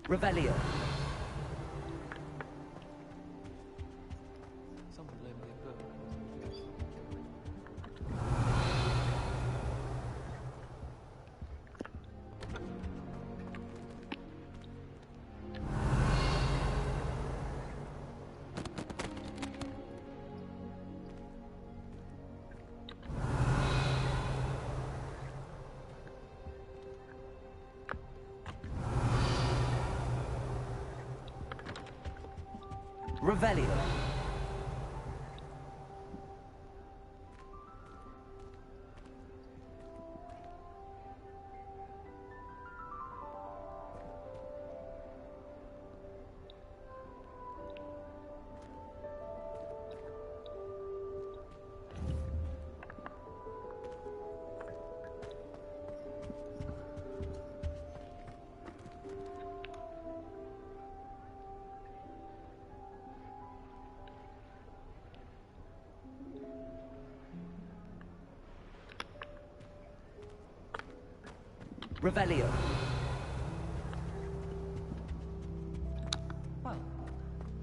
Revelio. Someone lend me a book. Revelio. Revelio. Well,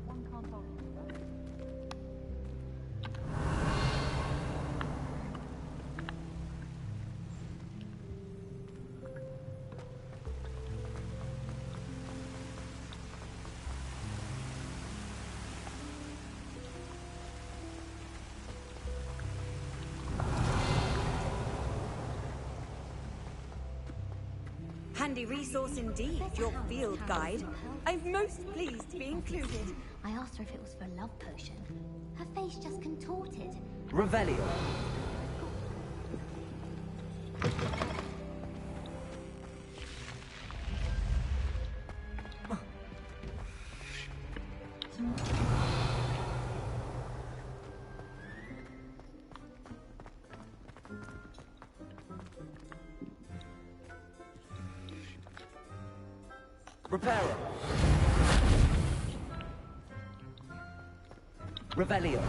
one can't hold it. Handy resource indeed, your field guide. I'm most pleased to be included. I asked her if it was for a love potion. Her face just contorted. Revelio. Reparo. Revelio.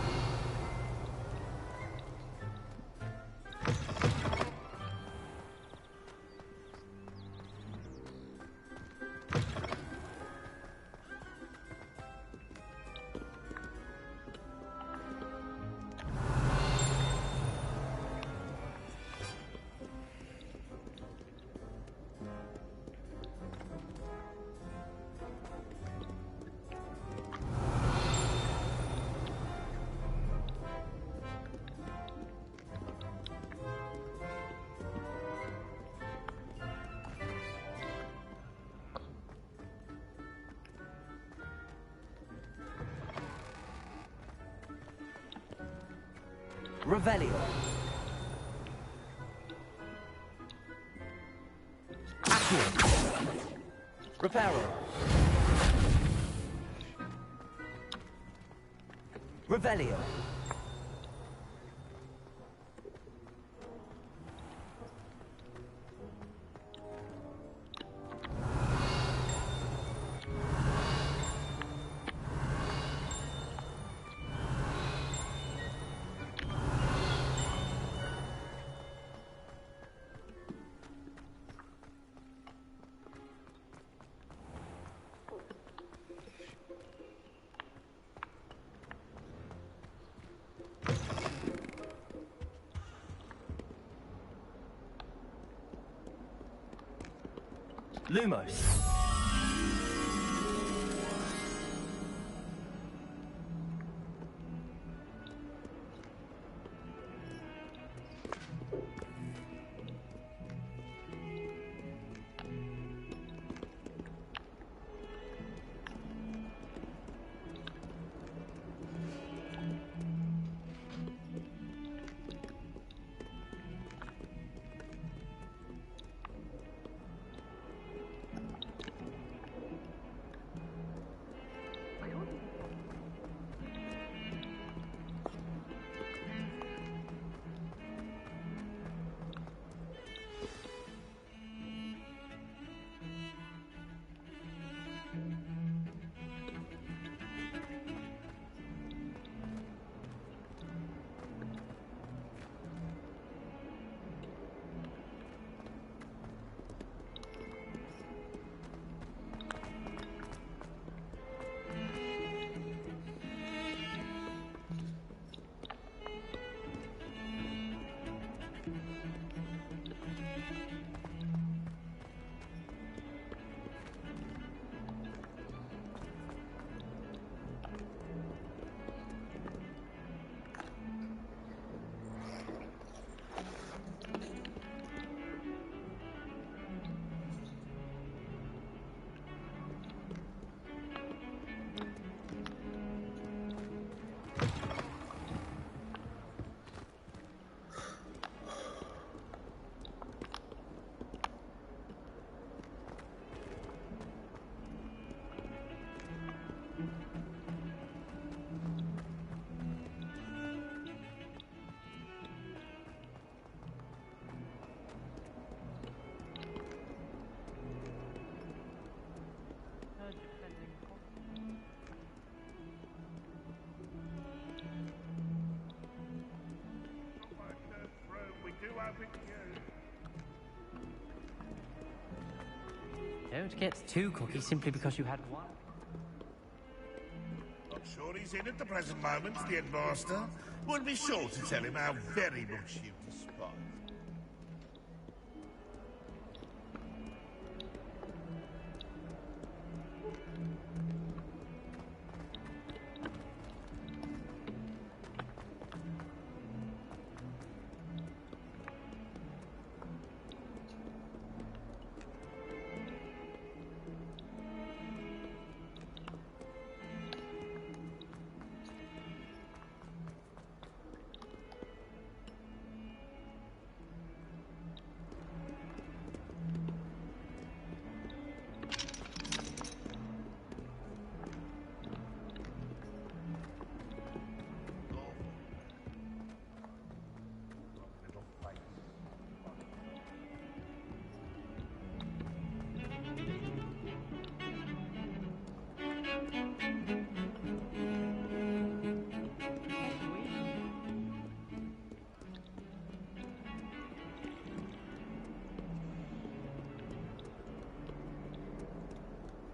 Revelio. Accio. Reparo. Revelio. Lumos. Don't get too cocky simply because you had one. I'm sure he's in at the present moment, the headmaster. We'll be sure to tell him how very much you despise.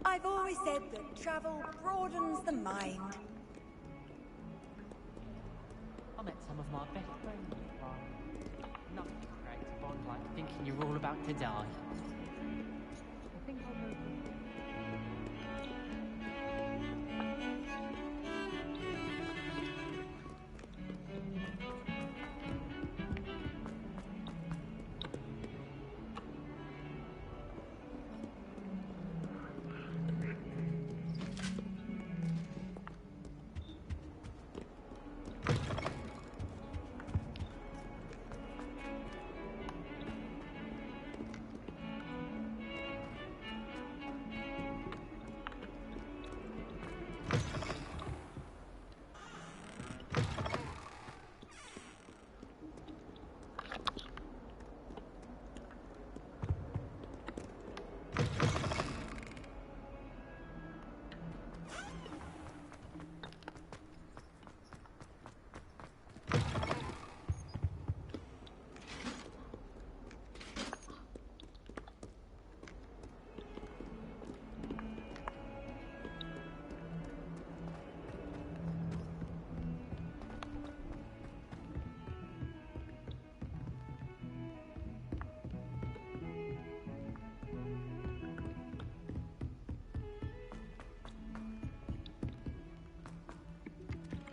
I've always said that travel broadens the mind. I met some of my best friends. Nothing creates a bond like thinking you're all about to die. I think I'll go.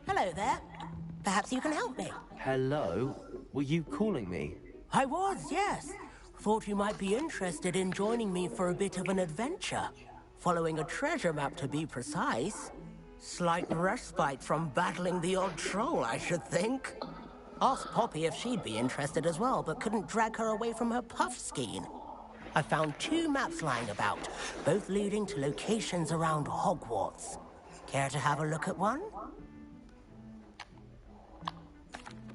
Hello there. Perhaps you can help me. Hello? Were you calling me? I was, yes. Thought you might be interested in joining me for a bit of an adventure. Following a treasure map, to be precise. Slight respite from battling the odd troll, I should think. Asked Poppy if she'd be interested as well, but couldn't drag her away from her puff skein. I found 2 maps lying about, both leading to locations around Hogwarts. Care to have a look at one?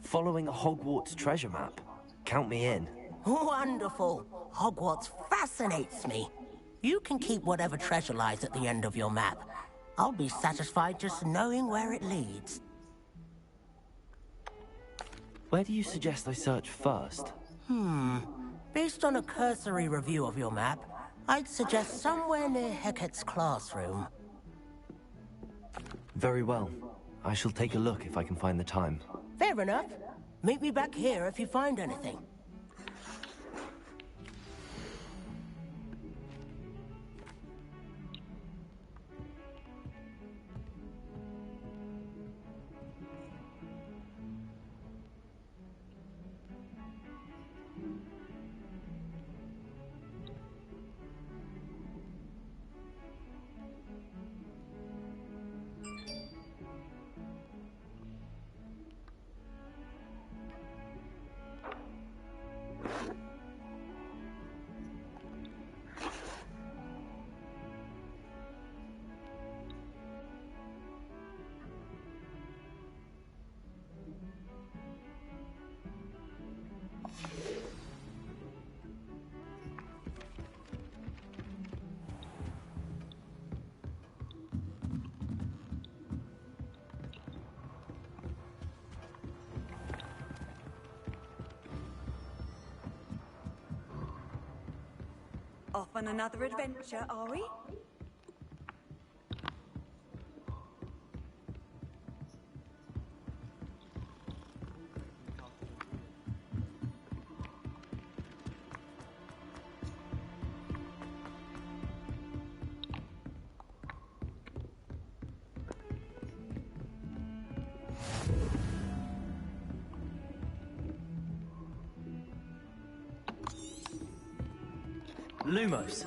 Following a Hogwarts treasure map? Count me in. Wonderful. Hogwarts fascinates me. You can keep whatever treasure lies at the end of your map. I'll be satisfied just knowing where it leads. Where do you suggest I search first? Based on a cursory review of your map, I'd suggest somewhere near Hecate's classroom. Very well. I shall take a look if I can find the time. Fair enough. Meet me back here if you find anything. Off on another adventure, are we? Lumos.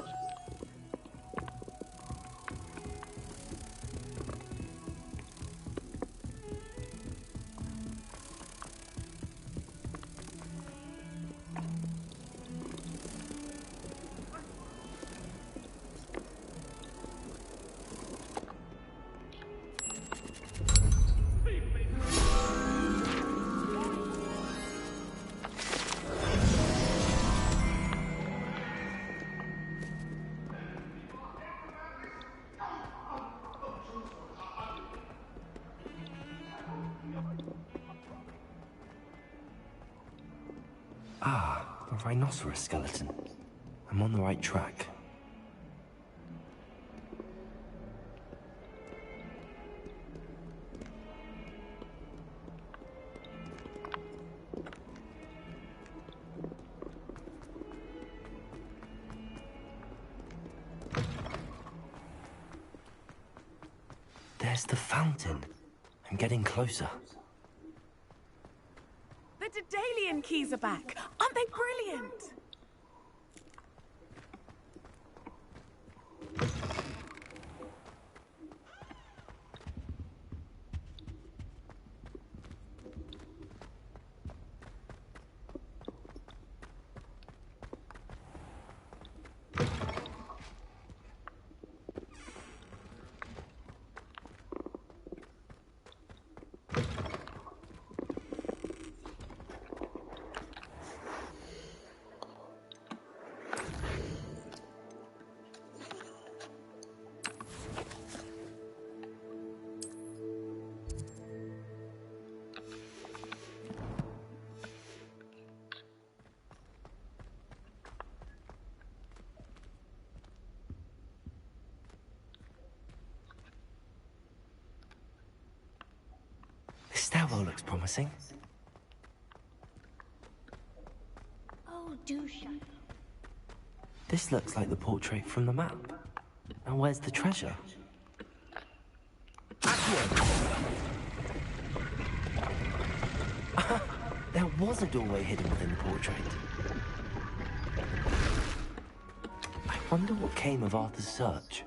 Ah, a rhinoceros skeleton. I'm on the right track. There's the fountain. I'm getting closer. The Daedalian keys are back. Aren't they brilliant? This stairwell looks promising. Oh, do shut up. This looks like the portrait from the map. Now where's the treasure? There was a doorway hidden within the portrait. I wonder what came of Arthur's search.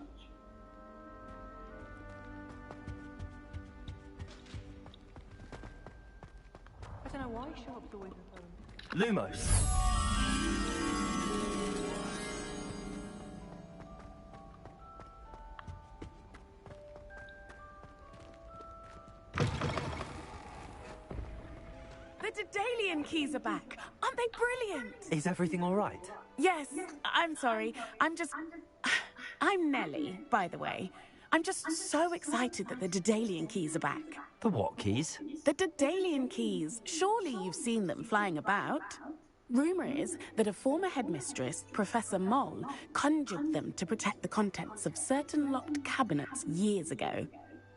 I don't know why Sharp's always the phone. Lumos. The Daedalian keys are back. Aren't they brilliant? Is everything all right? Yes, I'm sorry. I'm Nellie, by the way. I'm just so excited that the Daedalian keys are back. The what keys? The Daedalian keys. Surely you've seen them flying about. Rumour is that a former headmistress, Professor Moll, conjured them to protect the contents of certain locked cabinets years ago.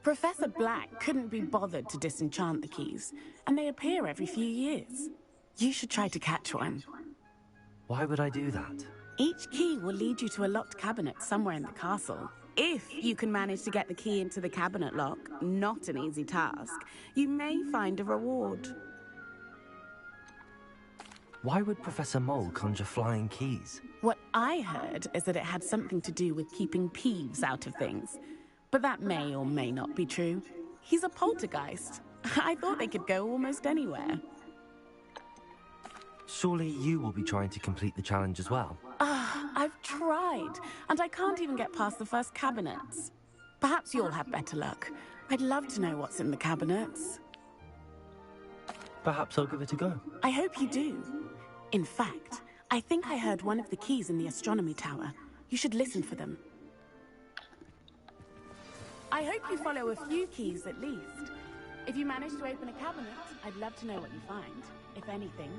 Professor Black couldn't be bothered to disenchant the keys, and they appear every few years. You should try to catch one. Why would I do that? Each key will lead you to a locked cabinet somewhere in the castle. If you can manage to get the key into the cabinet lock, not an easy task, you may find a reward. Why would Professor Mole conjure flying keys? What I heard is that it had something to do with keeping Peeves out of things. But that may or may not be true. He's a poltergeist. I thought they could go almost anywhere. Surely you will be trying to complete the challenge as well. I've tried, and I can't even get past the first cabinets. Perhaps you'll have better luck. I'd love to know what's in the cabinets. Perhaps I'll give it a go. I hope you do. In fact, I think I heard one of the keys in the astronomy tower. You should listen for them. I hope you follow a few keys at least. If you manage to open a cabinet, I'd love to know what you find, if anything.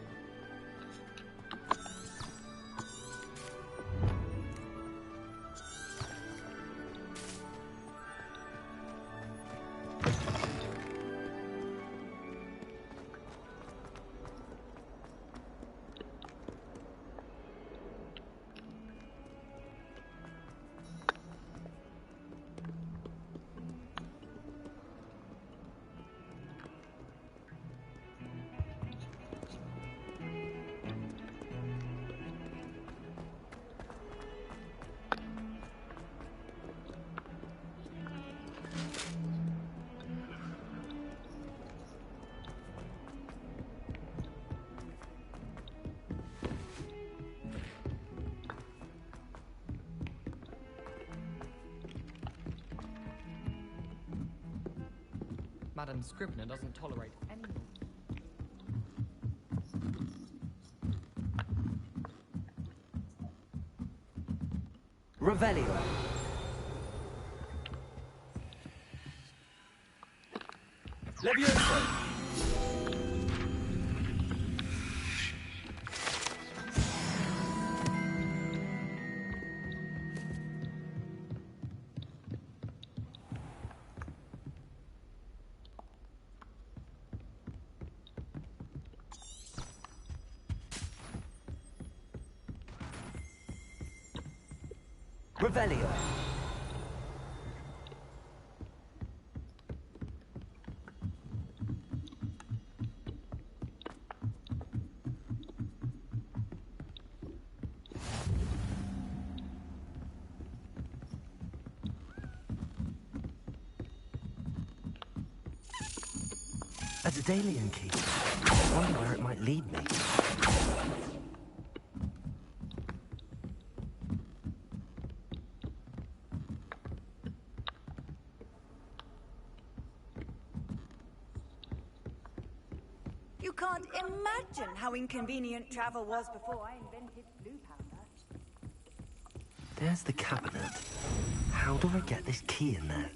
Madam Scribner doesn't tolerate any... Revelio. Levioso. Revelio. A Daedalian key. I wonder where it might lead me. You can't imagine how inconvenient travel was before I invented blue powder. There's the cabinet. How do I get this key in there?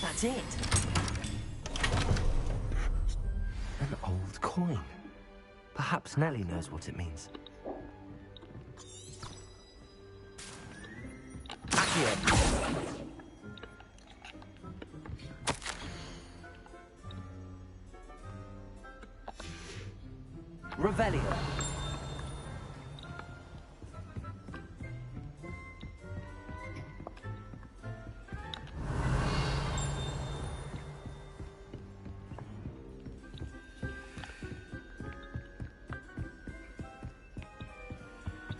That's it. An old coin. Perhaps Nellie knows what it means. Accio. Revelio.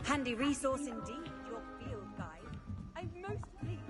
Handy resource indeed, your field guide. I'm most pleased.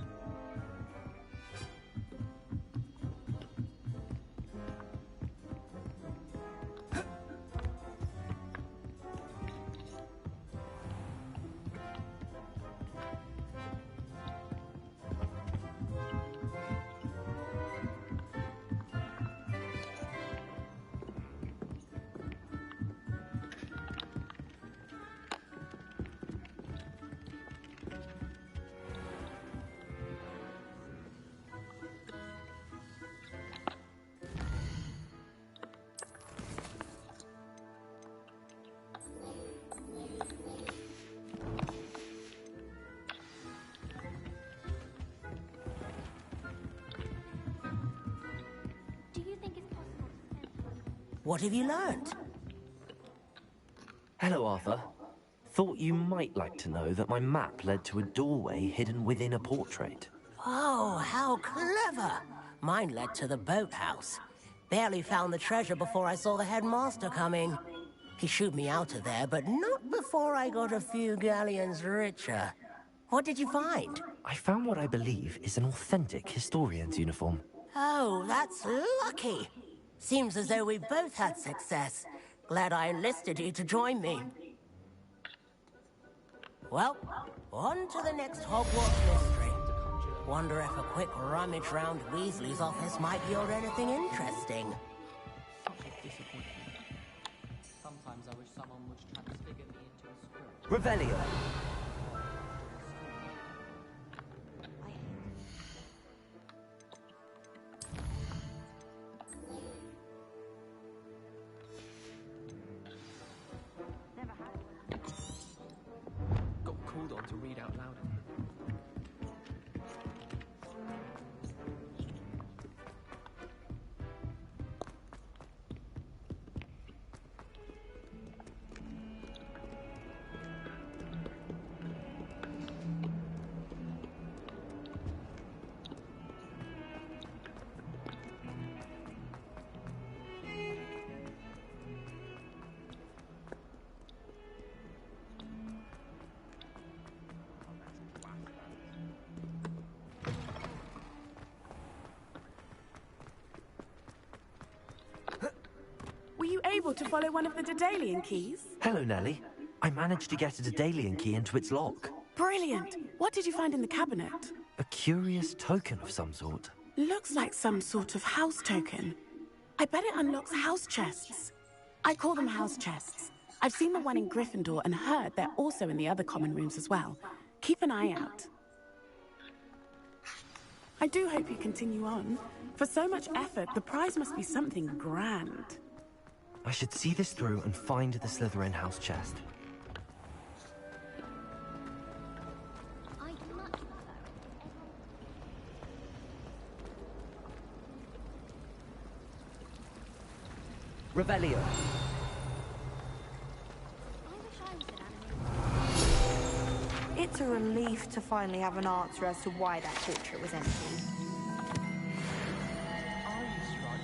What have you learned? Hello, Arthur. Thought you might like to know that my map led to a doorway hidden within a portrait. Oh, how clever! Mine led to the boathouse. Barely found the treasure before I saw the headmaster coming. He shooed me out of there, but not before I got a few galleons richer. What did you find? I found what I believe is an authentic historian's uniform. Oh, that's lucky. Seems as though we both had success. Glad I enlisted you to join me. Well, on to the next Hogwarts mystery. Wonder if a quick rummage round Weasley's office might yield anything interesting. Such a disappointment. Sometimes I wish someone would transfigure me into a squirrel. Revelio. Got called on to read out loud in here. able to follow one of the Daedalian keys? Hello, Nellie. I managed to get a Daedalian key into its lock. Brilliant. What did you find in the cabinet? A curious token of some sort. Looks like some sort of house token. I bet it unlocks house chests. I call them house chests. I've seen the one in Gryffindor and heard they're also in the other common rooms as well. Keep an eye out. I do hope you continue on. For so much effort, the prize must be something grand. I should see this through and find the Slytherin house chest. I'd much prefer it if Revelio. I wish I was an animated. It's a relief to finally have an answer as to why that portrait was empty. Are you strong?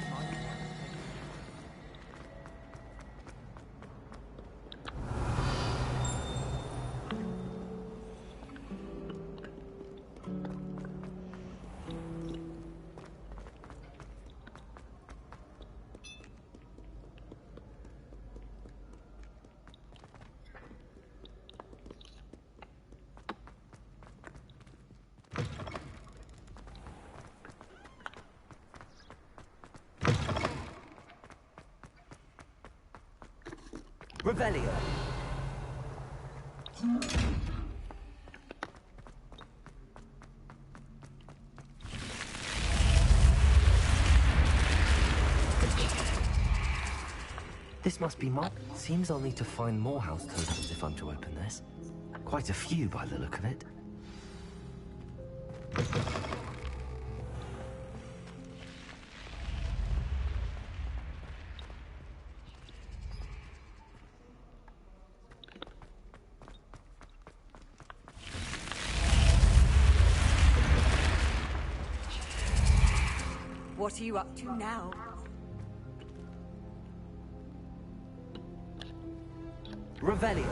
Revelio. This must be marked. Seems I'll need to find more house tokens if I'm to open this. Quite a few by the look of it. What are you up to now? Revelio.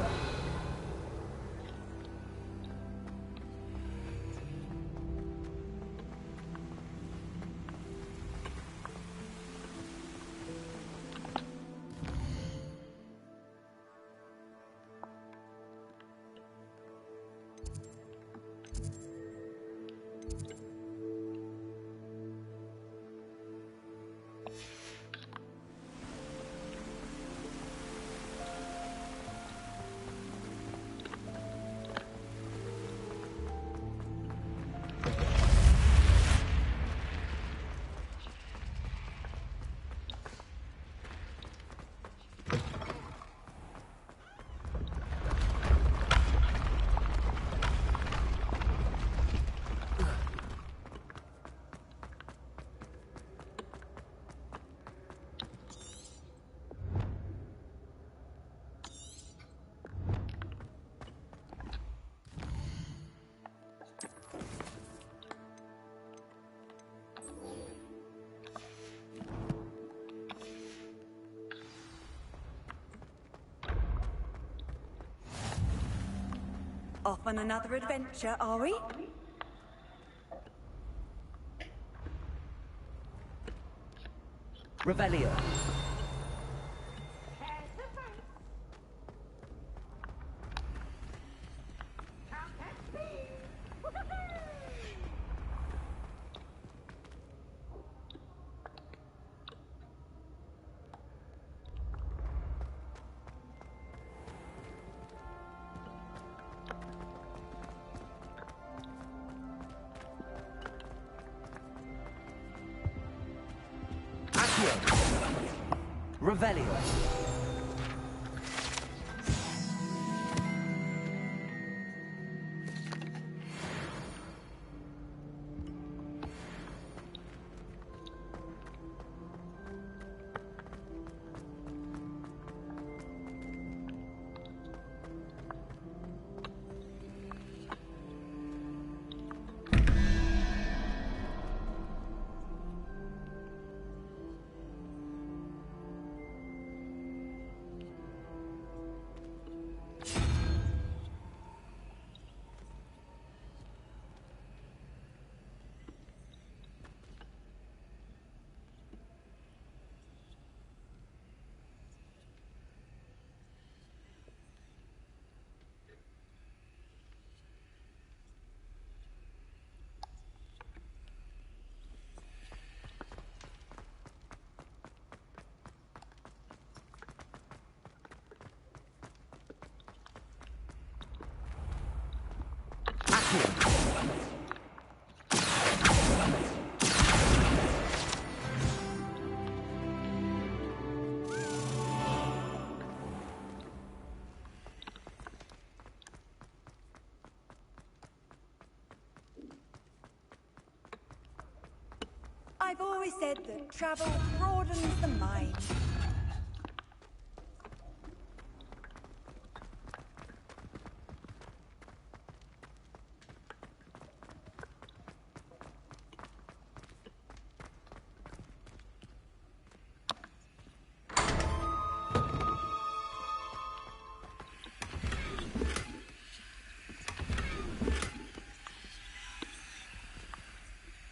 Off on another adventure, are we? Revelio. Revelio. I've always said that travel broadens the mind.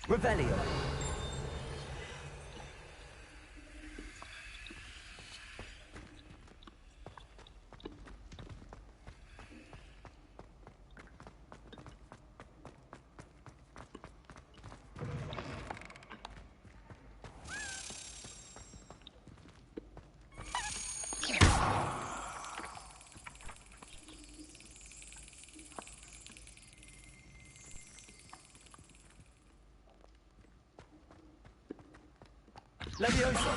Revelio. Leviosa.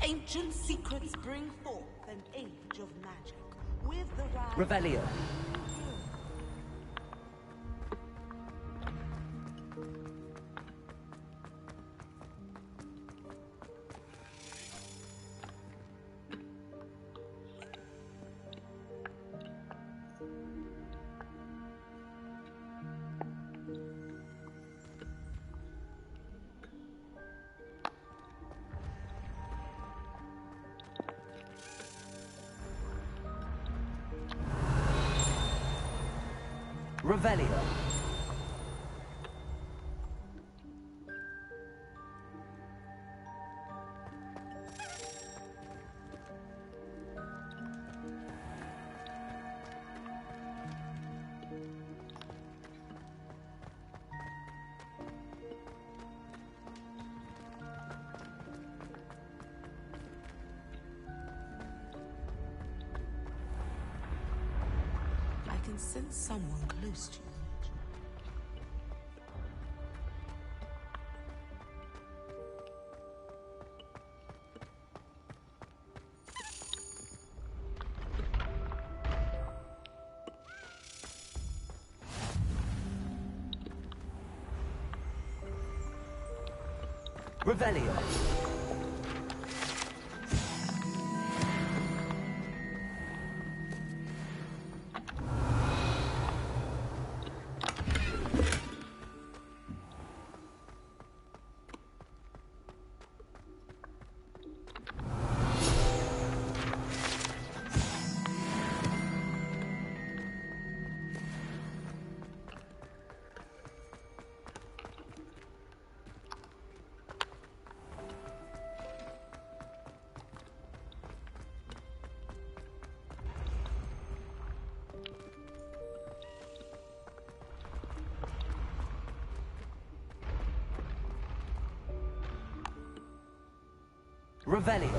Ancient secrets bring forth an age of magic. With the rise... Revelio. Revelio. I can sense someone close to you. Revelio. Revelio.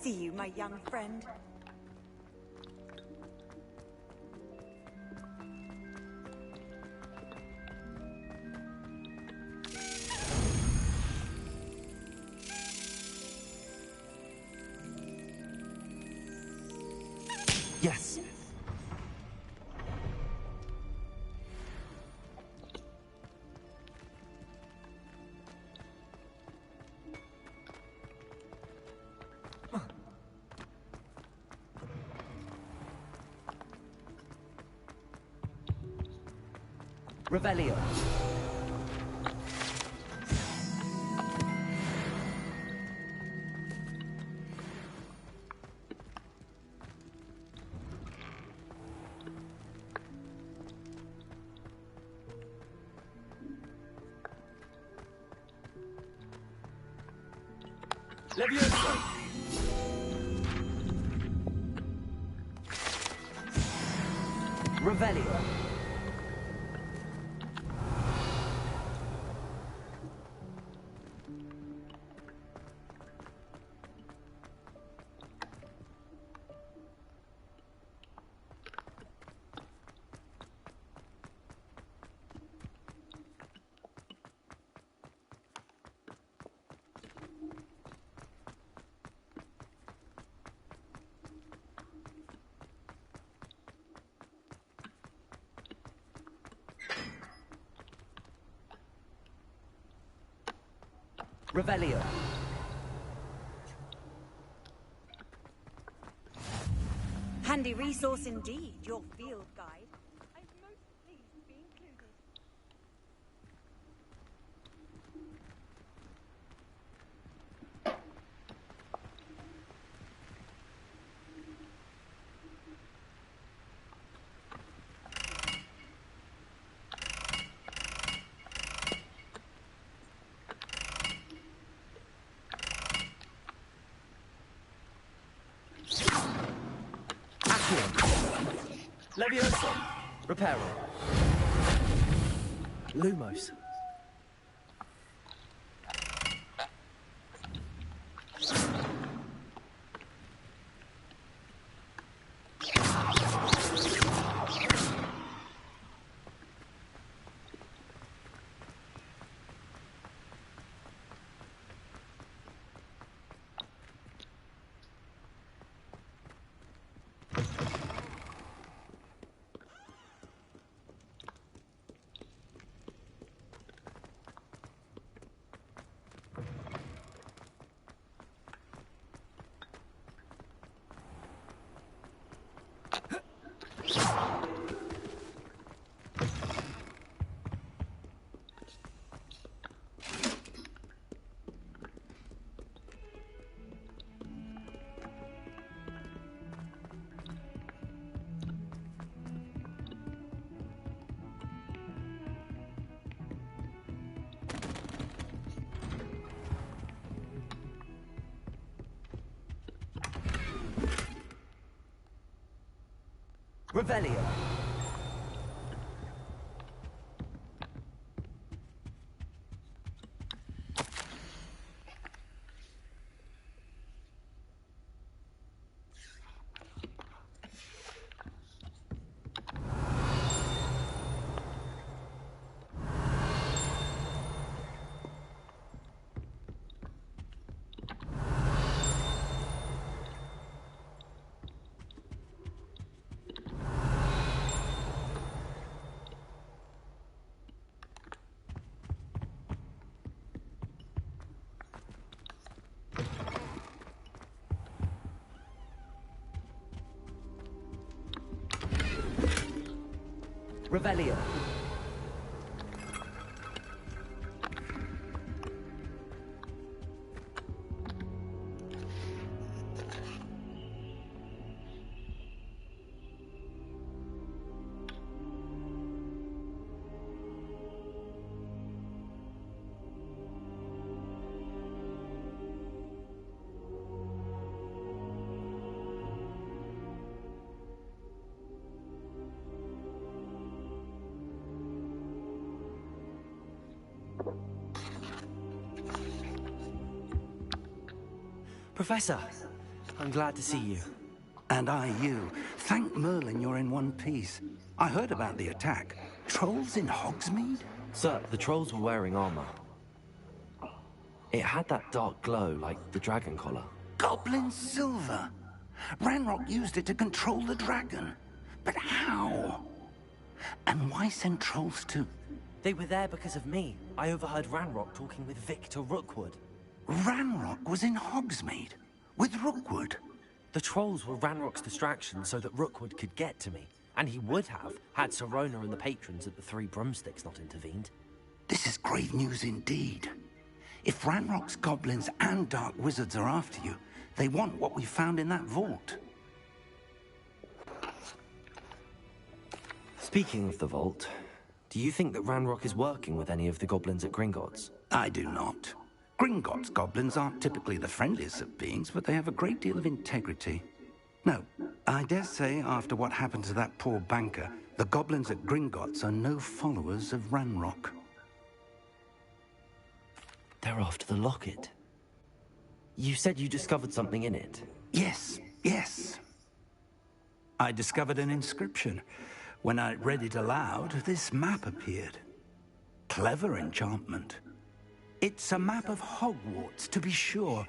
see you, my young friend. Yes. Revelio. Levioso. Revelio. Revelio. Handy resource indeed, your field guide. I'm most pleased to be included. Levioso. Reparo. Lumos. Revelio. Revelio. Professor, I'm glad to see you. And I you. Thank Merlin you're in one piece. I heard about the attack. Trolls in Hogsmeade? Sir, the trolls were wearing armor. It had that dark glow like the dragon collar. Goblin silver! Ranrock used it to control the dragon. But how? And why send trolls to... They were there because of me. I overheard Ranrock talking with Victor Rookwood. Ranrock was in Hogsmeade? With Rookwood? The trolls were Ranrock's distraction so that Rookwood could get to me. And he would have, had Sirona and the patrons at the Three Broomsticks not intervened. This is grave news indeed. If Ranrock's goblins and dark wizards are after you, they want what we found in that vault. Speaking of the vault, do you think that Ranrock is working with any of the goblins at Gringotts? I do not. Gringotts goblins aren't typically the friendliest of beings, but they have a great deal of integrity. No, I dare say after what happened to that poor banker, the goblins at Gringotts are no followers of Ranrock. They're after the locket. You said you discovered something in it. Yes. I discovered an inscription. When I read it aloud, this map appeared. Clever enchantment. It's a map of Hogwarts, to be sure,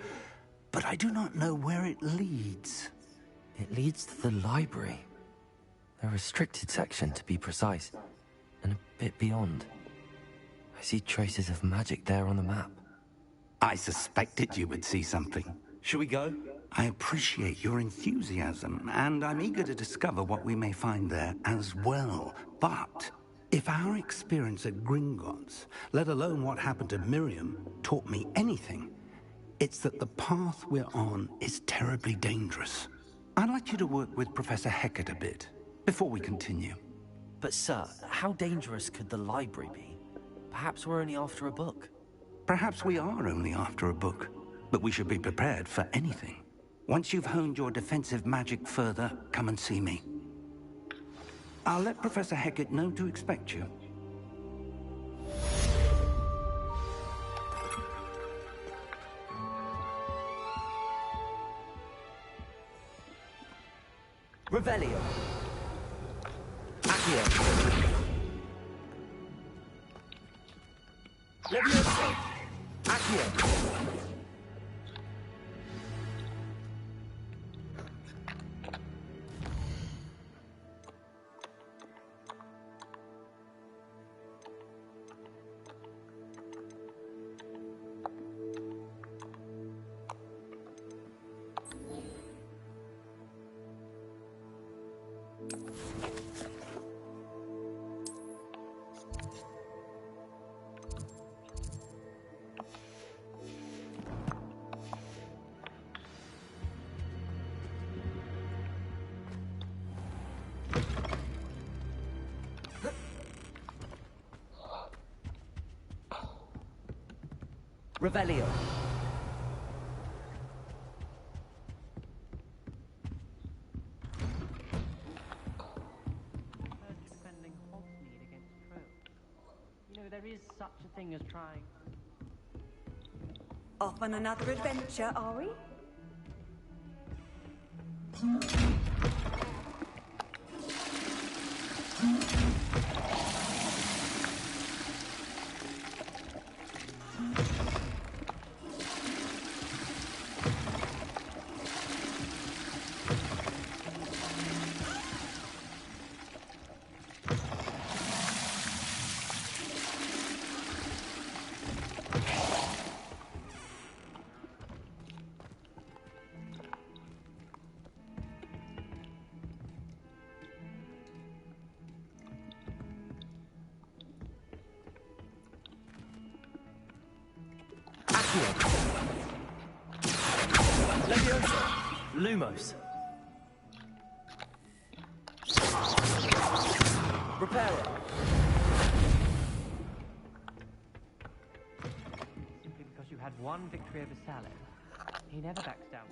but I do not know where it leads. It leads to the library. A restricted section, to be precise, and a bit beyond. I see traces of magic there on the map. I suspected you would see something. Shall we go? I appreciate your enthusiasm, and I'm eager to discover what we may find there as well. But if our experience at Gringotts, let alone what happened to Miriam, taught me anything, it's that the path we're on is terribly dangerous. I'd like you to work with Professor Hecat a bit, before we continue. But sir, how dangerous could the library be? Perhaps we're only after a book. Perhaps we are only after a book, but we should be prepared for anything. Once you've honed your defensive magic further, come and see me. I'll let Professor Hecat know to expect you. Revelio. Accio. Leviosa. Accio. Revelio. Defending Hogsmeade against trolls. You know, there is such a thing as trying. Off on another adventure, are we? Leviosa. Lumos. Reparo. Simply because you had one victory over Salem, he never backs down.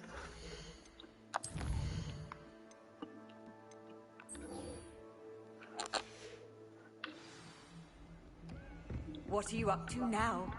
What are you up to now?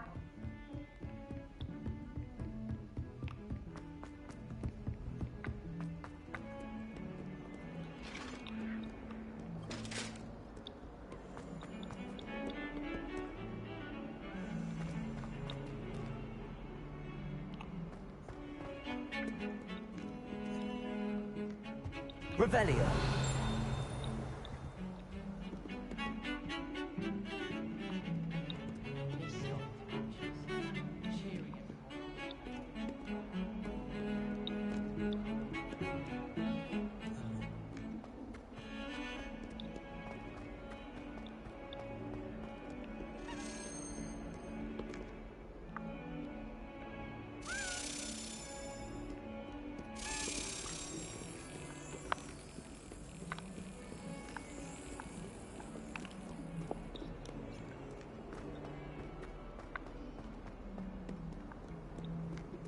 Revelio.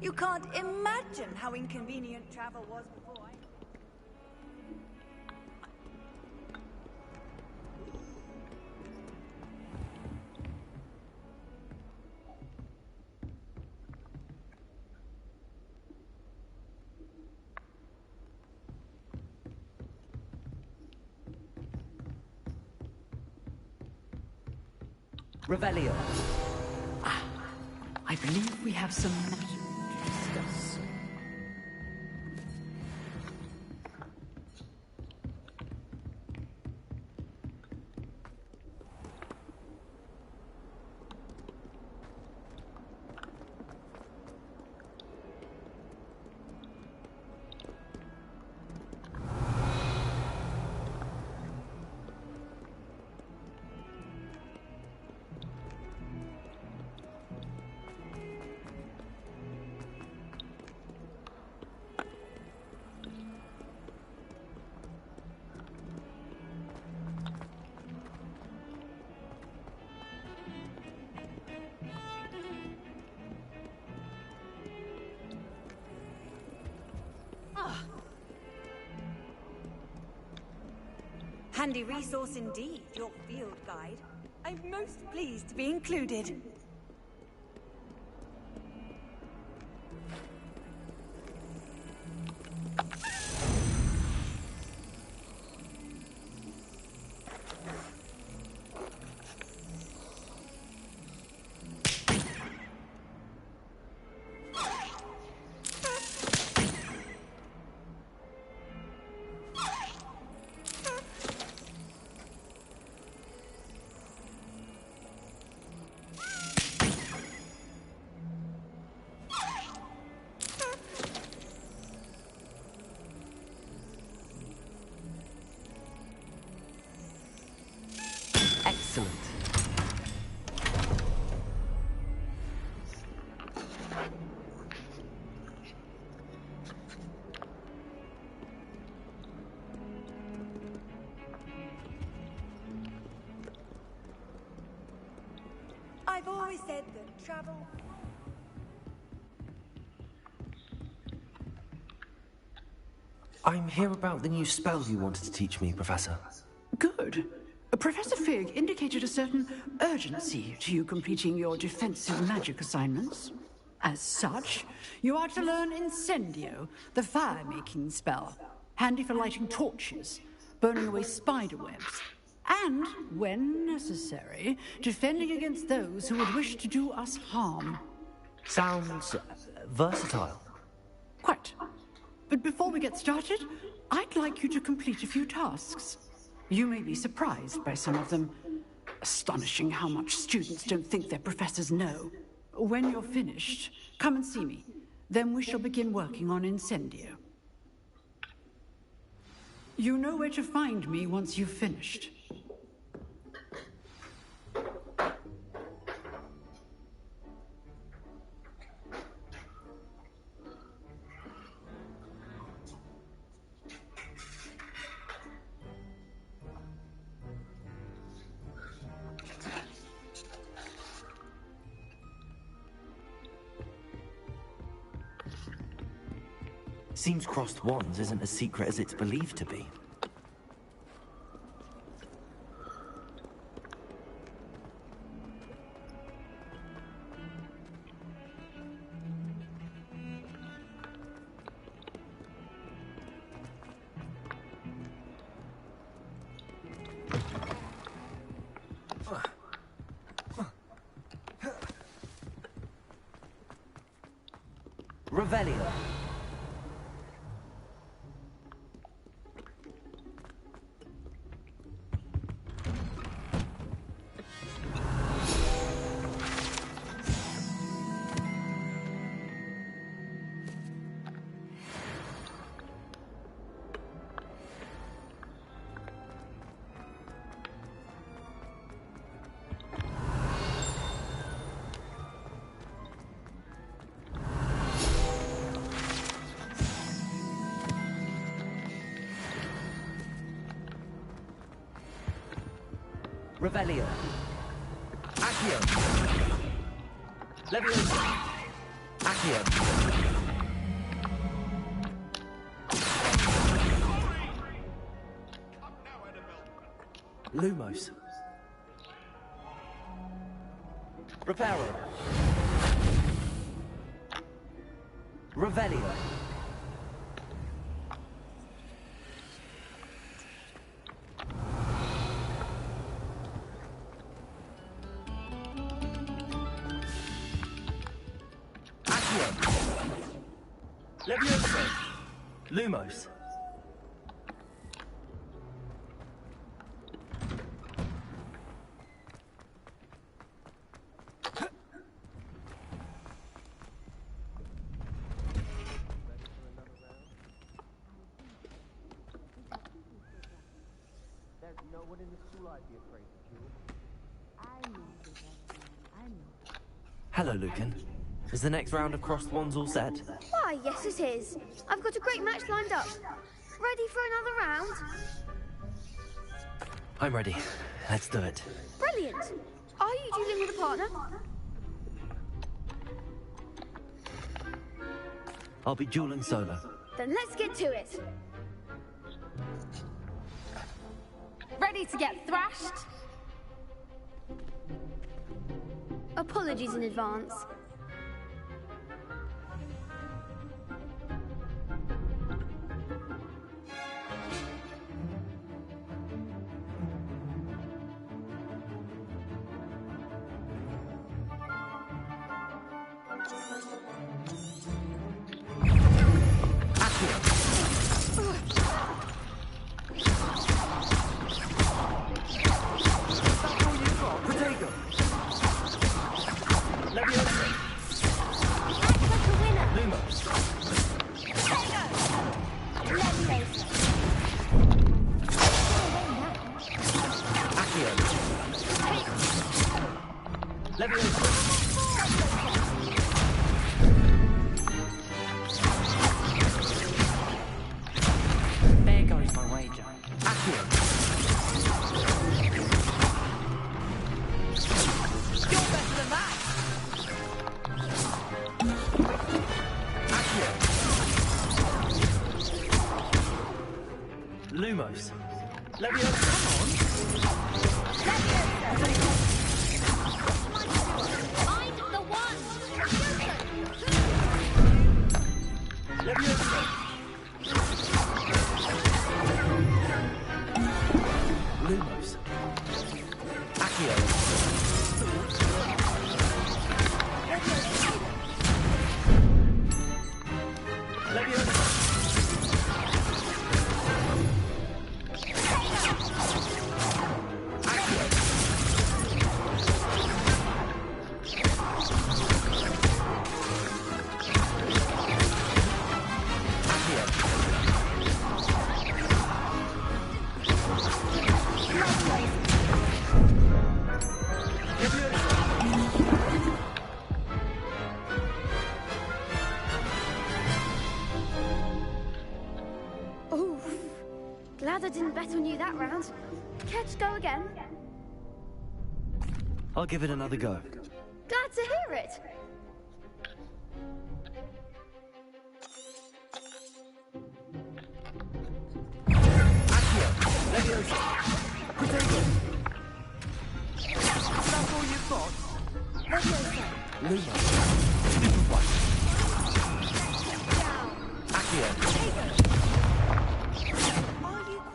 You can't imagine how inconvenient travel was before I... Revelio. I believe we have some matter to discuss. Handy resource indeed, your field guide. I'm most pleased to be included. Excellent. I've always said that travel... I'm here about the new spell you wanted to teach me, Professor. Good. Professor Fig indicated a certain urgency to you completing your defensive magic assignments. As such, you are to learn Incendio, the fire-making spell, handy for lighting torches, burning away spider webs, and, when necessary, defending against those who would wish to do us harm. Sounds versatile. Quite. But before we get started, I'd like you to complete a few tasks. You may be surprised by some of them. Astonishing how much students don't think their professors know. When you're finished, come and see me. Then we shall begin working on Incendio. You know where to find me once you've finished. Seems crossed wands isn't as secret as it's believed to be. Revelio. Revelio. Accio. Leviosa. Accio. Lumos. Reparo. Revelio. Accio. Leviosa. Lumos. Hello, Lucan. Is the next round of crossed wands all set? Why, yes it is. I've got a great match lined up. Ready for another round? I'm ready. Let's do it. Brilliant. Are you dueling with a partner? I'll be dueling solo. Then let's get to it. Ready to get thrashed? Apologies in advance. There goes my wager. Accio. You're better than that! Accio. Lumos. Leviosa. Come on. I'm the one! Leviosa. Lumos. Accio. Leviosa. Oof. Glad I didn't bet on you that round. Care to go again? I'll give it another go. Glad to hear it. Accio. Leviosa. Potato. That's all you've got? Lumos. Superfly. Accio.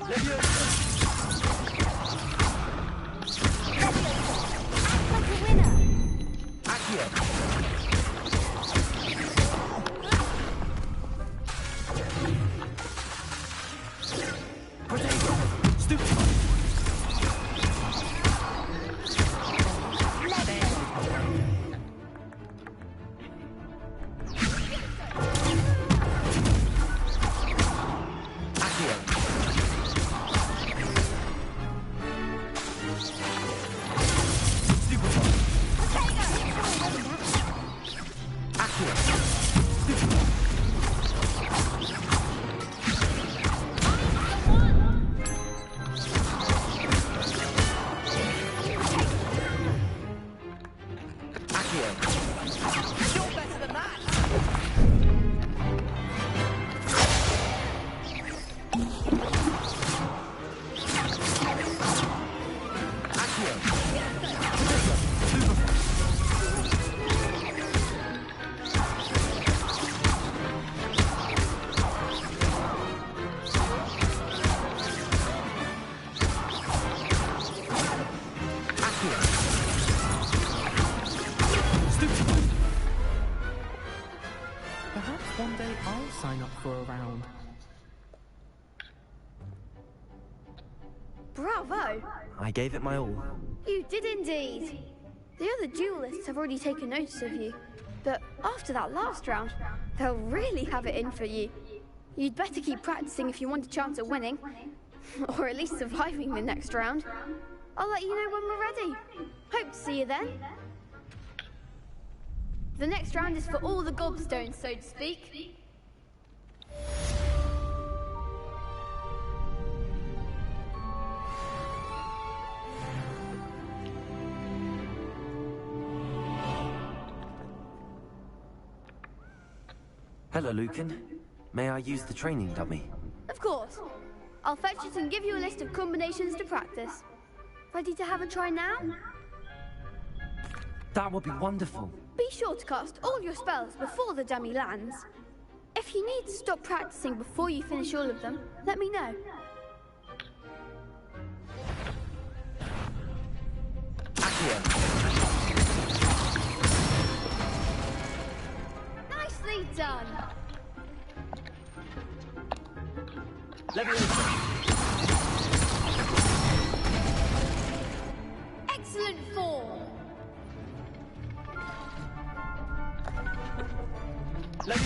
Leviosa. Like a winner. Accio. Potato. Stupefy. Accio. Stupefy. Accio. Stupefy. Bravo! I gave it my all. You did indeed. The other duelists have already taken notice of you, but after that last round, they'll really have it in for you. You'd better keep practicing if you want a chance at winning, or at least surviving the next round. I'll let you know when we're ready. Hope to see you then. The next round is for all the gobstones, so to speak. Hello, Lucan. May I use the training dummy? Of course. I'll fetch it and give you a list of combinations to practice. Ready to have a try now? That would be wonderful. Be sure to cast all your spells before the dummy lands. If you need to stop practicing before you finish all of them, let me know. Nicely done. Excellent form. Next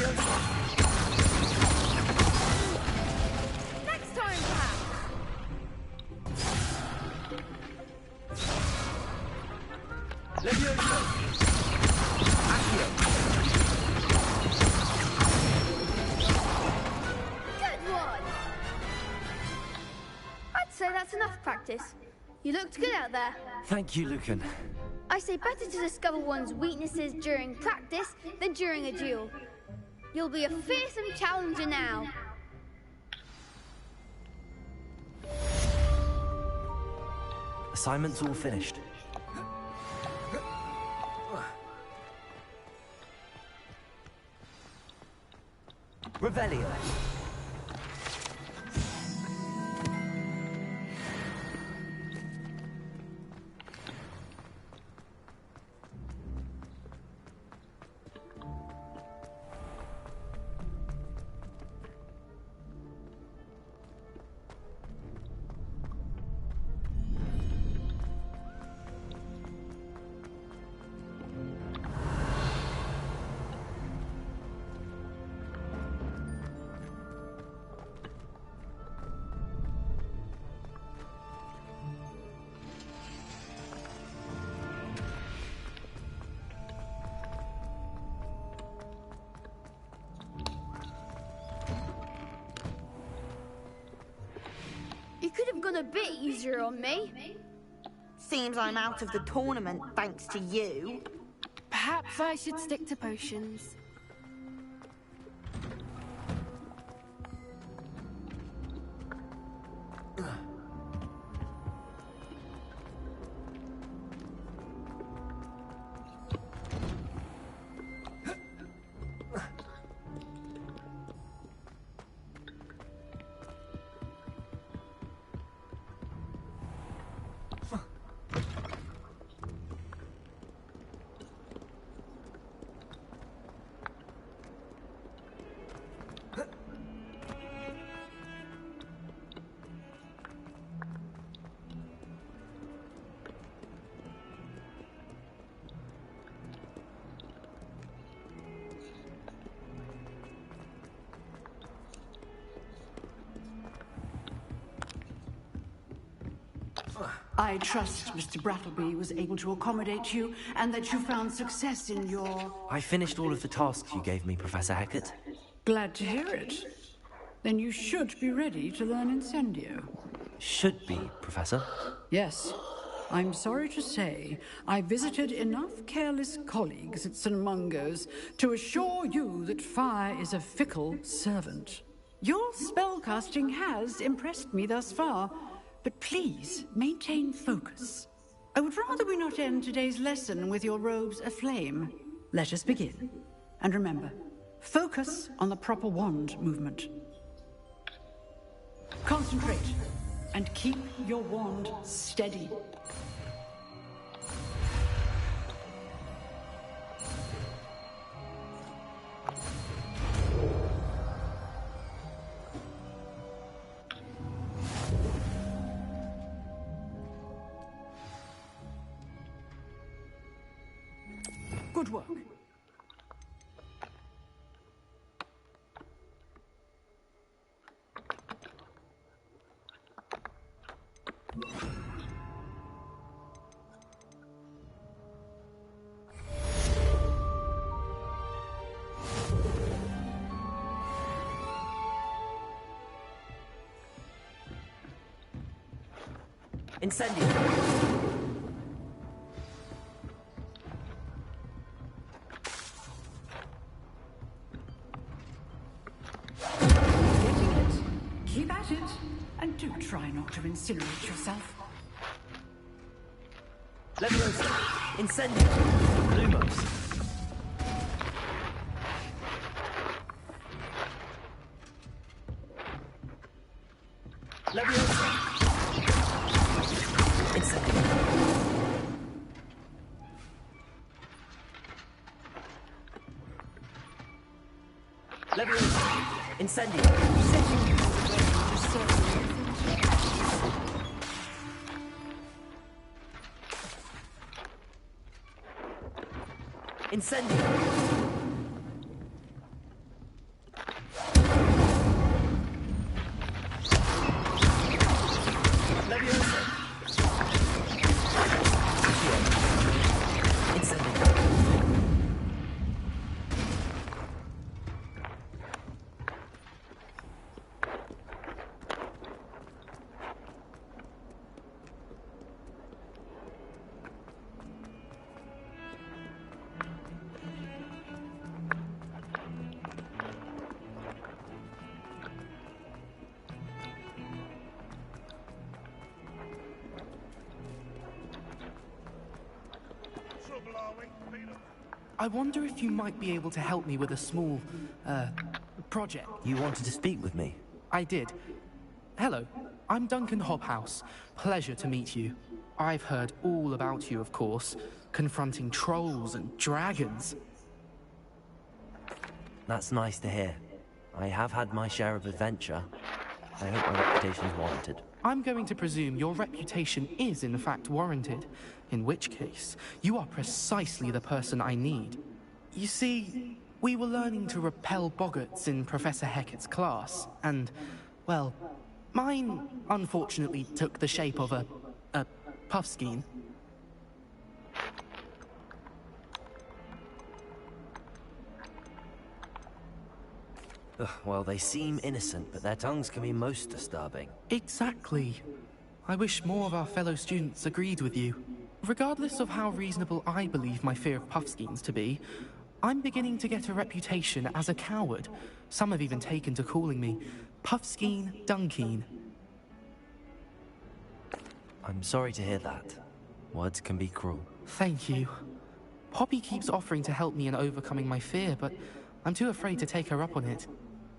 time, perhaps. Good one. I'd say that's enough practice. You looked good out there. Thank you, Lucan. I say better to discover one's weaknesses during practice than during a duel. You'll be a fearsome challenger now. Assignment's all finished. Revelio. You could have gone a bit easier on me. Seems I'm out of the tournament thanks to you. Perhaps I should stick to potions. I trust Mr. Brattleby was able to accommodate you and that you found success in your... I finished all of the tasks you gave me, Professor Hecat. Glad to hear it. Then you should be ready to learn Incendio. Should be, Professor. Yes. I'm sorry to say I visited enough careless colleagues at St. Mungo's to assure you that fire is a fickle servant. Your spellcasting has impressed me thus far, but please maintain focus. I would rather we not end today's lesson with your robes aflame. Let us begin. And remember, focus on the proper wand movement. Concentrate and keep your wand steady. Good work. Incendio. Getting it. Keep at it. And do try not to incinerate yourself. Leviosa. Incendio. Lumos. Leviosa. Incendio. Leviosa. Incendio. Incendio. Leviosa. Incendio. Trouble, are we, Peter? I wonder if you might be able to help me with a small, project. You wanted to speak with me? I did. Hello, I'm Duncan Hobhouse. Pleasure to meet you. I've heard all about you, of course, confronting trolls and dragons. That's nice to hear. I have had my share of adventure. I hope my reputation's warranted. I'm going to presume your reputation is in fact warranted, in which case, you are precisely the person I need. You see, we were learning to repel boggarts in Professor Hecat's class, and, well, mine unfortunately took the shape of a puffskein. Ugh, well, they seem innocent, but their tongues can be most disturbing. Exactly. I wish more of our fellow students agreed with you. Regardless of how reasonable I believe my fear of puffskeins to be, I'm beginning to get a reputation as a coward. Some have even taken to calling me Puffskeen Dunkeen. I'm sorry to hear that. Words can be cruel. Thank you. Poppy keeps offering to help me in overcoming my fear, but I'm too afraid to take her up on it.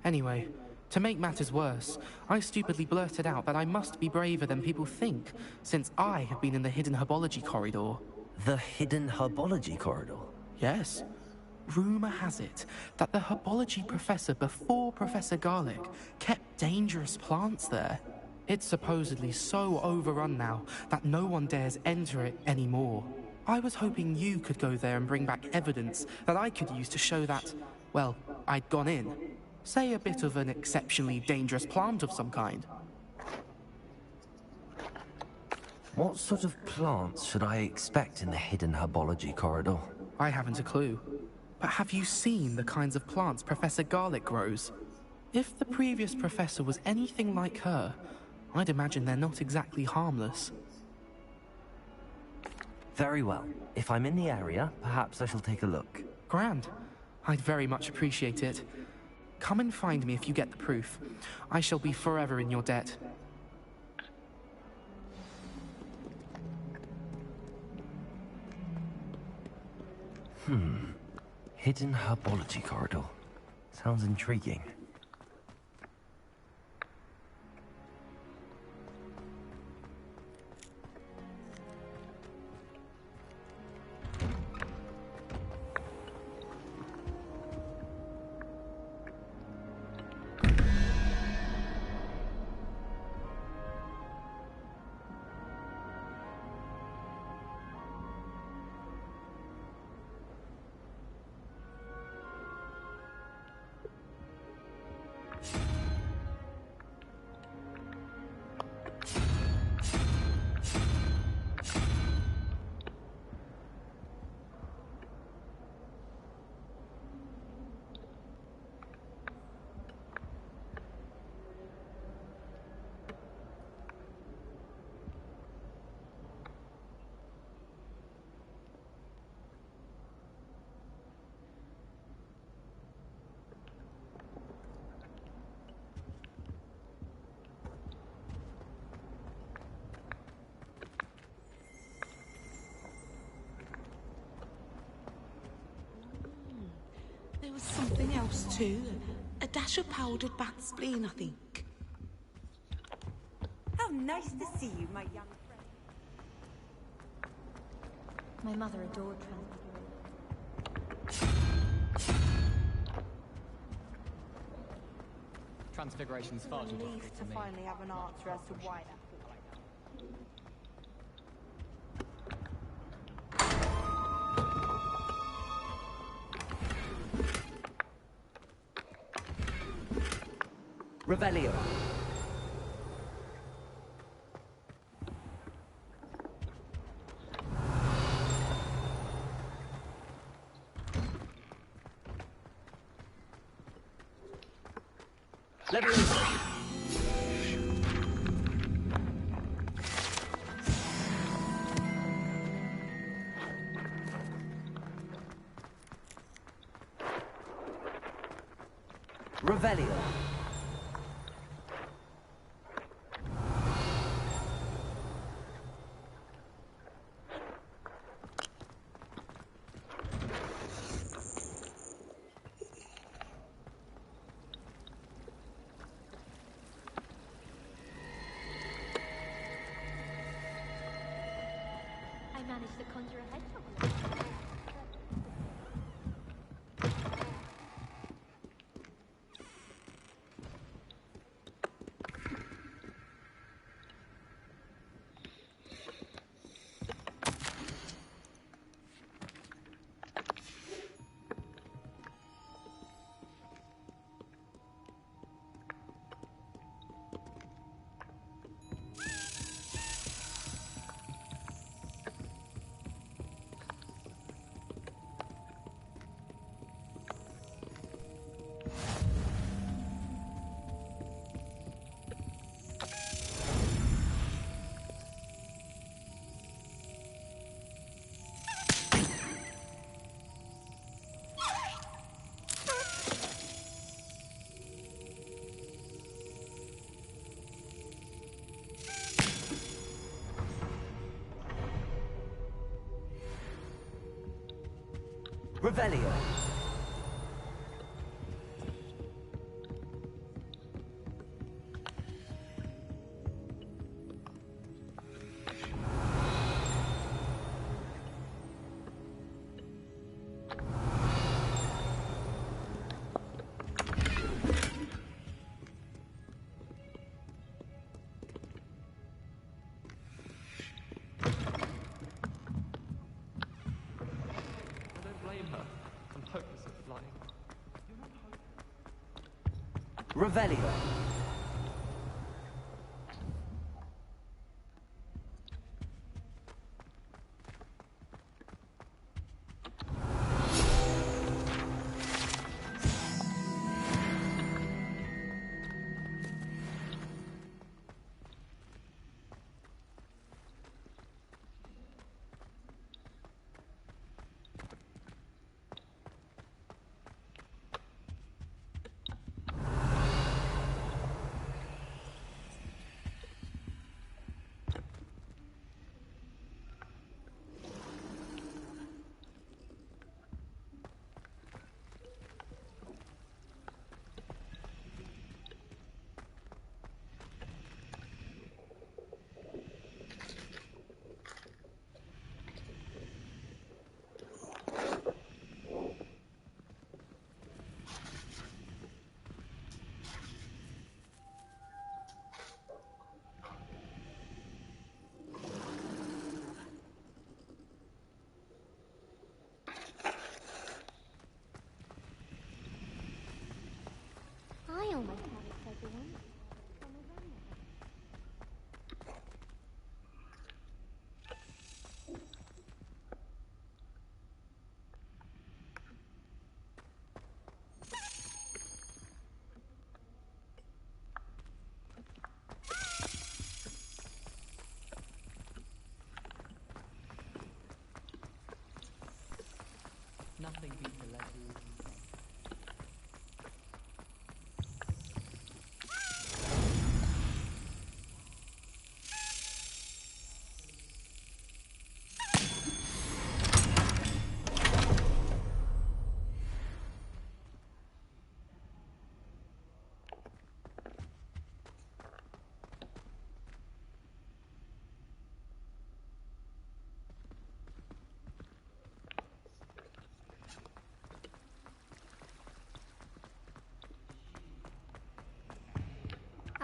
Anyway, to make matters worse, I stupidly blurted out that I must be braver than people think, since I have been in the hidden herbology corridor. The hidden herbology corridor? Yes. Rumor has it that the herbology professor before Professor Garlic kept dangerous plants there. It's supposedly so overrun now that no one dares enter it anymore. I was hoping you could go there and bring back evidence that I could use to show that, well, I'd gone in. Say a bit of an exceptionally dangerous plant of some kind. What sort of plants should I expect in the hidden herbology corridor? I haven't a clue. But have you seen the kinds of plants Professor Garlic grows? If the previous professor was anything like her, I'd imagine they're not exactly harmless. Very well. If I'm in the area, perhaps I shall take a look. Grand. I'd very much appreciate it. Come and find me if you get the proof. I shall be forever in your debt. Hidden herbology corridor. Sounds intriguing. was something else too. A dash of powdered bat spleen, I think. How nice to see you, my young friend. My mother adored Transfiguration's far too Relief difficult to for me. finally have an answer as to why that. Revelio. Leviosa. Revelio. I managed to conjure a hedgehog. Revelio. Revelio.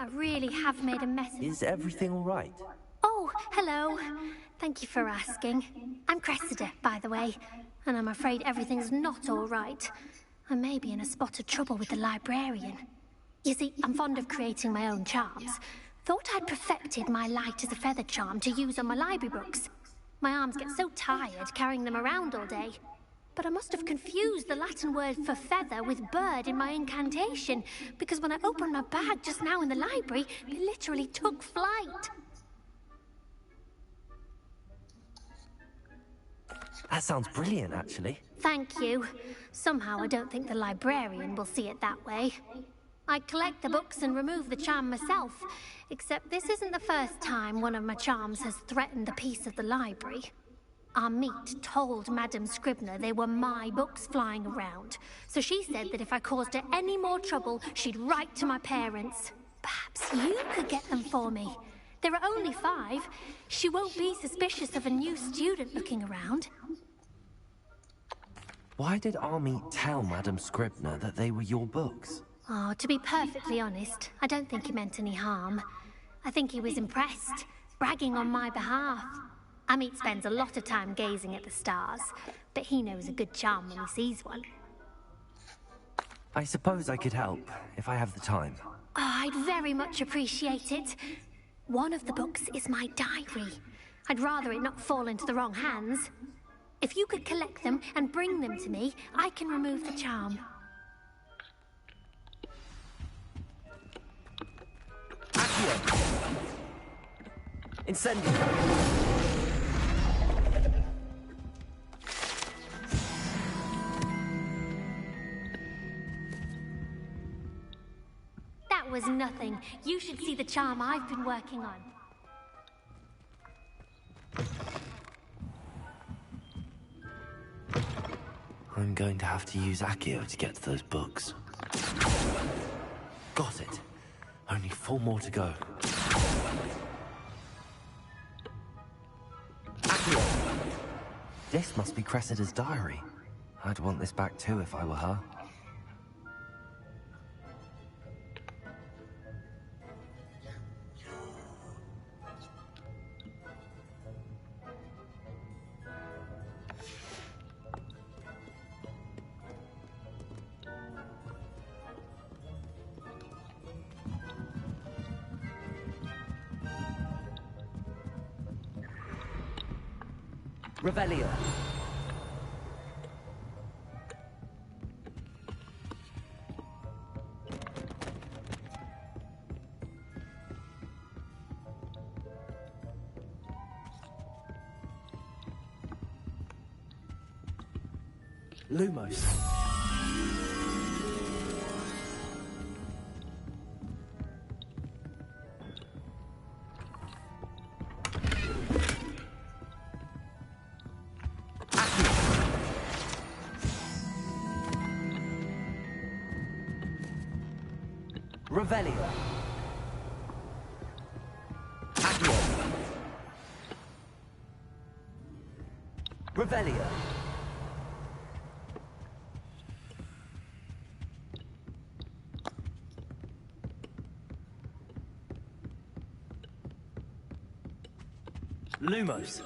I really have made a mess of it. Is everything all right? Oh, hello. Thank you for asking. I'm Cressida, by the way, and I'm afraid everything's not all right. I may be in a spot of trouble with the librarian. You see, I'm fond of creating my own charms. Thought I'd perfected my light as a feather charm to use on my library books. My arms get so tired carrying them around all day. But I must have confused the Latin word for feather with bird in my incantation, because when I opened my bag just now in the library, it literally took flight. That sounds brilliant, actually. Thank you. Somehow I don't think the librarian will see it that way. I collect the books and remove the charm myself, except this isn't the first time one of my charms has threatened the peace of the library. Our meet told Madame Scribner they were my books flying around, so she said that if I caused her any more trouble, she'd write to my parents. Perhaps you could get them for me. There are only 5. She won't be suspicious of a new student looking around. Why did Army tell Madame Scribner that they were your books? Oh, to be perfectly honest, I don't think he meant any harm. I think he was impressed, bragging on my behalf. Amit spends a lot of time gazing at the stars, but he knows a good charm when he sees one. I suppose I could help, if I have the time. Oh, I'd very much appreciate it. One of the books is my diary. I'd rather it not fall into the wrong hands. If you could collect them and bring them to me, I can remove the charm. Accio! Incendio! That was nothing. You should see the charm I've been working on. I'm going to have to use Accio to get to those books. Got it. Only 4 more to go. Accio! This must be Cressida's diary. I'd want this back too if I were her. Revelio. Lumos. Revelio. Accio. Revelio. Lumos.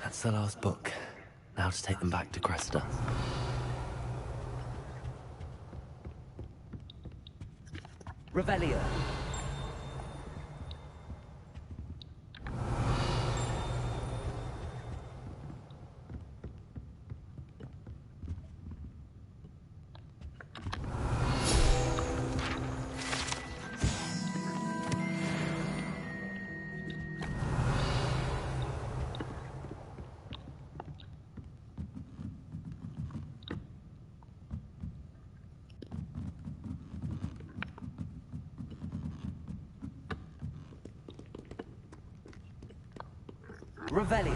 That's the last book. Now to take them back to Cressida. Revelio. Revelio.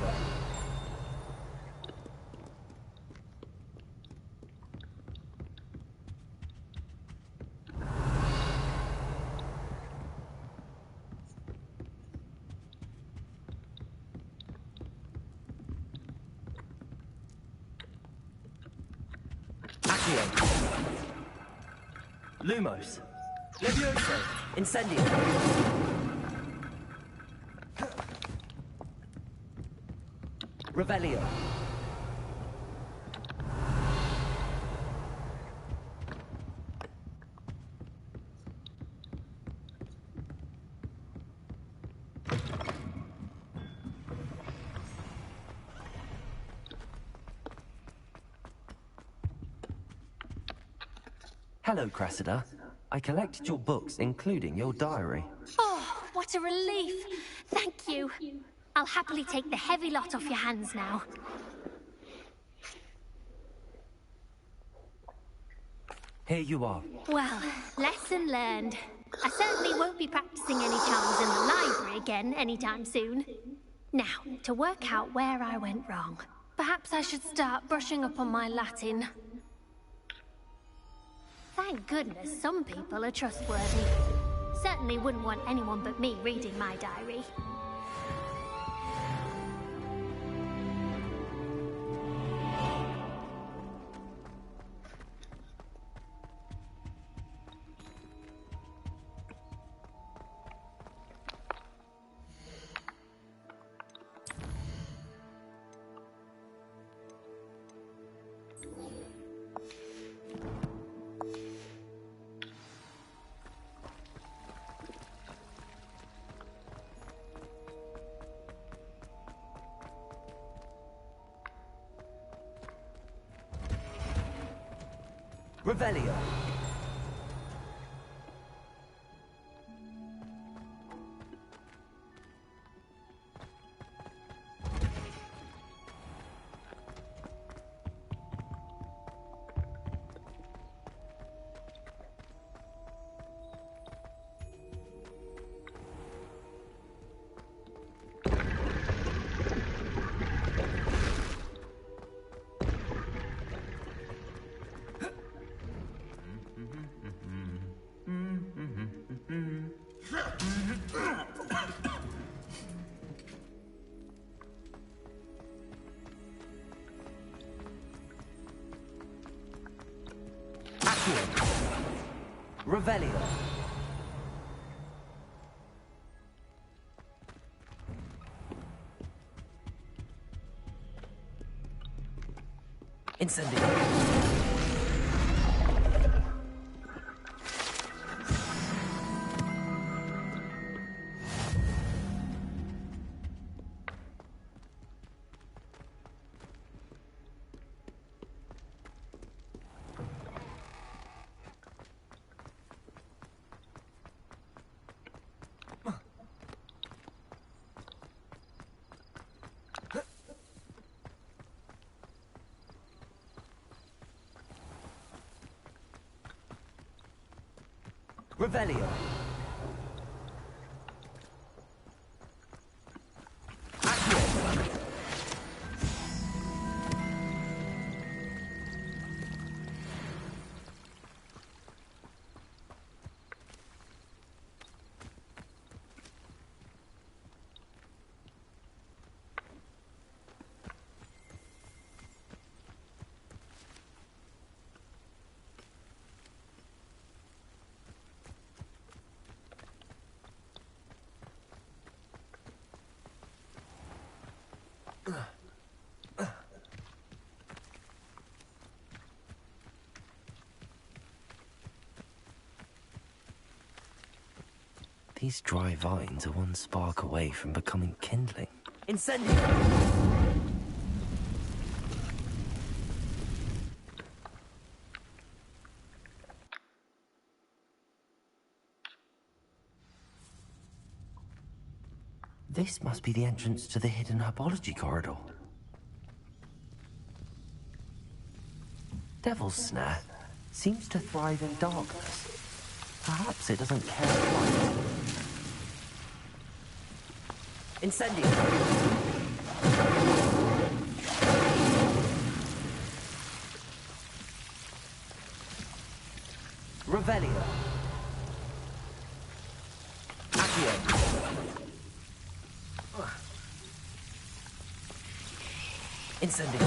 Lumos. Levioso. Incendio. Revelio. Hello, Cressida. I collected your books, including your diary. Oh, what a relief. Thank you. I'll happily take the heavy lot off your hands now. Here you are. Well, lesson learned. I certainly won't be practicing any charms in the library again anytime soon. Now, to work out where I went wrong. Perhaps I should start brushing up on my Latin. Thank goodness some people are trustworthy. Certainly wouldn't want anyone but me reading my diary. Revelio. Revelio. Incendio. Revelio. These dry vines are one spark away from becoming kindling. Incendio. This must be the entrance to the hidden herbology corridor. Devil's Snare seems to thrive in darkness. Perhaps it doesn't care about light. Incendio. Revelio. Accio. Incendio.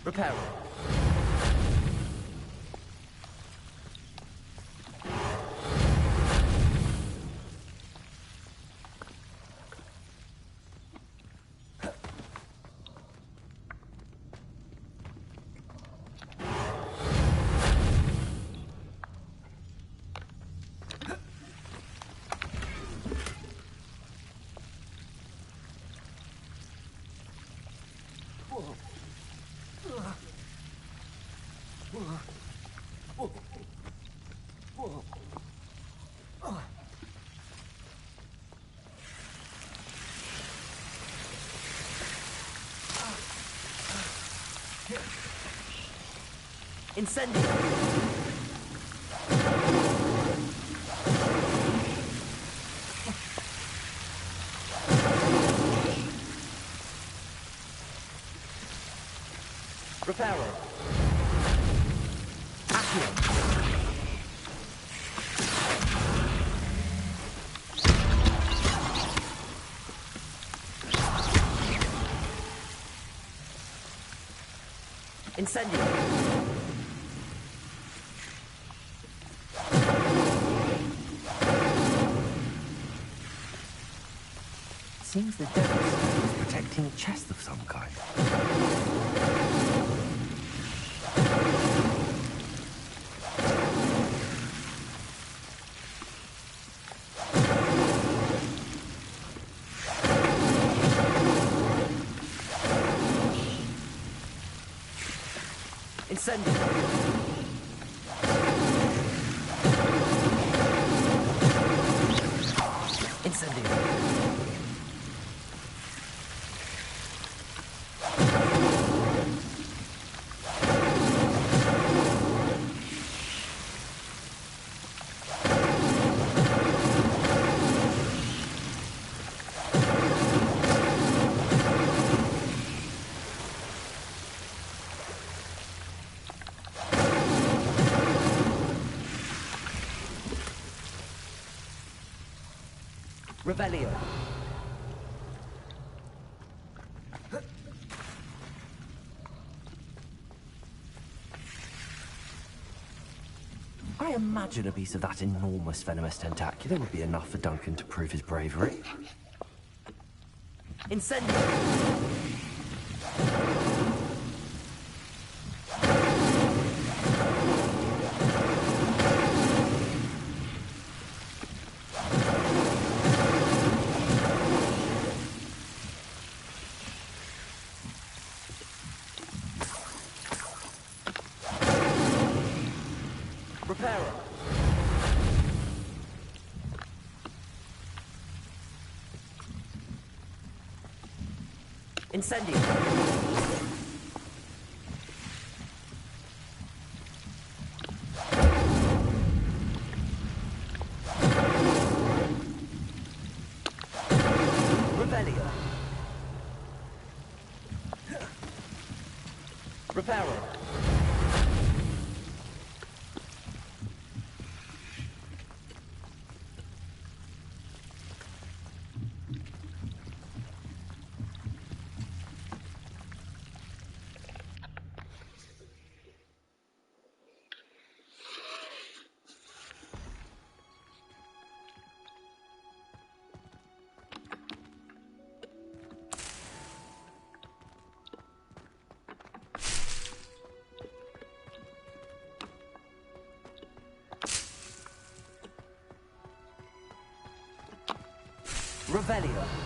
Reparo. Incendio. Reparo. Accio. Incendio. Seems the devil was protecting a chest of some kind. Incendio. Incendio. Revelio. I imagine a piece of that enormous venomous tentacular would be enough for Duncan to prove his bravery. Incendio. Reparo. Incendio. Revelio. Reparo. Revelio.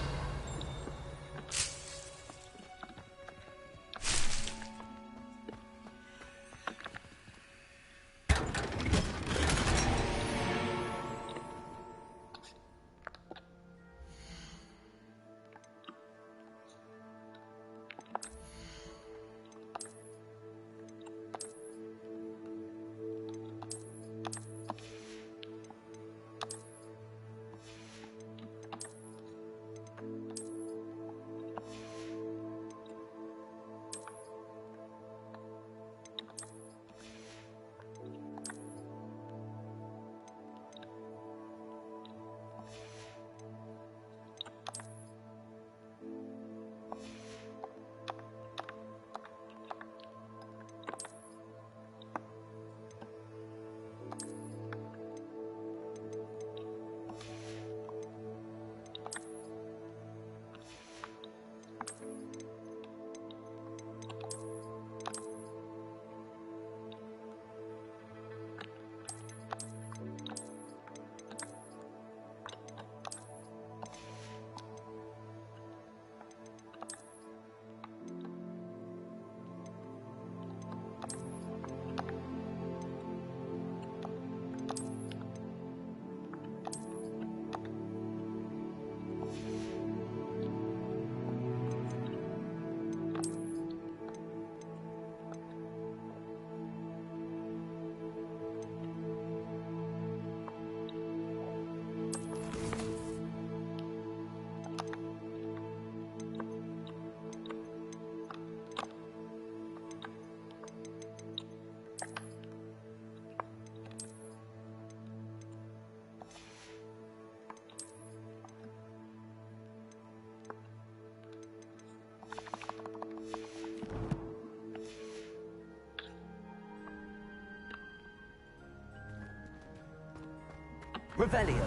Revelio.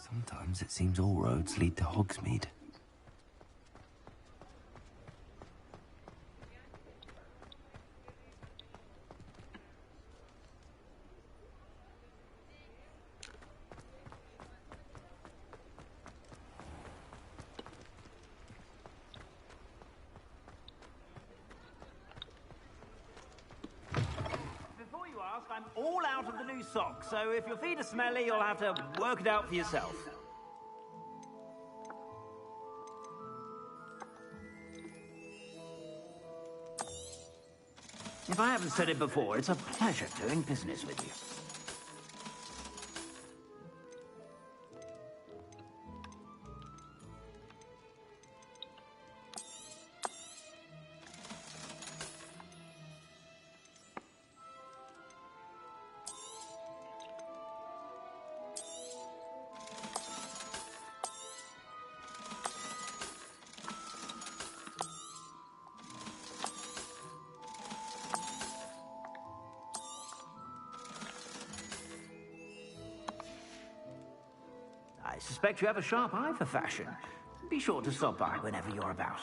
Sometimes it seems all roads lead to Hogsmeade. ask, I'm all out of the new socks, so if your feet are smelly, you'll have to work it out for yourself. If I haven't said it before, it's a pleasure doing business with you. I suspect you have a sharp eye for fashion. Be sure to stop by whenever you're about.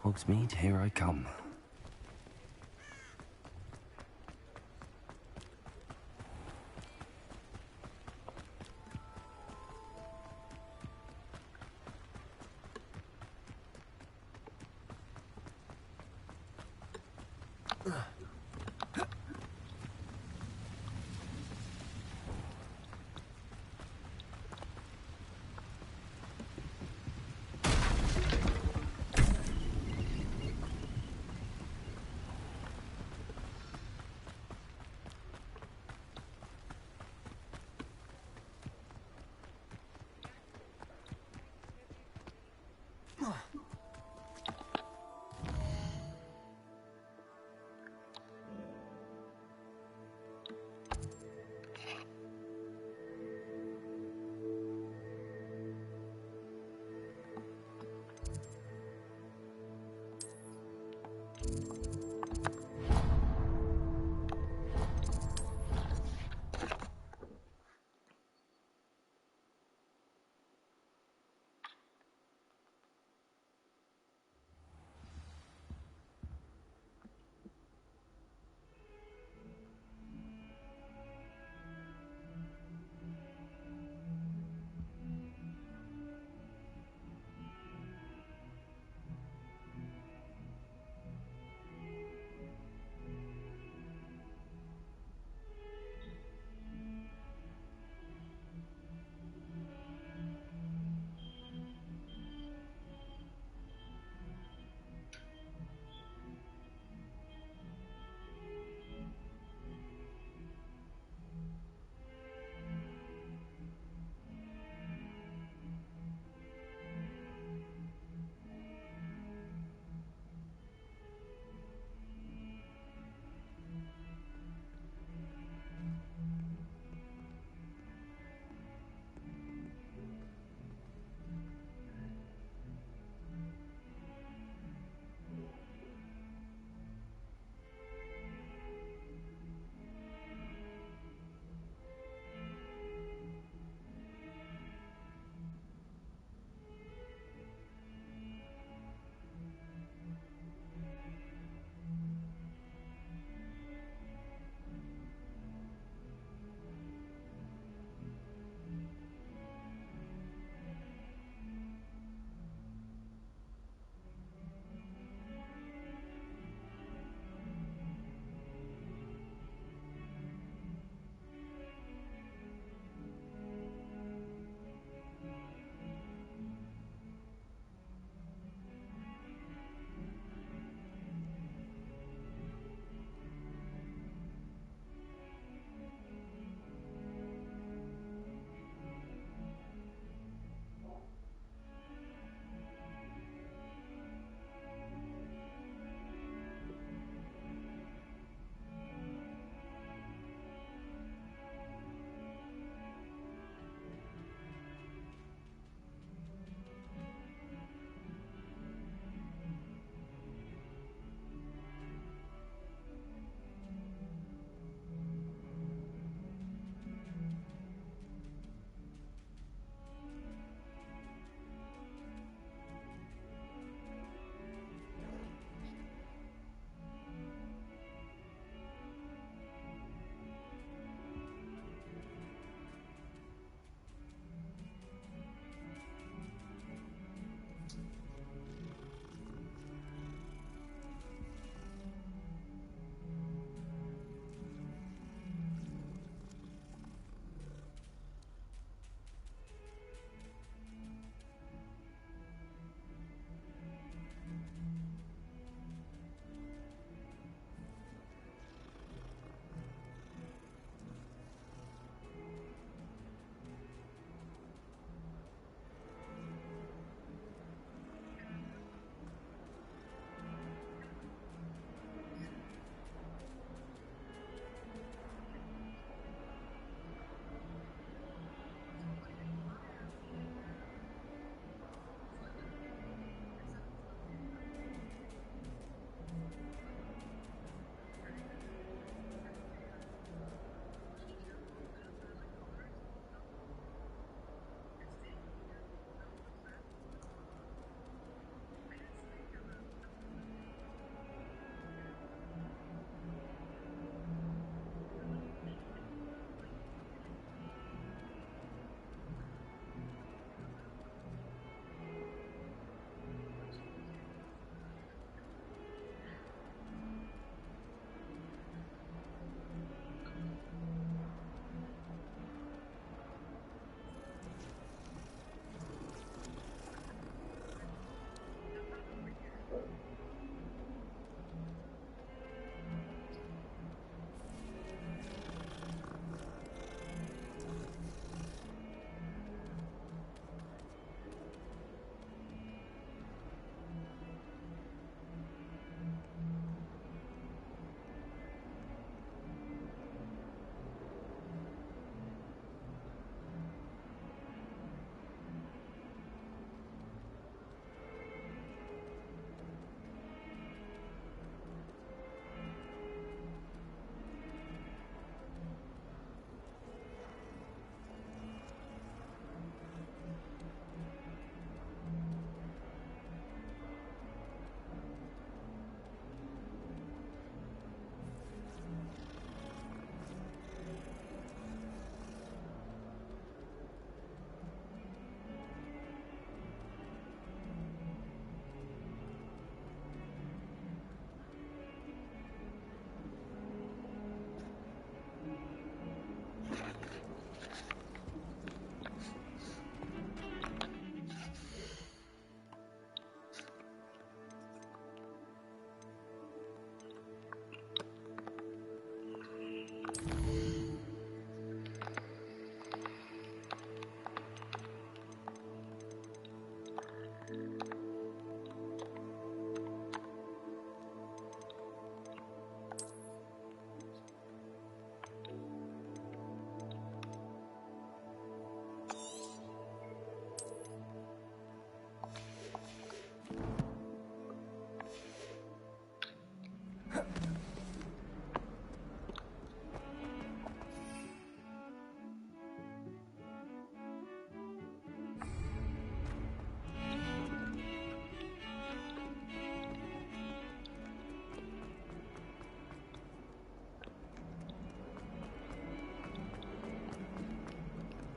Hogsmeade, here I come.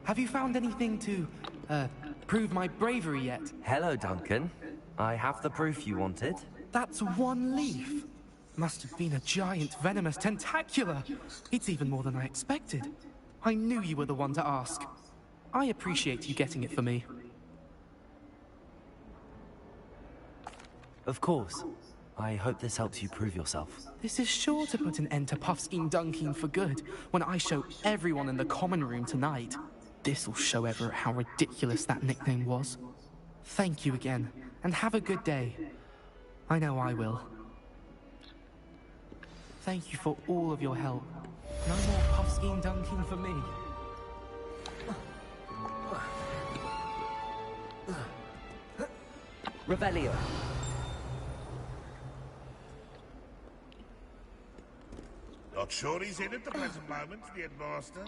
Have you found anything to, prove my bravery yet? Hello, Duncan. I have the proof you wanted. That's one leaf. Must have been a giant venomous tentacula. It's even more than I expected. I knew you were the one to ask. I appreciate you getting it for me. Of course. I hope this helps you prove yourself. This is sure to put an end to Puffskein Dunkin for good when I show everyone in the common room tonight. This'll show Everett how ridiculous that nickname was. Thank you again, and have a good day. I know I will. Thank you for all of your help. No more Puffskein Dunkin for me. Revelio. Not sure he's in at the present moment, the headmaster.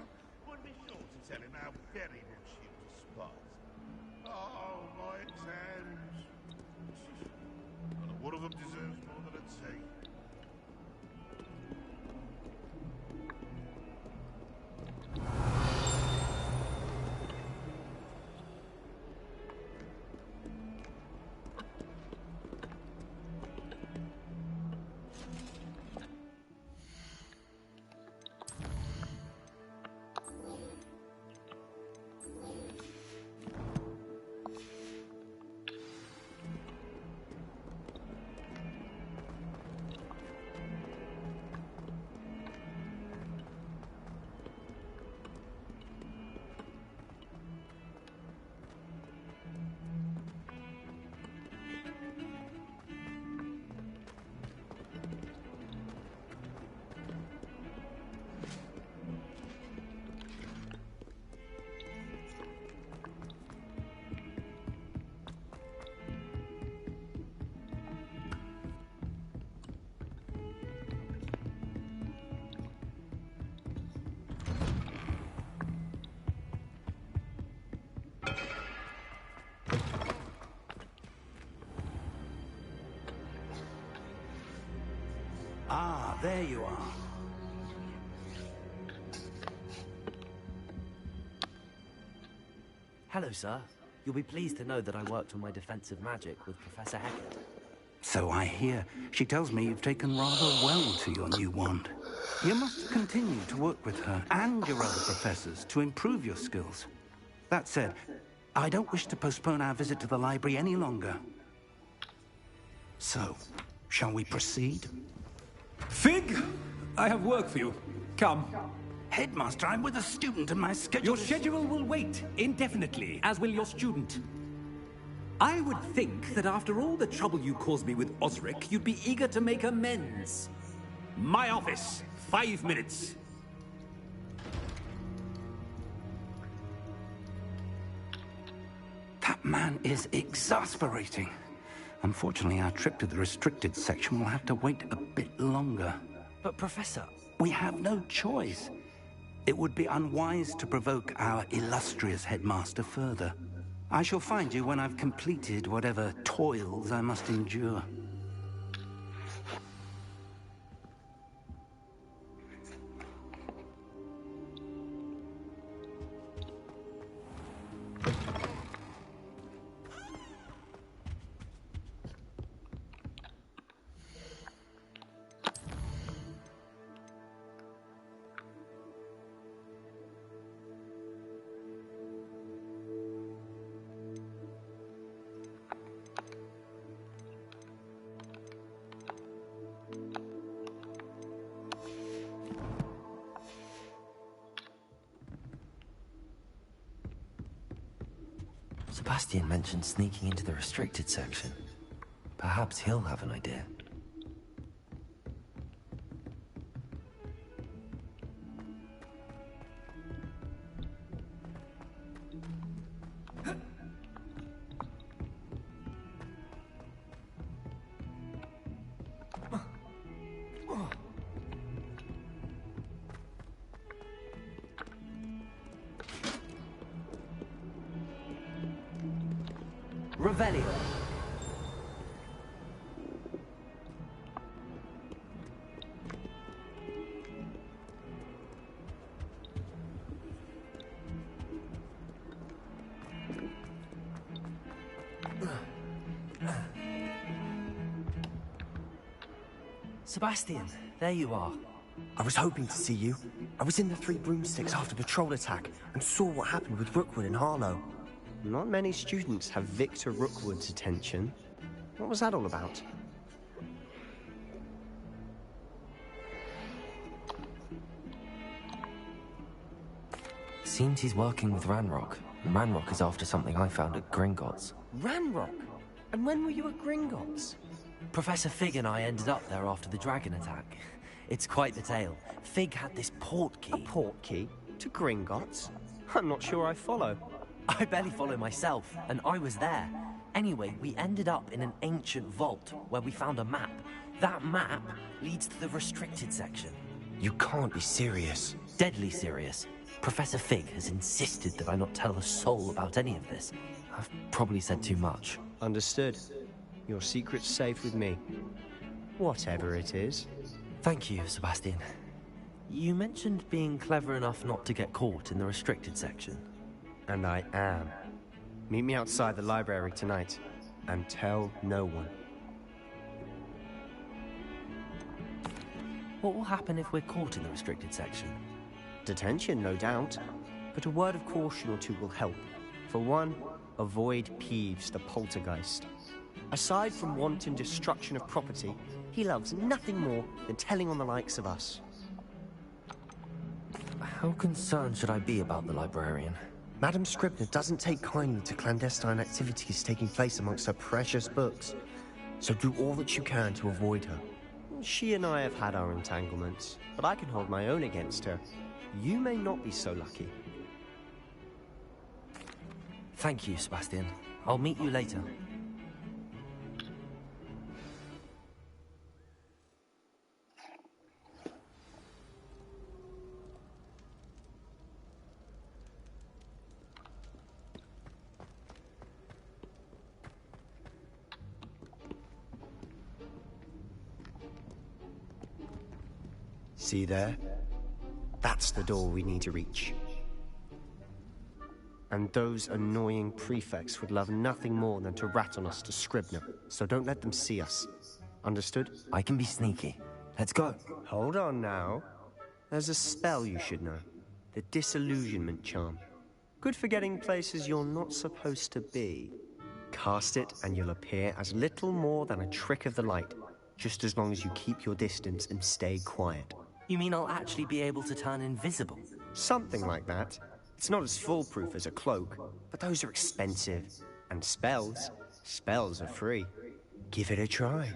Would be sure to tell him how very much he was spot. Oh, my exams. One of them deserves more than a tea. Ah, there you are. Hello, sir. You'll be pleased to know that I worked on my defensive magic with Professor Hecat. So I hear. She tells me you've taken rather well to your new wand. You must continue to work with her and your other professors to improve your skills. That said, I don't wish to postpone our visit to the library any longer. So, shall we proceed? Fig, I have work for you. Come. Headmaster, I'm with a student and my schedule Your schedule will wait indefinitely, as will your student. I would think that after all the trouble you caused me with Osric, you'd be eager to make amends. My office, 5 minutes. That man is exasperating. Unfortunately, our trip to the restricted section will have to wait a bit longer. But, Professor... We have no choice. It would be unwise to provoke our illustrious headmaster further. I shall find you when I've completed whatever toils I must endure. Sebastian mentioned sneaking into the restricted section. Perhaps he'll have an idea. Revelio. Sebastian, there you are. I was hoping to see you. I was in the Three Broomsticks after the troll attack and saw what happened with Rookwood and Harlow. Not many students have Victor Rookwood's attention. What was that all about? Seems he's working with Ranrock, and Ranrock is after something I found at Gringotts. Ranrock? And when were you at Gringotts? Professor Fig and I ended up there after the dragon attack. It's quite the tale. Fig had this port key. A port key? To Gringotts? I'm not sure I follow. I barely follow myself, and I was there. Anyway, we ended up in an ancient vault where we found a map. That map leads to the restricted section. You can't be serious. Deadly serious. Professor Fig has insisted that I not tell a soul about any of this. I've probably said too much. Understood. Your secret's safe with me. Whatever it is. Thank you, Sebastian. You mentioned being clever enough not to get caught in the restricted section. And I am. Meet me outside the library tonight, and tell no one. What will happen if we're caught in the restricted section? Detention, no doubt. But a word of caution or two will help. For one, avoid Peeves the poltergeist. Aside from wanton destruction of property, he loves nothing more than telling on the likes of us. How concerned should I be about the librarian? Madam Scribner doesn't take kindly to clandestine activities taking place amongst her precious books, so do all that you can to avoid her. She and I have had our entanglements, but I can hold my own against her. You may not be so lucky. Thank you, Sebastian. I'll meet you later. See there? That's the door we need to reach. And those annoying prefects would love nothing more than to rat on us to Scribner, so don't let them see us. Understood? I can be sneaky. Let's go. Hold on now. There's a spell you should know. The Disillusionment Charm. Good for getting places you're not supposed to be. Cast it and you'll appear as little more than a trick of the light, just as long as you keep your distance and stay quiet. You mean I'll actually be able to turn invisible? Something like that. It's not as foolproof as a cloak, but those are expensive. And spells are free. Give it a try.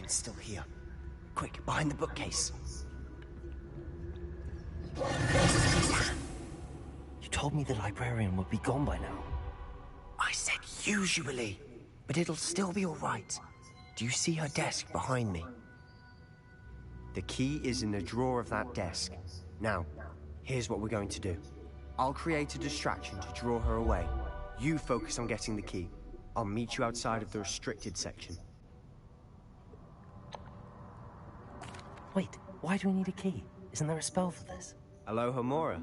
Still here. Quick, behind the bookcase. You told me the librarian would be gone by now. I said usually, but it'll still be all right. Do you see her desk behind me? The key is in the drawer of that desk. Now, here's what we're going to do. I'll create a distraction to draw her away. You focus on getting the key. I'll meet you outside of the restricted section. Wait, why do we need a key? Isn't there a spell for this? Alohomora.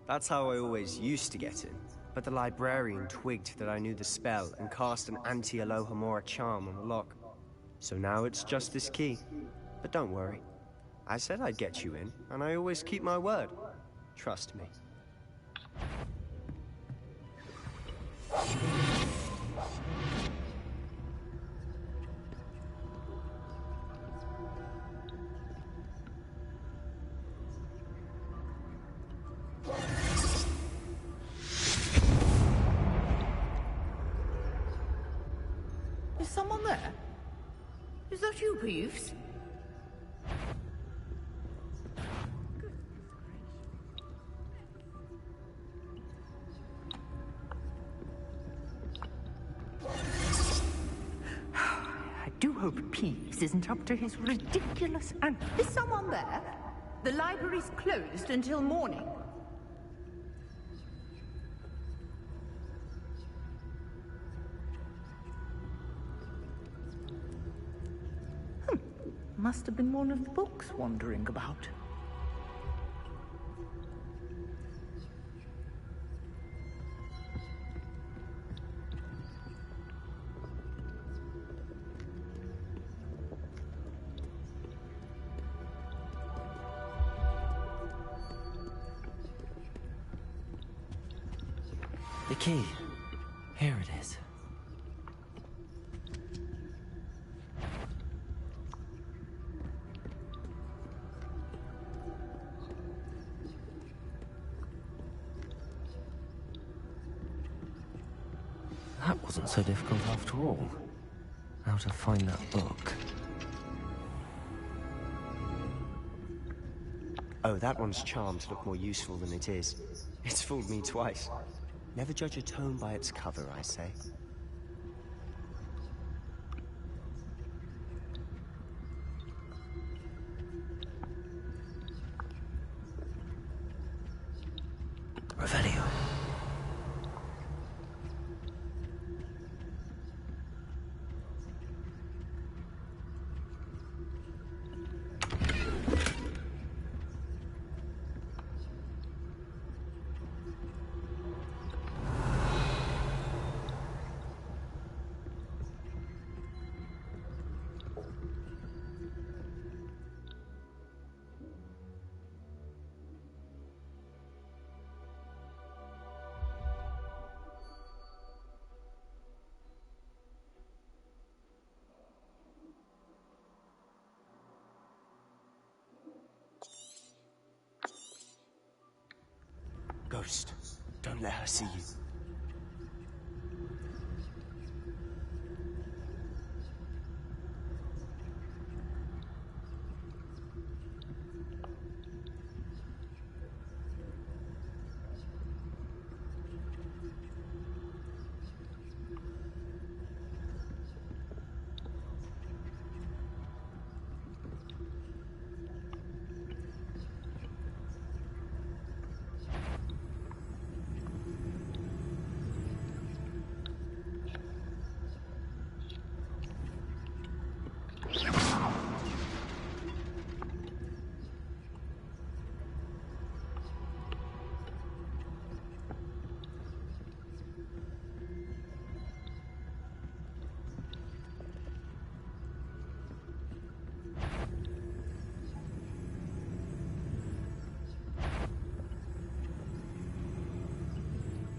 That's how I always used to get in. But the librarian twigged that I knew the spell and cast an anti-Alohomora charm on the lock. So now it's just this key. But don't worry. I said I'd get you in, and I always keep my word. Trust me. Is someone there? Is that you, Peeves? I do hope Peeves isn't up to his ridiculous and... Is someone there? The library's closed until morning. Must have been one of the books wandering about. The key. Here it is. That wasn't so difficult after all. How to find that book. Oh, that one's charmed to look more useful than it is. It's fooled me twice. Never judge a tome by its cover, I say. Revelio. Ghost, don't let her see you.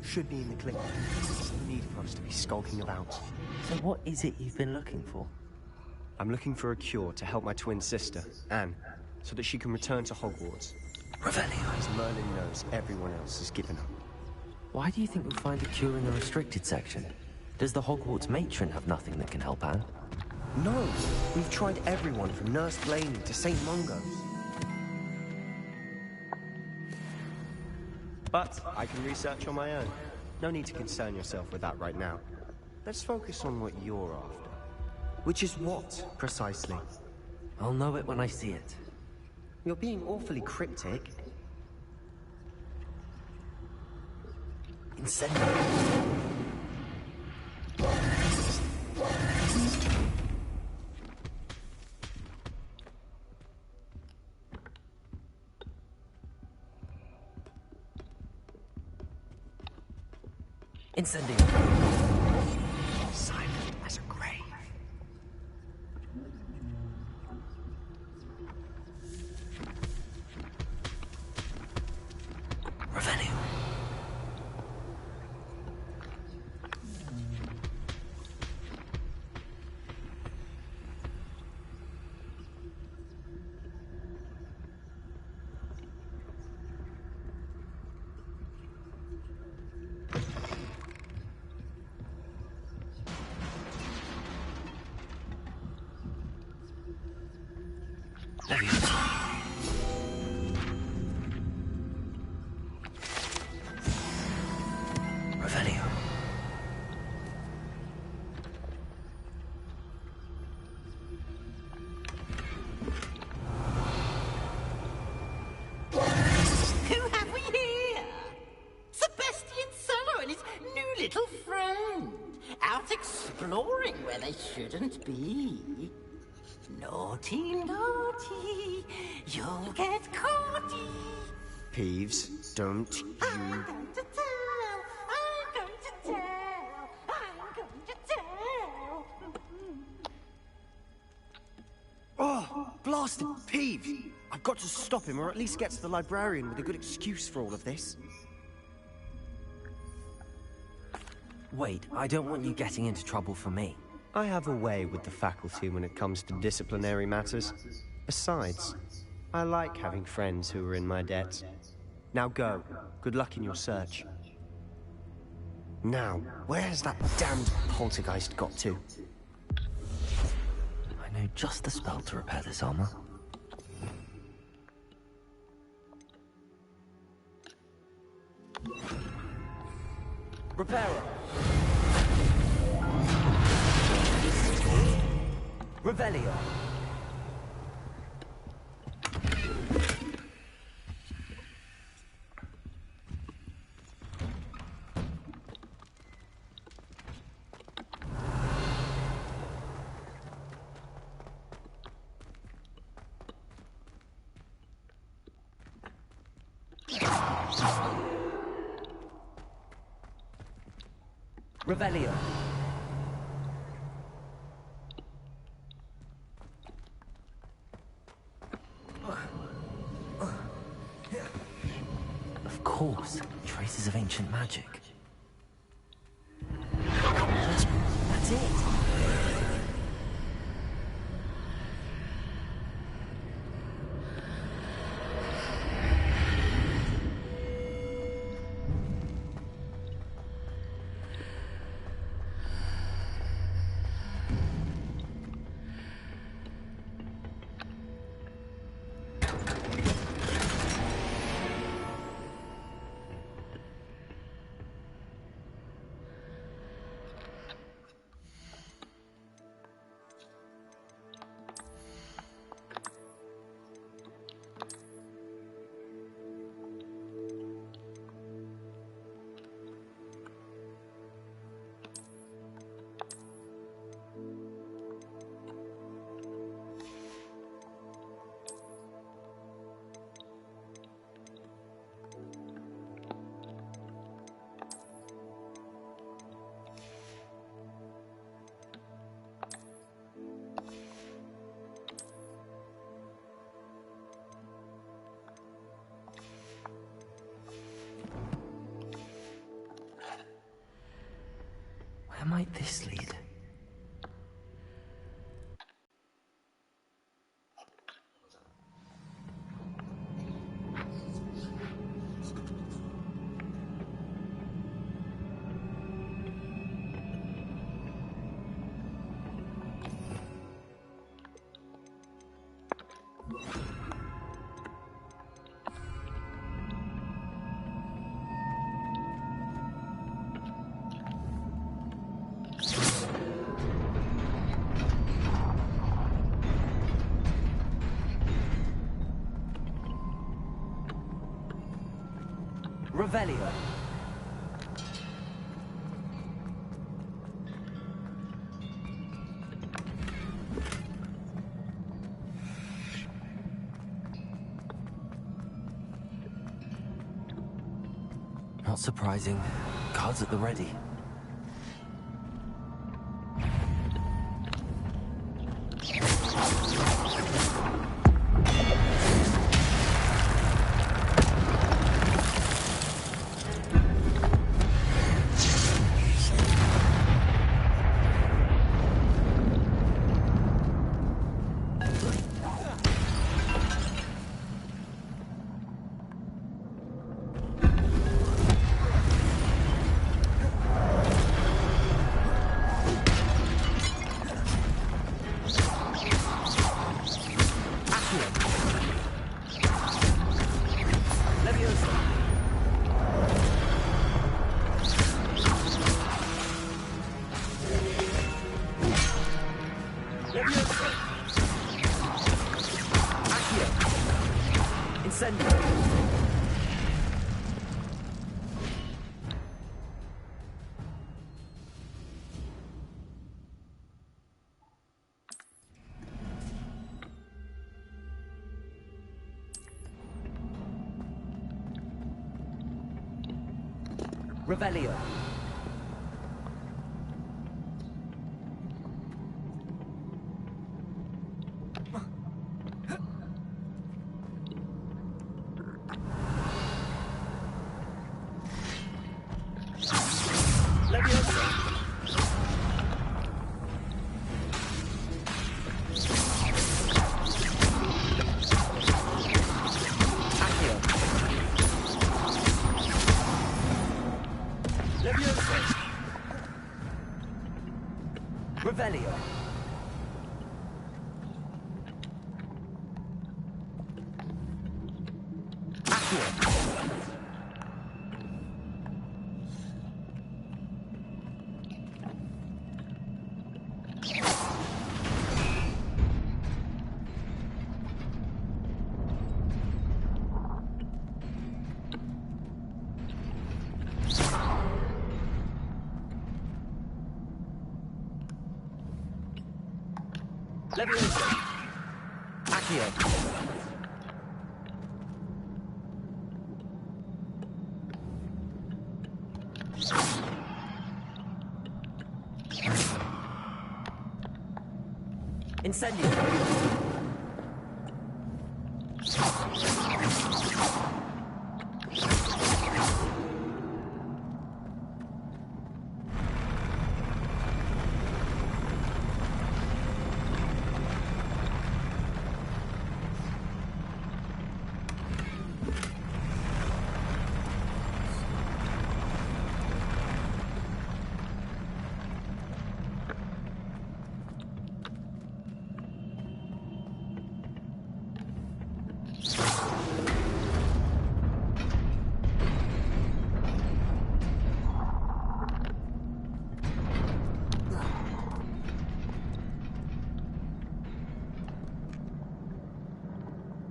Should be in the clinic. There's no need for us to be skulking about. So what is it you've been looking for? I'm looking for a cure to help my twin sister, Anne, so that she can return to Hogwarts. Revelio. As Merlin knows, everyone else has given up. Why do you think we'll find a cure in the restricted section? Does the Hogwarts matron have nothing that can help Anne? No! We've tried everyone from Nurse Blaney to St. Mungo's. But I can research on my own. No need to concern yourself with that right now. Let's focus on what you're after. Which is what, precisely? I'll know it when I see it. You're being awfully cryptic. Incendio. Incendio. Silent as a grave. Revelio. Revelio. Who have we here? Sebastian Cello and his new little friend. Out exploring where they shouldn't be. Naughty, naughty, you'll get caughty. Peeves, don't you... I'm going to tell, I'm going to tell, I'm going to tell. Oh, blasted Peeves! I've got to stop him, or at least get to the librarian with a good excuse for all of this. Wait, I don't want you getting into trouble for me. I have a way with the faculty when it comes to disciplinary matters. Besides, I like having friends who are in my debt. Now go. Good luck in your search. Now, where has that damned poltergeist got to? I know just the spell to repair this armor. Reparo. Revelio. Revelio. Of course, traces of ancient magic. That's it. Where might this lead? Revelio. Not surprising. Cards at the ready. Revelio. Revelio. Leviosa. Accio. Incendio.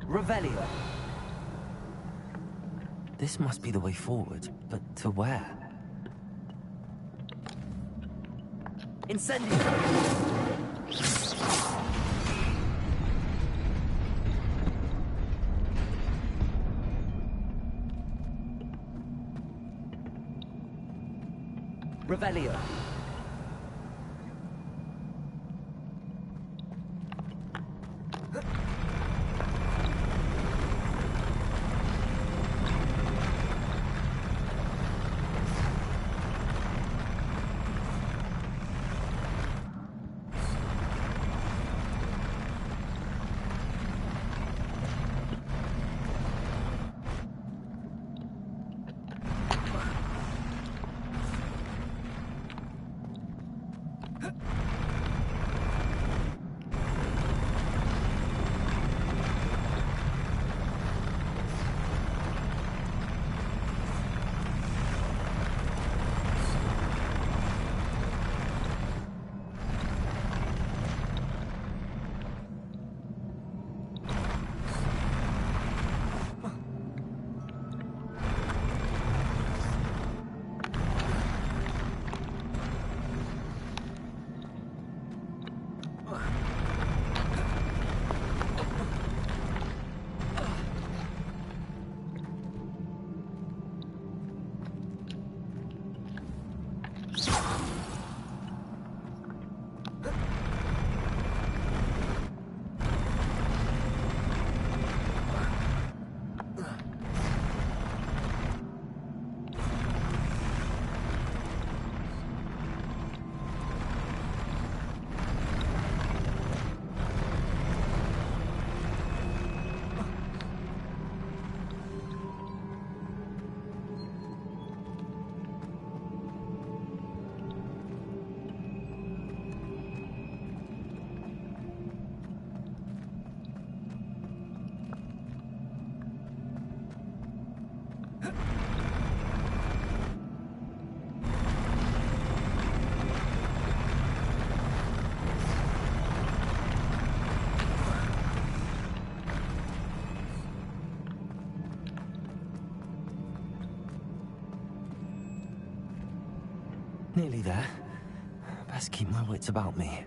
Revelio. This must be the way forward, but to where? Incendio. Revelio. Nearly there. Best keep my wits about me.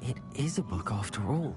It is a book after all.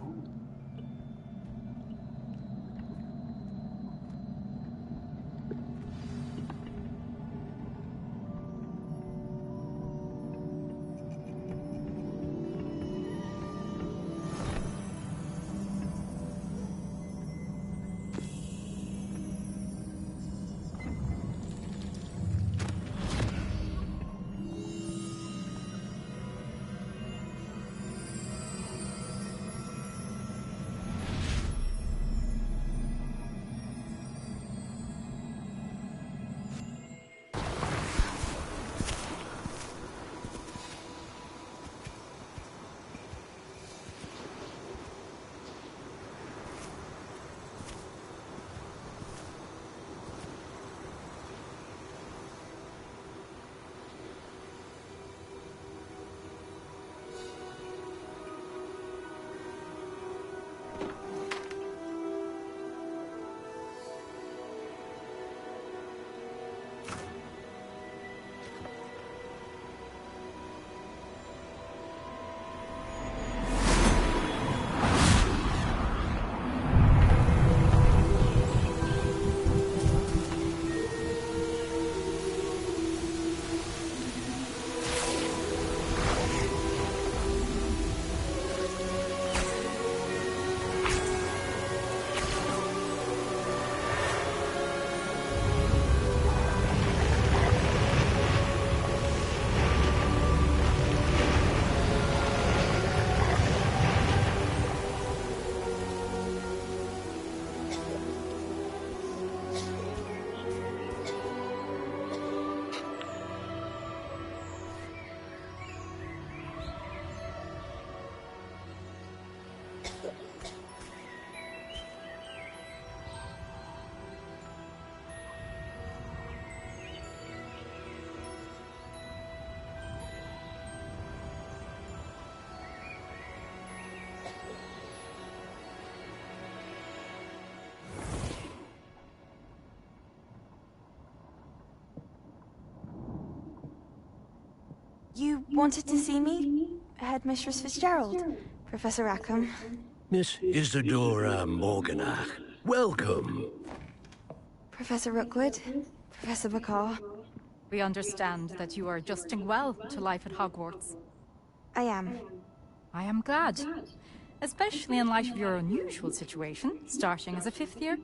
You wanted to see me? Headmistress Fitzgerald, Professor Rackham. Miss Isadora Morganach, welcome. Professor Rookwood, Professor Bakar. We understand that you are adjusting well to life at Hogwarts. I am. I am glad. Especially in light of your unusual situation, starting as a 5th year.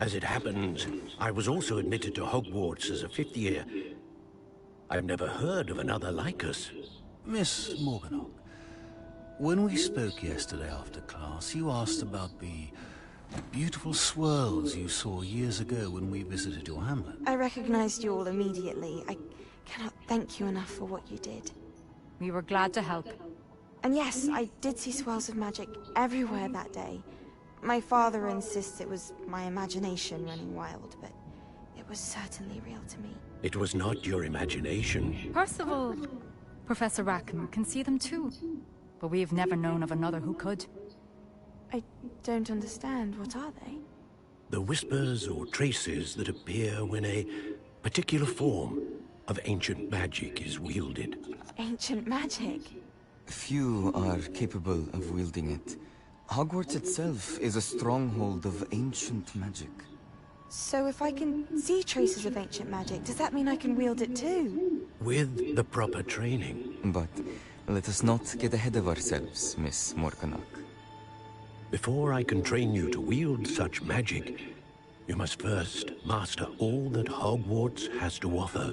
As it happens, I was also admitted to Hogwarts as a 5th year. I've never heard of another like us. Miss Morganach, when we spoke yesterday after class, you asked about the beautiful swirls you saw years ago when we visited your hamlet. I recognized you all immediately. I cannot thank you enough for what you did. We were glad to help. And yes, I did see swirls of magic everywhere that day. My father insists it was my imagination running wild, but it was certainly real to me. It was not your imagination. Percival, Professor Rackham can see them too. But we have never known of another who could. I don't understand. What are they? The whispers or traces that appear when a particular form of ancient magic is wielded. Ancient magic? Few are capable of wielding it. Hogwarts itself is a stronghold of ancient magic. So if I can see traces of ancient magic, does that mean I can wield it too? With the proper training. But let us not get ahead of ourselves, Miss Morganach. Before I can train you to wield such magic, you must first master all that Hogwarts has to offer.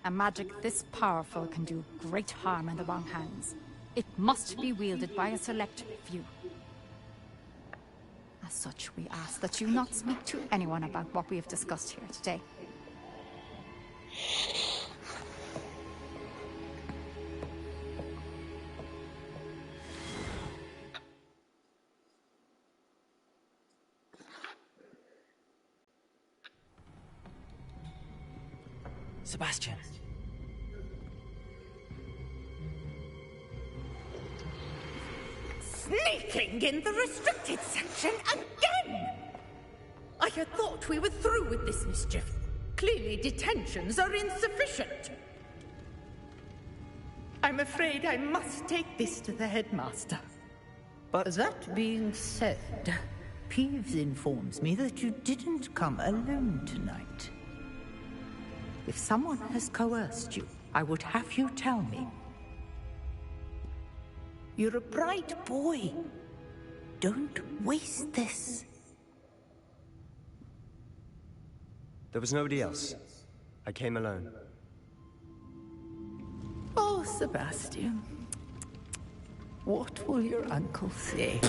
A magic this powerful can do great harm in the wrong hands. It must be wielded by a select few. As such, we ask that you not speak to anyone about what we have discussed here today. Sebastian. Sneaking in the restricted section again! I had thought we were through with this mischief. Clearly detentions are insufficient. I'm afraid I must take this to the headmaster. But that being said, Peeves informs me that you didn't come alone tonight. If someone has coerced you, I would have you tell me. You're a bright boy. Don't waste this. There was nobody else. I came alone. Oh, Sebastian. What will your uncle say?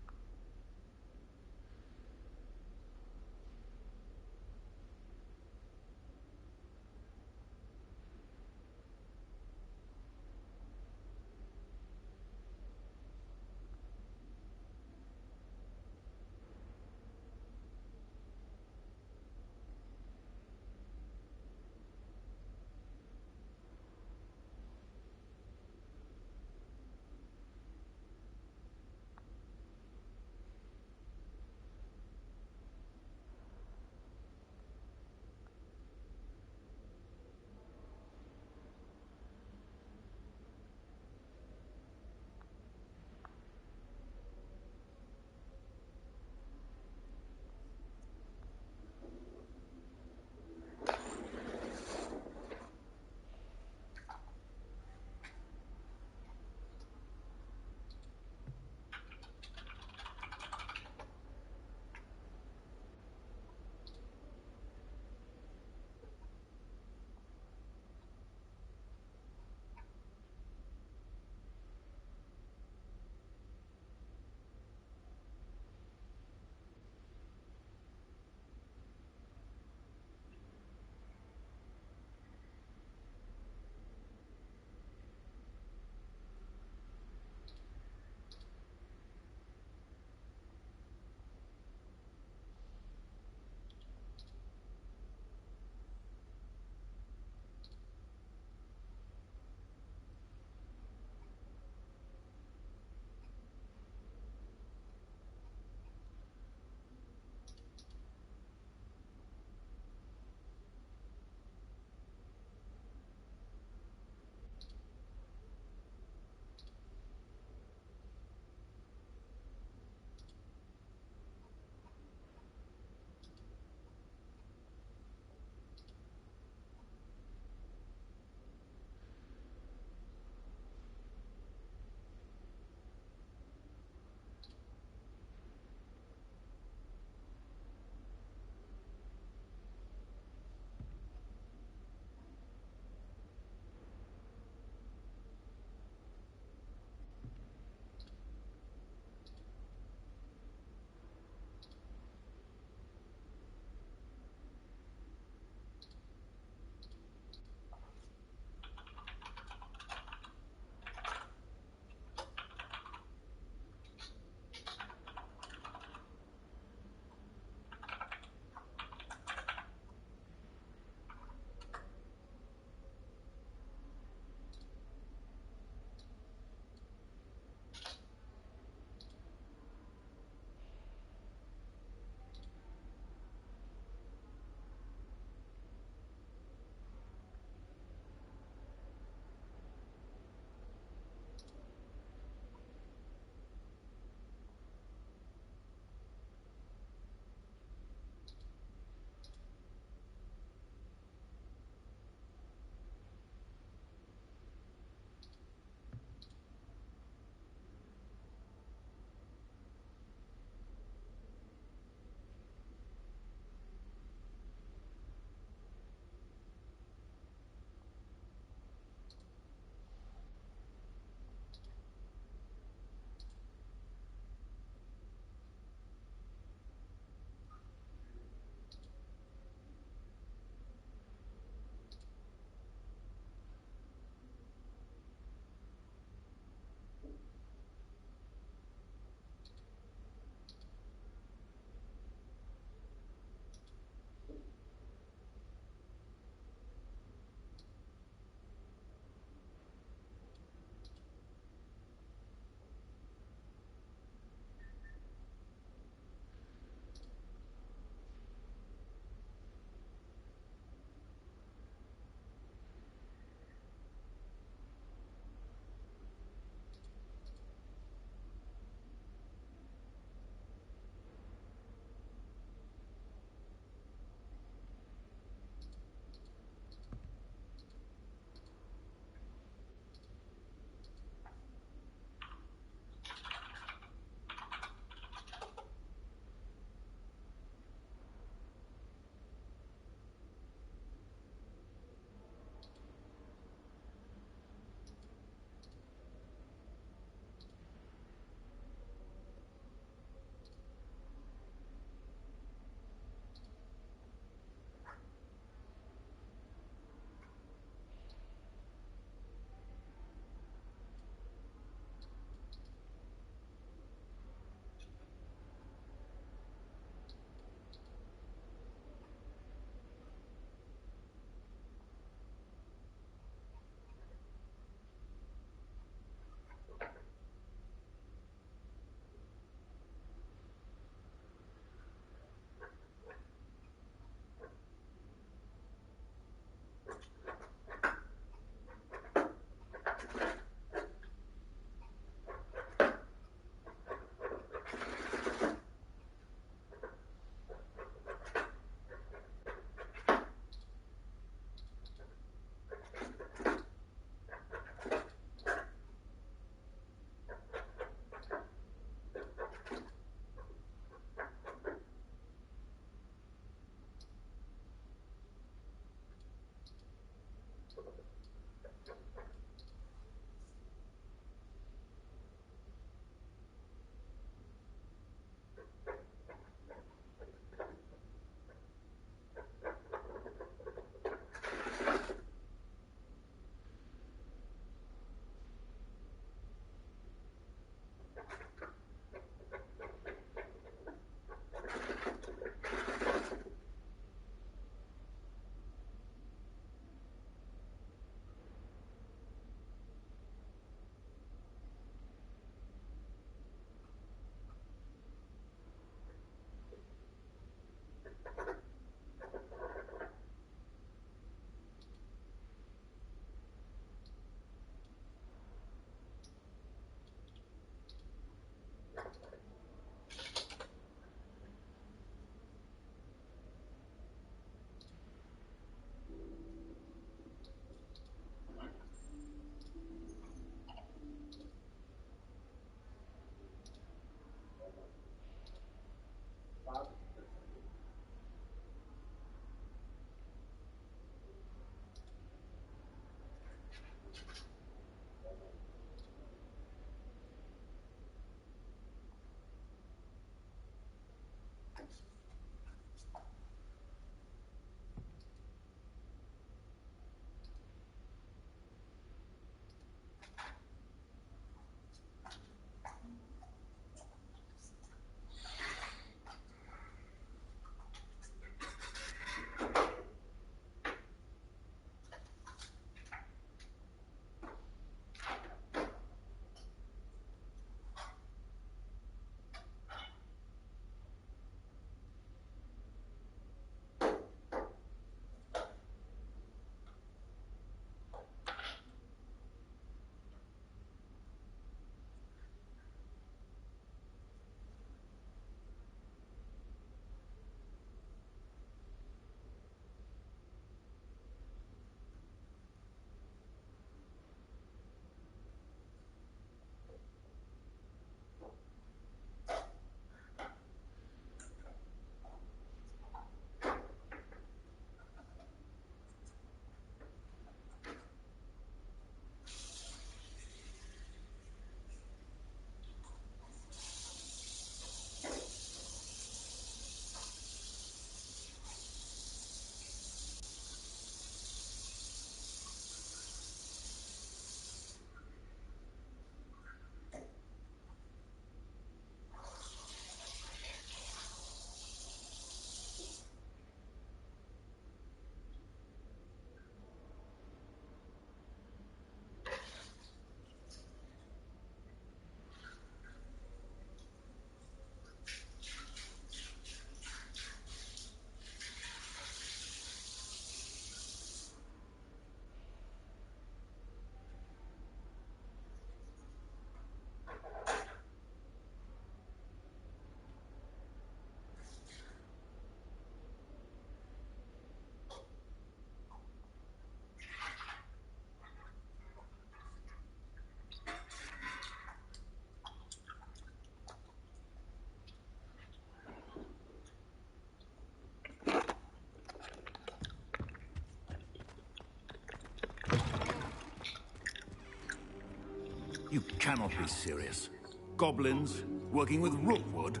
You cannot be serious. Goblins working with Rookwood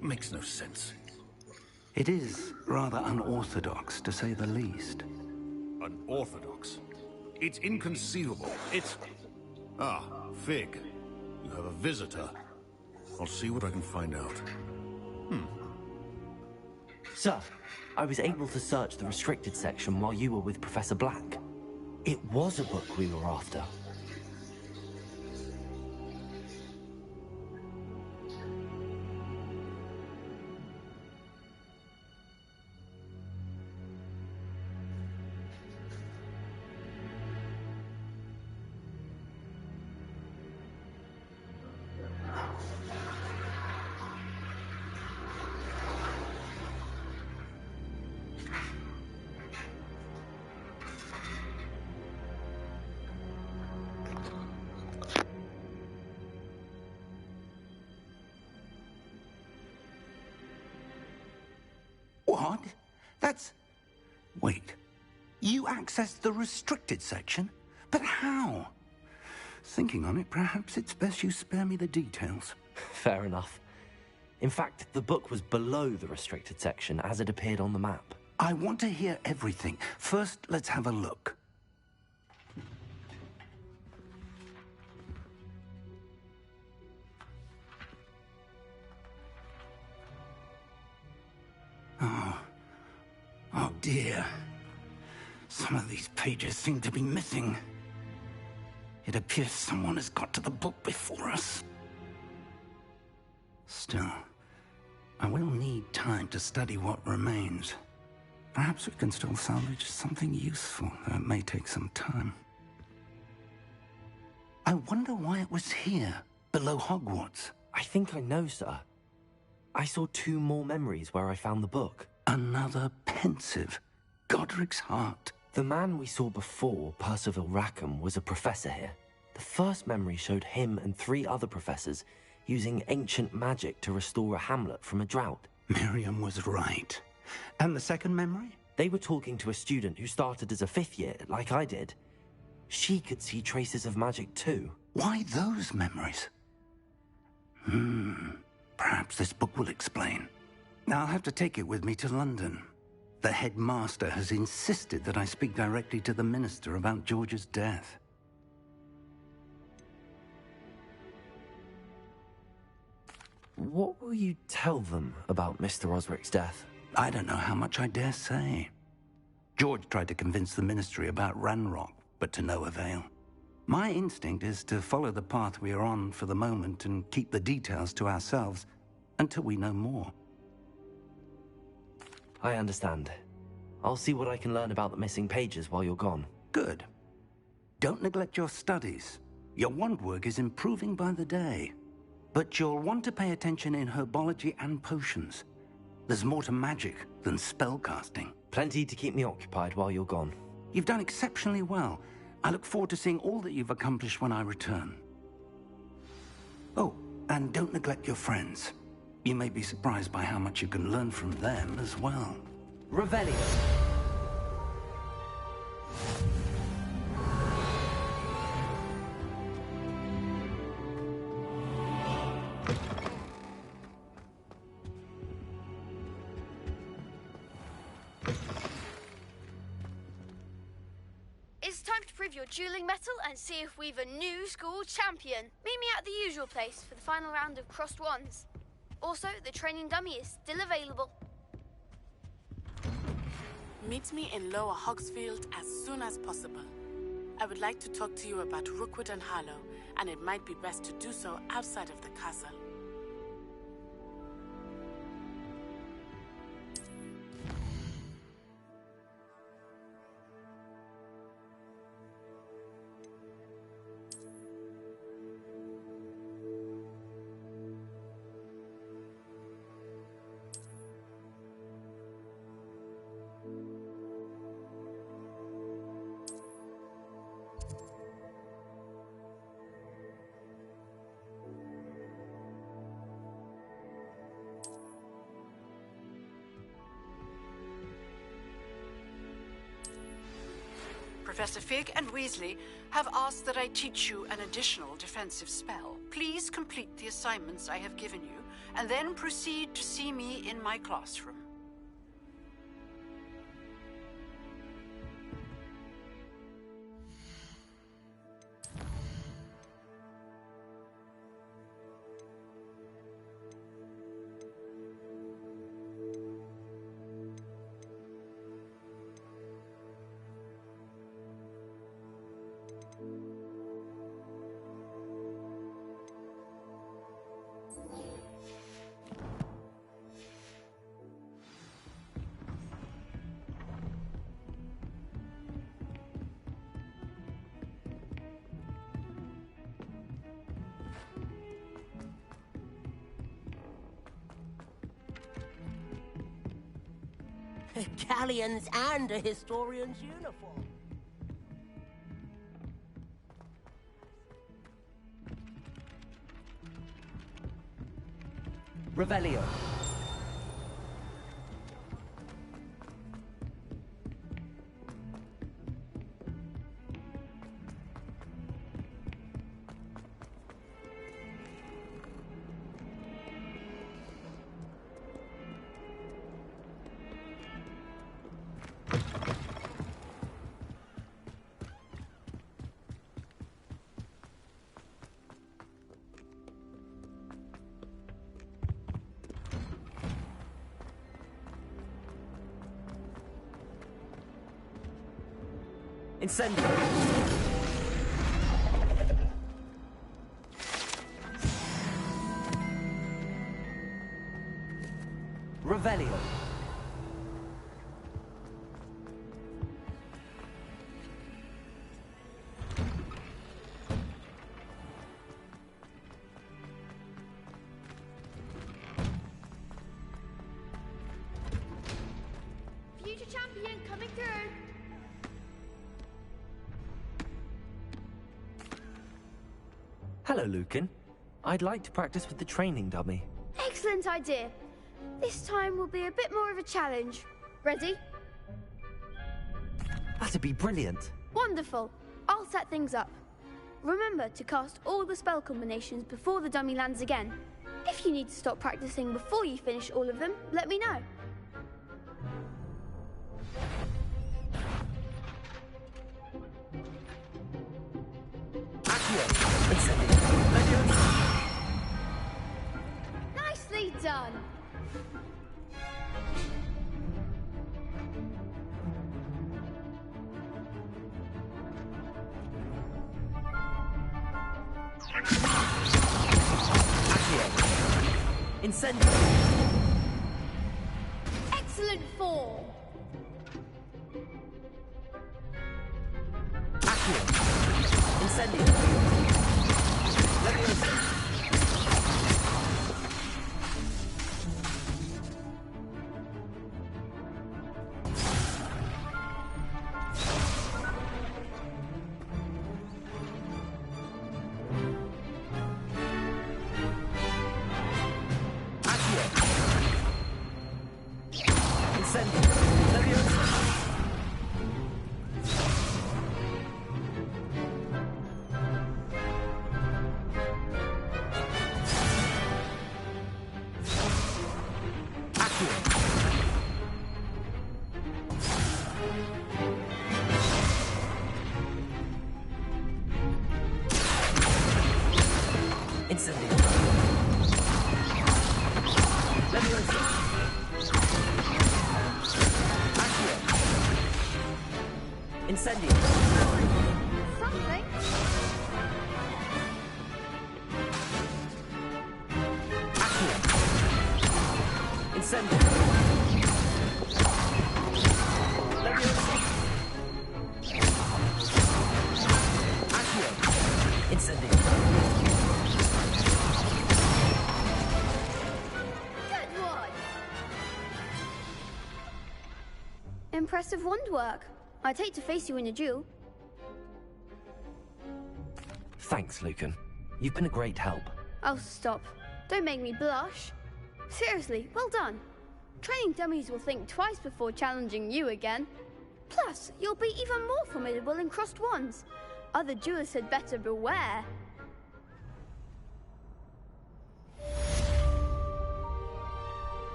makes no sense. It is rather unorthodox, to say the least. Unorthodox? It's inconceivable. It's... Ah, Fig. You have a visitor. I'll see what I can find out. Sir, I was able to search the restricted section while you were with Professor Black. It was a book we were after. What? That's... Wait. You accessed the restricted section? But how? Thinking on it, perhaps it's best you spare me the details. Fair enough. In fact, the book was below the restricted section as it appeared on the map. I want to hear everything. First, let's have a look. Oh dear. Some of these pages seem to be missing. It appears someone has got to the book before us. Still, I will need time to study what remains. Perhaps we can still salvage something useful, though it may take some time. I wonder why it was here, below Hogwarts. I think I know, sir. I saw 2 more memories where I found the book. Another pensive. Godric's heart. The man we saw before, Percival Rackham, was a professor here. The first memory showed him and 3 other professors using ancient magic to restore a hamlet from a drought. Miriam was right. And the second memory? They were talking to a student who started as a 5th year, like I did. She could see traces of magic too. Why those memories? Perhaps this book will explain. I'll have to take it with me to London. The headmaster has insisted that I speak directly to the minister about George's death. What will you tell them about Mr. Osric's death? I don't know how much I dare say. George tried to convince the ministry about Ranrock, but to no avail. My instinct is to follow the path we are on for the moment and keep the details to ourselves until we know more. I understand. I'll see what I can learn about the missing pages while you're gone. Good. Don't neglect your studies. Your wand work is improving by the day. But you'll want to pay attention in herbology and potions. There's more to magic than spellcasting. Plenty to keep me occupied while you're gone. You've done exceptionally well. I look forward to seeing all that you've accomplished when I return. Oh, and don't neglect your friends. You may be surprised by how much you can learn from them as well. Revelio. It's time to prove your dueling mettle and see if we've a new school champion. Meet me at the usual place for the final round of crossed wands. Also, the training dummy is still available. Meet me in Lower Hogsfield as soon as possible. I would like to talk to you about Rookwood and Harlow, and it might be best to do so outside of the castle. Professor Fig and Weasley have asked that I teach you an additional defensive spell. Please complete the assignments I have given you, and then proceed to see me in my classroom. Galleons and a historian's uniform. Revelio. Incendio. Revelio. Future champion coming through. Hello, Lucan. I'd like to practice with the training dummy. Excellent idea. This time will be a bit more of a challenge. Ready? That'd be brilliant. Wonderful. I'll set things up. Remember to cast all the spell combinations before the dummy lands again. If you need to stop practicing before you finish all of them, let me know. Nicely done. Incendio. Excellent form. Incendio. Leviosa. Incendio. Something. Incendio. Leviosa. Incendio. Good one. Impressive wand work. I'd hate to face you in a duel. Thanks, Lucan. You've been a great help. Oh, stop. Don't make me blush. Seriously, well done. Training dummies will think twice before challenging you again. Plus, you'll be even more formidable in crossed wands. Other duelists had better beware.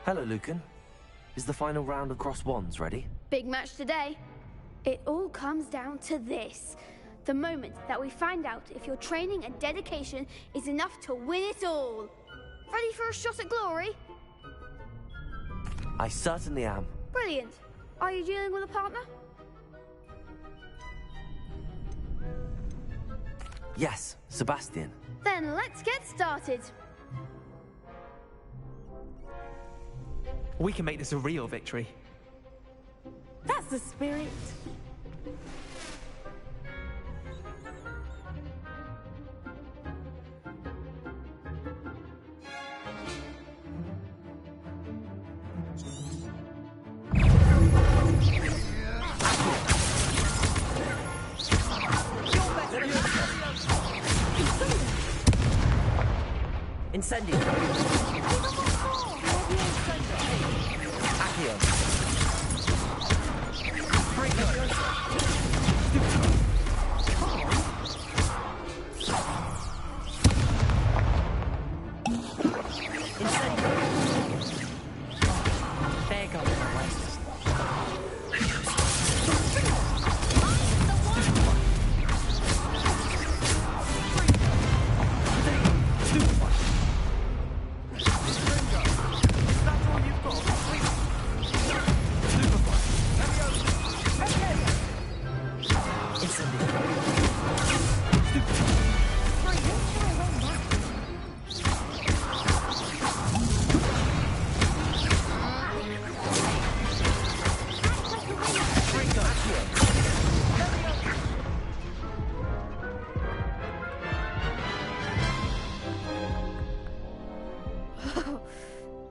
Hello, Lucan. Is the final round of crossed wands ready? Big match today. It all comes down to this. The moment that we find out if your training and dedication is enough to win it all. Ready for a shot at glory? I certainly am. Brilliant. Are you dealing with a partner? Yes, Sebastian. Then let's get started. We can make this a real victory. That's the spirit. Incendio. Accio. Incendio. There goes my waist.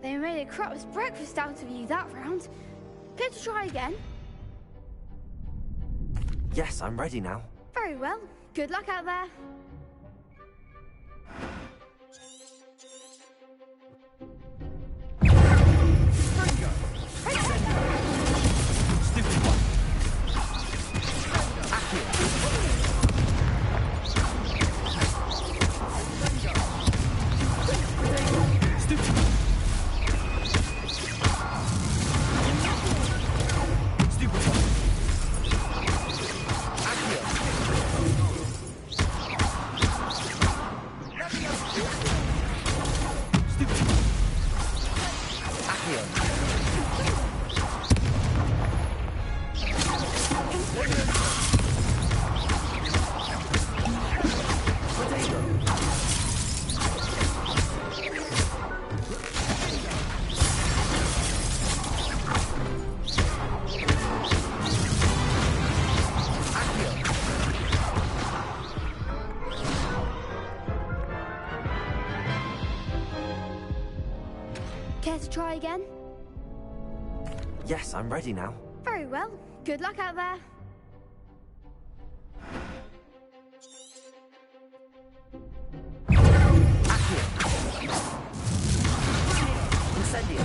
They made a crap's breakfast out of you that round. Care to try again? Yes, I'm ready now. Very well. Good luck out there. Care to try again? Yes, I'm ready now. Very well. Good luck out there. Incendio.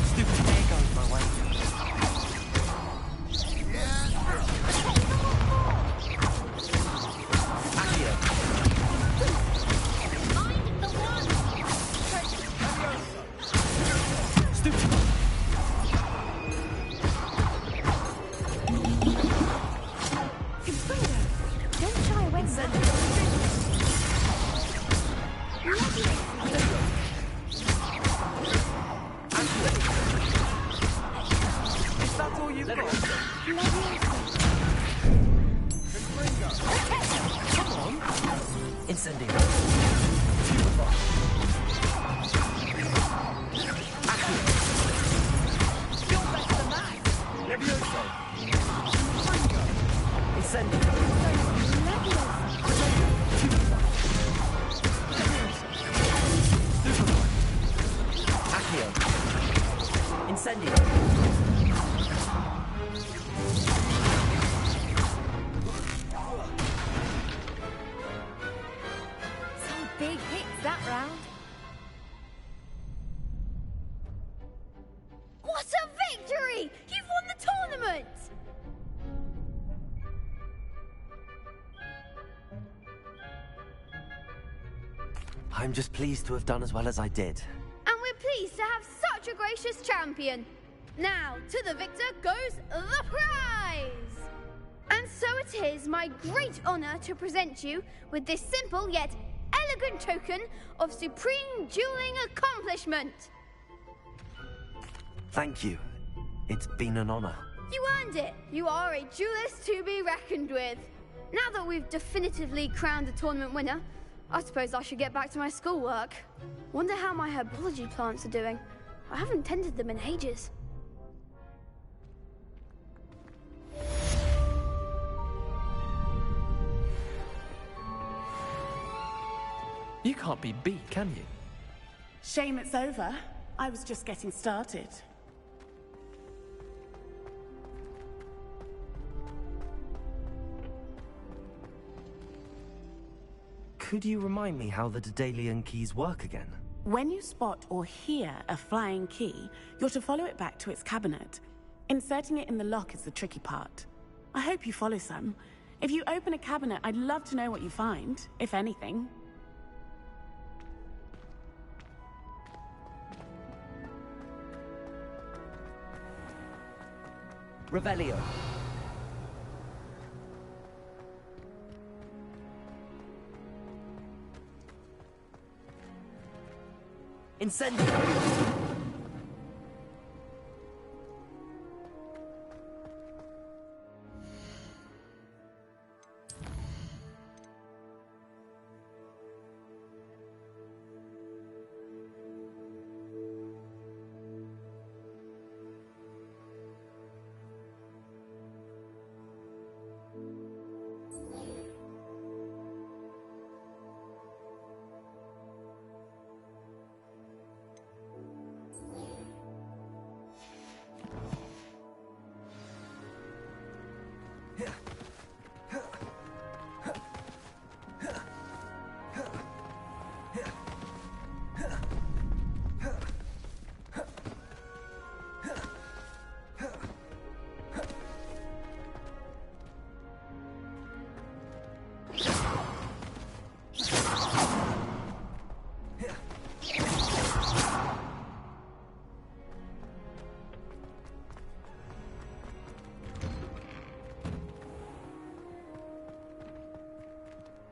Stupid, there goes my way. that round. What a victory! You've won the tournament! I'm just pleased to have done as well as I did. And we're pleased to have such a gracious champion. Now, to the victor goes the prize! And so it is my great honor to present you with this simple yet elegant token of supreme dueling accomplishment. Thank you. It's been an honor. You earned it. You are a duelist to be reckoned with. Now that we've definitively crowned a tournament winner, I suppose I should get back to my schoolwork. Wonder how my herbology plants are doing. I haven't tended them in ages. You can't be beat, can you? Shame it's over. I was just getting started. Could you remind me how the Daedalian keys work again? When you spot or hear a flying key, you're to follow it back to its cabinet. Inserting it in the lock is the tricky part. I hope you follow some. If you open a cabinet, I'd love to know what you find, if anything. Revelio. Incendio.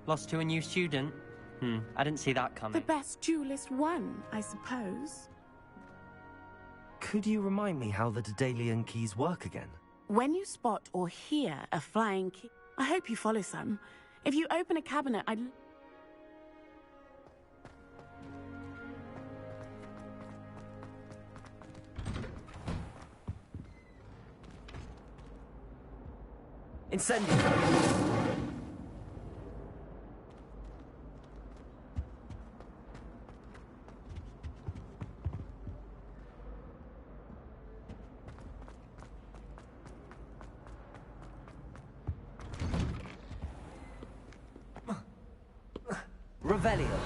Lost to a new student? I didn't see that coming. The best duelist won, I suppose. Could you remind me how the Daedalian keys work again? When you spot or hear a flying key, I hope you follow some. If you open a cabinet, I'd... Incendio. Revelio.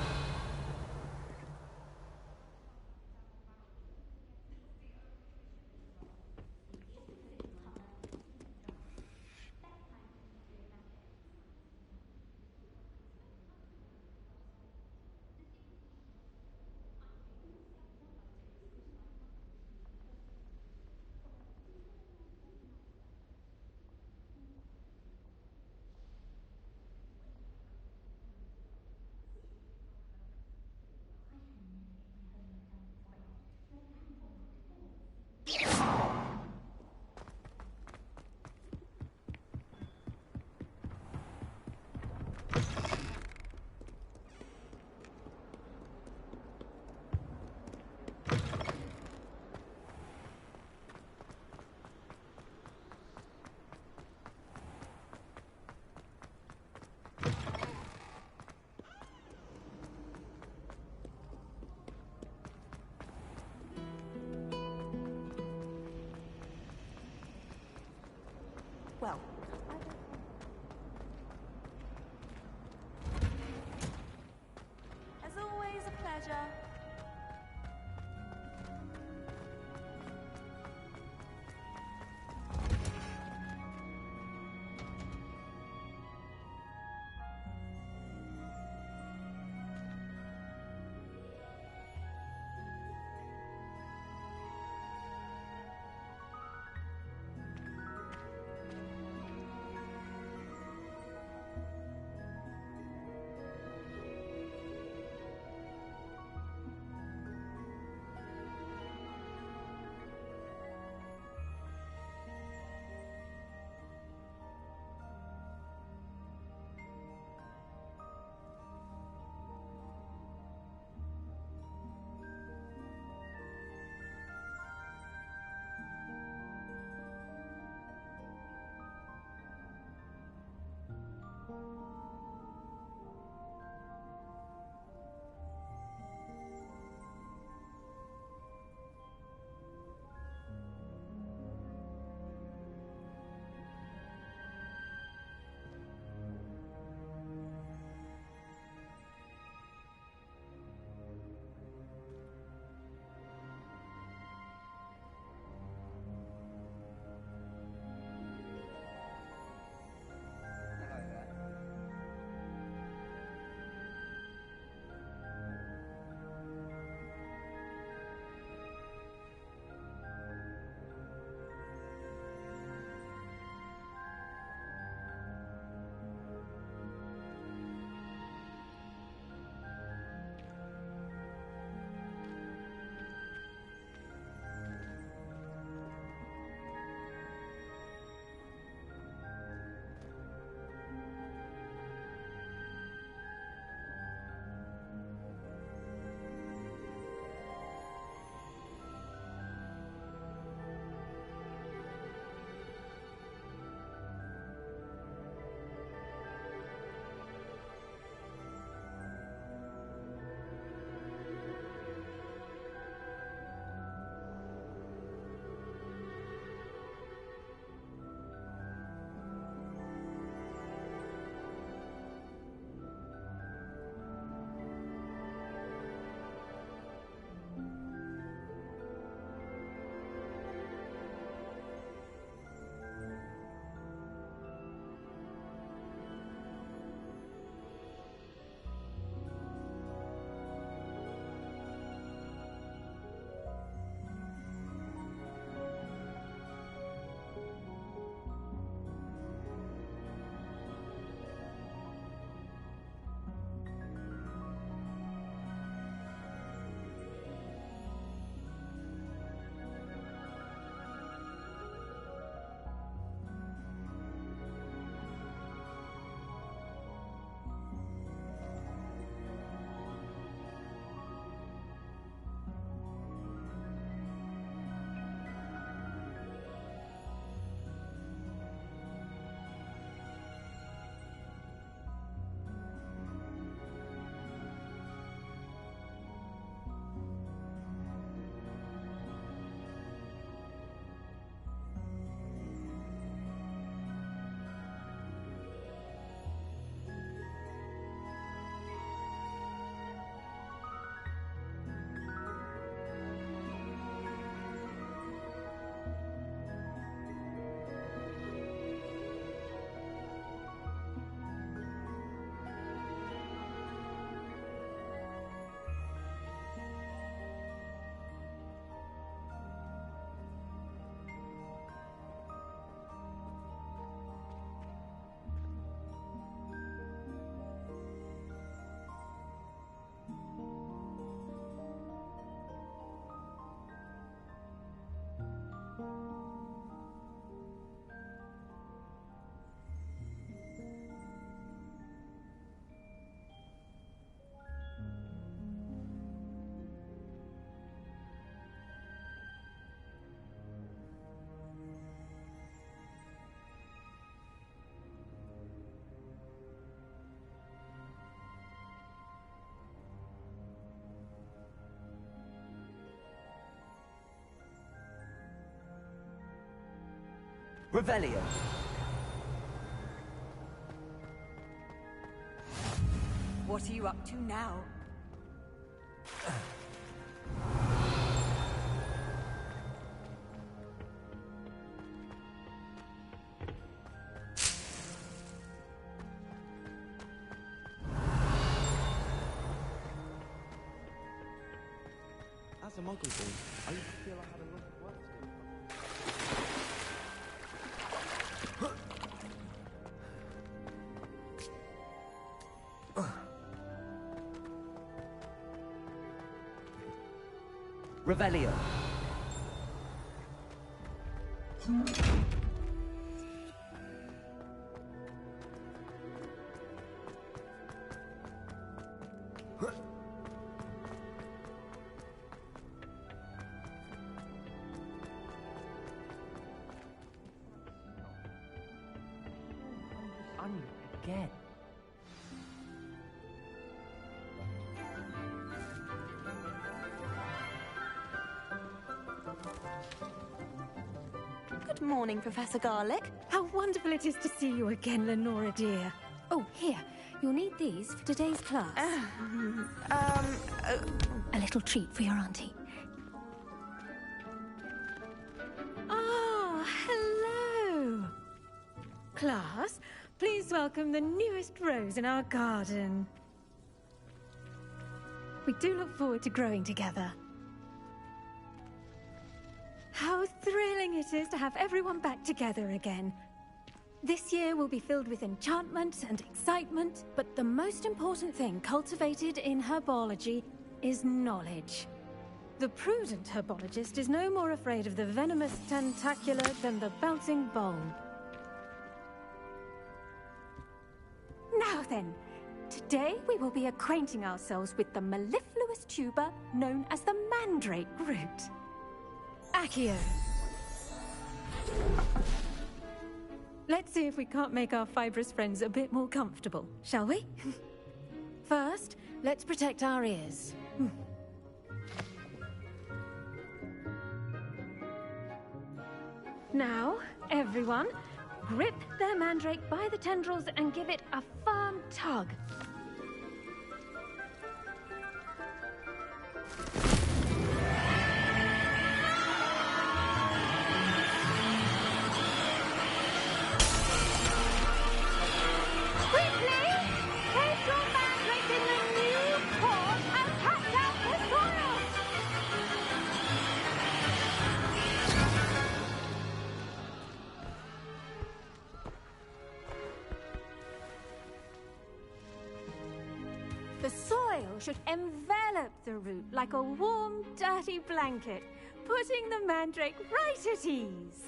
Revelio. What are you up to now? As a muggle boy, I used to feel I had a lot of work to do. Revelio. Again. Good morning, Professor Garlic. How wonderful it is to see you again, Lenora dear. Oh, here. You'll need these for today's class. A little treat for your auntie. Ah, hello. Class, please welcome the newest rose in our garden. We do look forward to growing together. How thrilling it is to have everyone back together again. This year will be filled with enchantment and excitement, but the most important thing cultivated in herbology is knowledge. The prudent herbologist is no more afraid of the venomous tentacular than the bouncing bowl. Now then, today we will be acquainting ourselves with the mellifluous tuber known as the mandrake root. Accio. Let's see if we can't make our fibrous friends a bit more comfortable, shall we? First, let's protect our ears. Now, everyone, grip their mandrake by the tendrils and give it a firm tug. The soil should envelop the root like a warm, dirty blanket, putting the mandrake right at ease.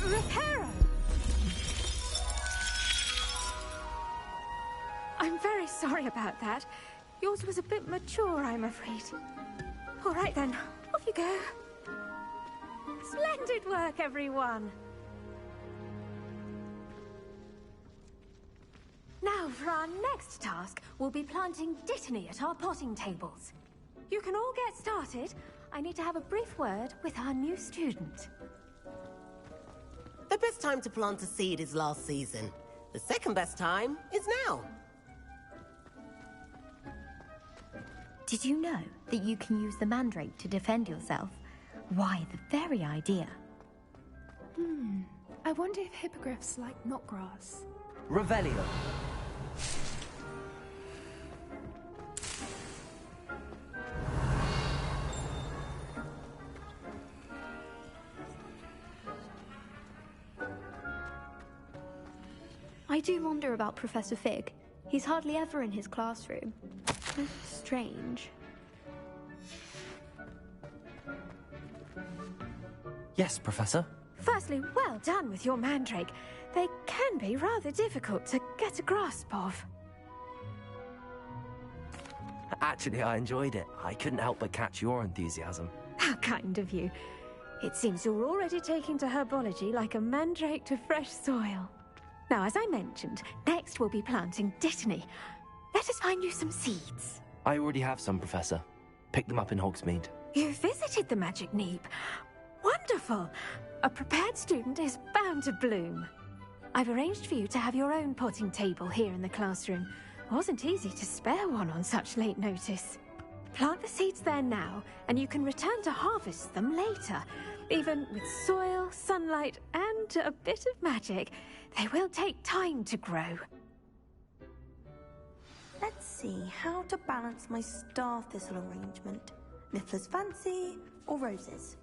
Reparo! I'm very sorry about that. Yours was a bit mature, I'm afraid. All right then, off you go. Splendid work, everyone. Now, for our next task, we'll be planting dittany at our potting tables. You can all get started. I need to have a brief word with our new student. The best time to plant a seed is last season. The second best time is now. Did you know that you can use the mandrake to defend yourself? Why, the very idea. I wonder if hippogriffs like knotgrass. Revelio. I do wonder about Professor Fig. He's hardly ever in his classroom. Strange. Yes, Professor. Firstly, well done with your mandrake. They can be rather difficult to get a grasp of. Actually, I enjoyed it. I couldn't help but catch your enthusiasm. How kind of you. It seems you're already taking to herbology like a mandrake to fresh soil. Now, as I mentioned, next we'll be planting dittany. Let us find you some seeds. I already have some, Professor. Picked them up in Hogsmeade. You visited the Magic Neep. Wonderful! A prepared student is bound to bloom. I've arranged for you to have your own potting table here in the classroom. Wasn't easy to spare one on such late notice. Plant the seeds there now, and you can return to harvest them later. Even with soil, sunlight, and a bit of magic, they will take time to grow. Let's see how to balance my star thistle arrangement. Niffler's fancy or roses?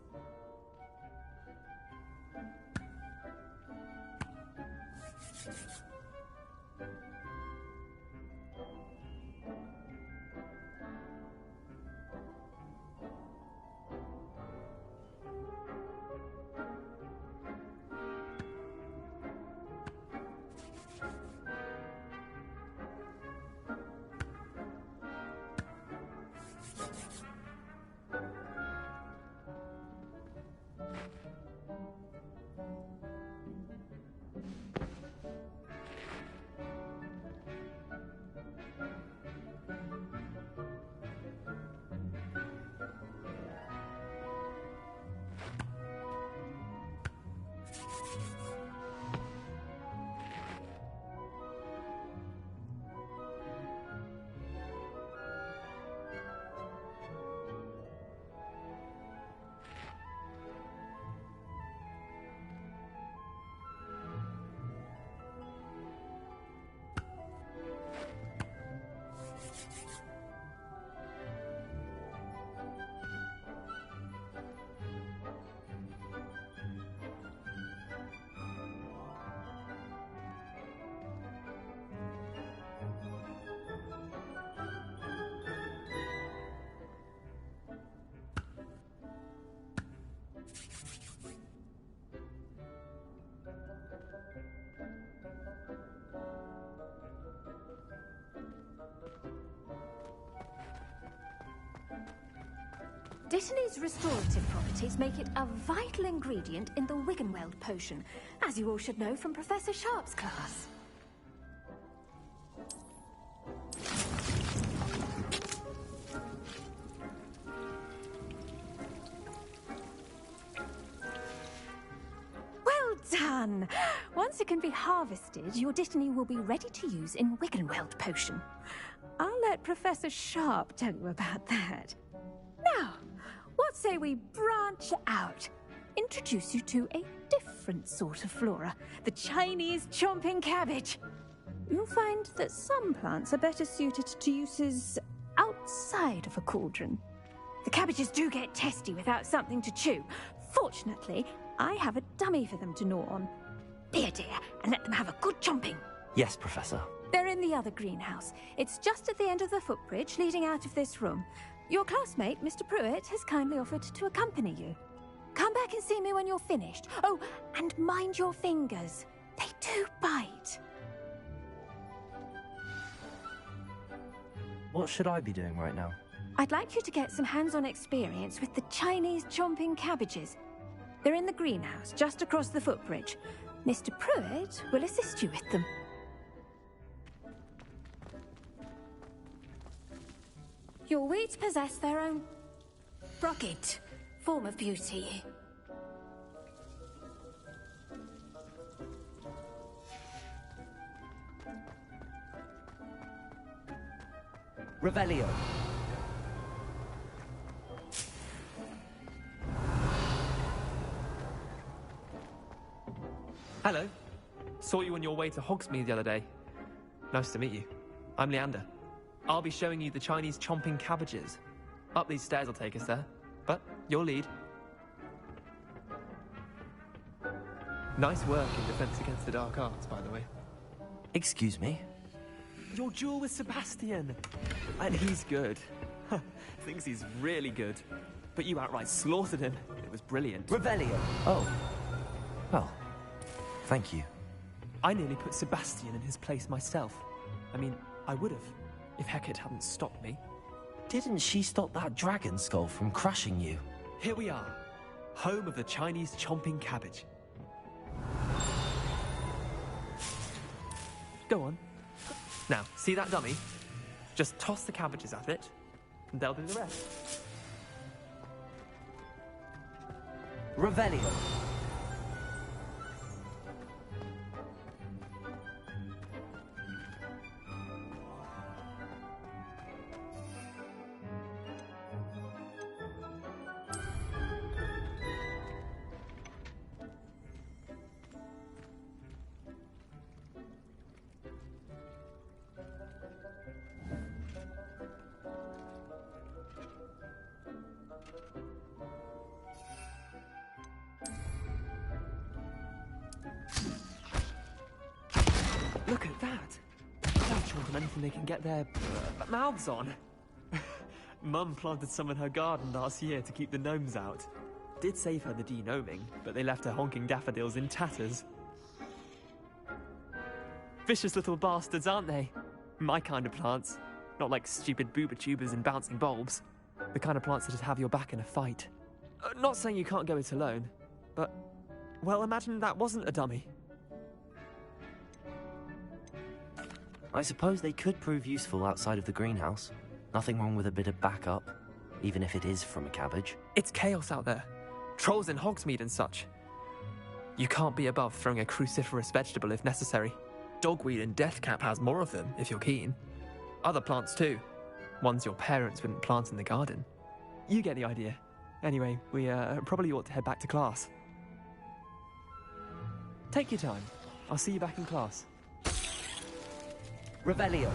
Dittany's restorative properties make it a vital ingredient in the Wiggenweld potion, as you all should know from Professor Sharp's class. Well done! Once it can be harvested, your Dittany will be ready to use in Wiggenweld potion. I'll let Professor Sharp tell you about that. Now, what say we branch out? Introduce you to a different sort of flora, the Chinese chomping cabbage. You'll find that some plants are better suited to uses outside of a cauldron. The cabbages do get testy without something to chew. Fortunately, I have a dummy for them to gnaw on. Here, dear, and let them have a good chomping. Yes, Professor. They're in the other greenhouse. It's just at the end of the footbridge leading out of this room. Your classmate, Mr. Pruitt, has kindly offered to accompany you. Come back and see me when you're finished. Oh, and mind your fingers. They do bite. What should I be doing right now? I'd like you to get some hands-on experience with the Chinese chomping cabbages. They're in the greenhouse, just across the footbridge. Mr. Pruitt will assist you with them. Your weeds possess their own rugged form of beauty. Revelio. Hello. Saw you on your way to Hogsmeade the other day. Nice to meet you. I'm Leander. I'll be showing you the Chinese chomping cabbages. Up these stairs will take us there, but you'll lead. Nice work in Defense Against the Dark Arts, by the way. Excuse me? Your duel with Sebastian! And he's good. Thinks he's really good. But you outright slaughtered him. It was brilliant. Revelio! Oh. Well, thank you. I nearly put Sebastian in his place myself. I mean, I would have, if Hecate hadn't stopped me. Didn't she stop that dragon skull from crushing you? Here we are, home of the Chinese chomping cabbage. Go on. Now, see that dummy? Just toss the cabbages at it, and they'll do the rest. Revelio. Look at that! They'll chomp on anything they can get their mouths on. Mum planted some in her garden last year to keep the gnomes out. Did save her the de-gnoming, but they left her honking daffodils in tatters. Vicious little bastards, aren't they? My kind of plants. Not like stupid booba tubers and bouncing bulbs. The kind of plants that'd have your back in a fight. Not saying you can't go it alone, but... well, imagine that wasn't a dummy. I suppose they could prove useful outside of the greenhouse. Nothing wrong with a bit of backup, even if it is from a cabbage. It's chaos out there. Trolls in Hogsmeade and such. You can't be above throwing a cruciferous vegetable if necessary. Dogweed and deathcap has more of them, if you're keen. Other plants too. Ones your parents wouldn't plant in the garden. You get the idea. Anyway, we probably ought to head back to class. Take your time. I'll see you back in class. Revelio.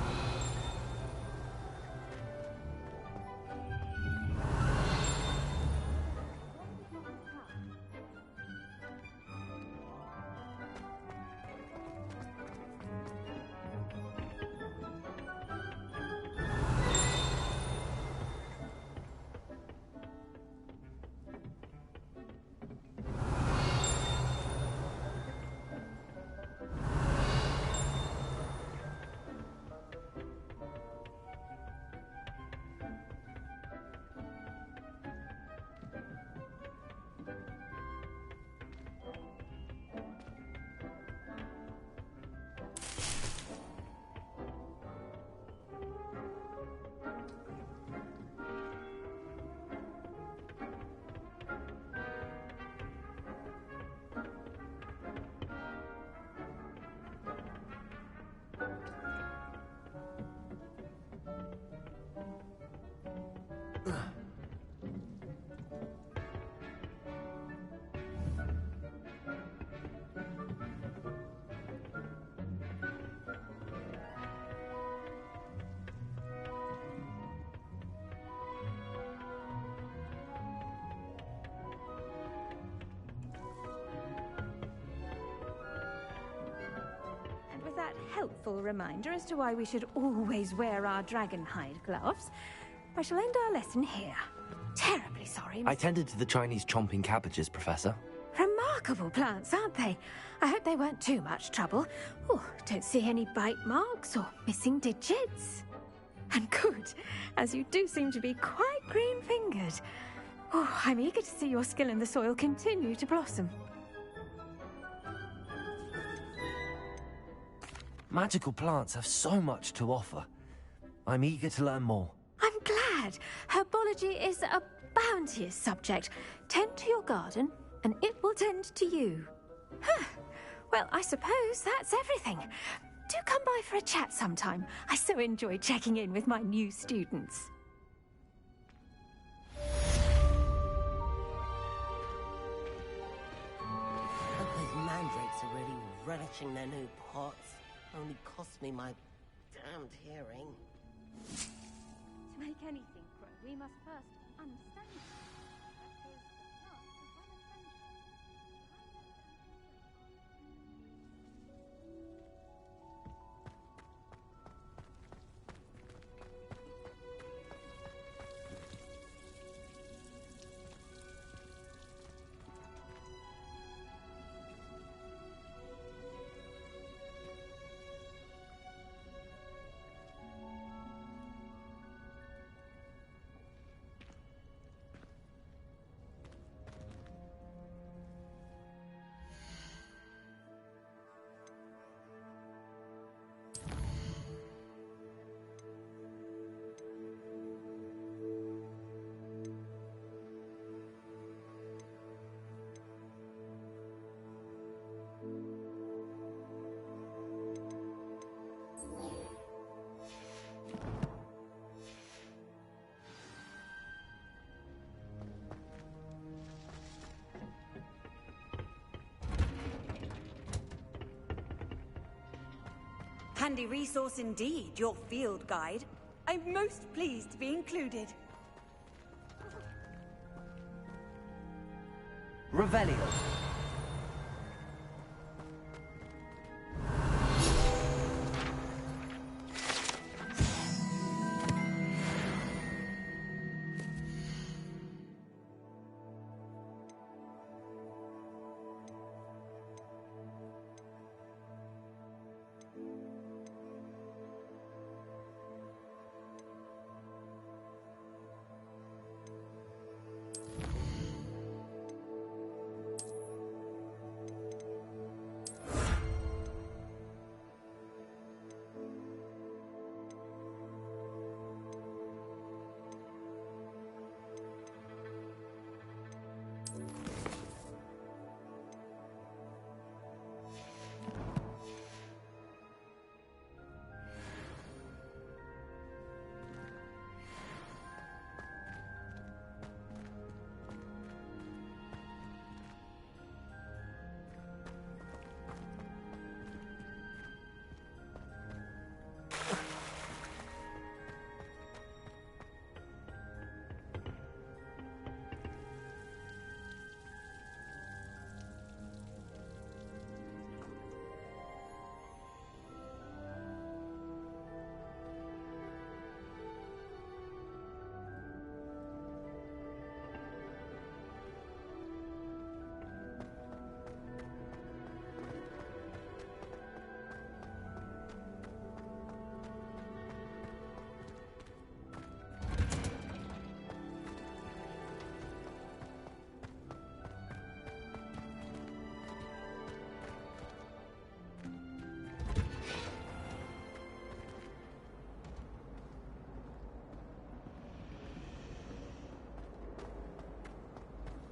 that helpful reminder as to why we should always wear our dragonhide gloves, I shall end our lesson here. Terribly sorry, I tended to the Chinese chomping cabbages, Professor. Remarkable plants, aren't they? I hope they weren't too much trouble. Oh, don't see any bite marks or missing digits. And good, as you do seem to be quite green-fingered. Oh, I'm eager to see your skill in the soil continue to blossom. Magical plants have so much to offer. I'm eager to learn more. I'm glad. Herbology is a bounteous subject. Tend to your garden, and it will tend to you. Huh. Well, I suppose that's everything. Do come by for a chat sometime. I so enjoy checking in with my new students. Hope those mandrakes are really relishing their new pots. Only cost me my damned hearing. To make anything grow, we must first understand it. Handy resource indeed, your field guide. I'm most pleased to be included. Revelio.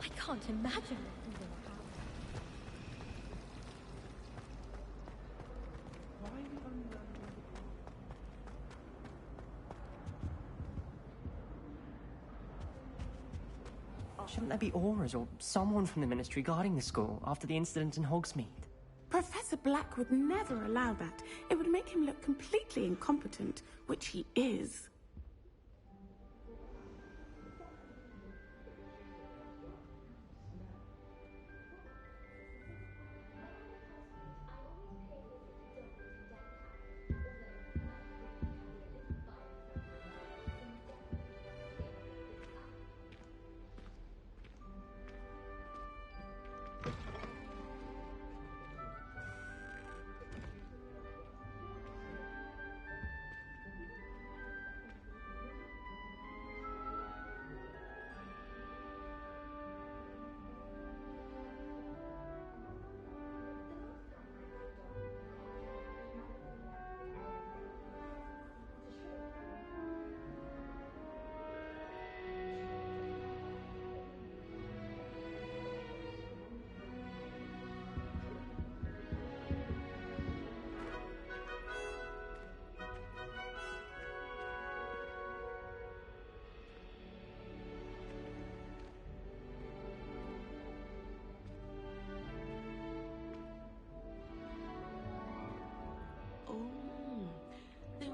I can't imagine what we will have. Shouldn't there be auras or someone from the Ministry guarding the school after the incident in Hogsmeade? Professor Black would never allow that. It would make him look completely incompetent, which he is.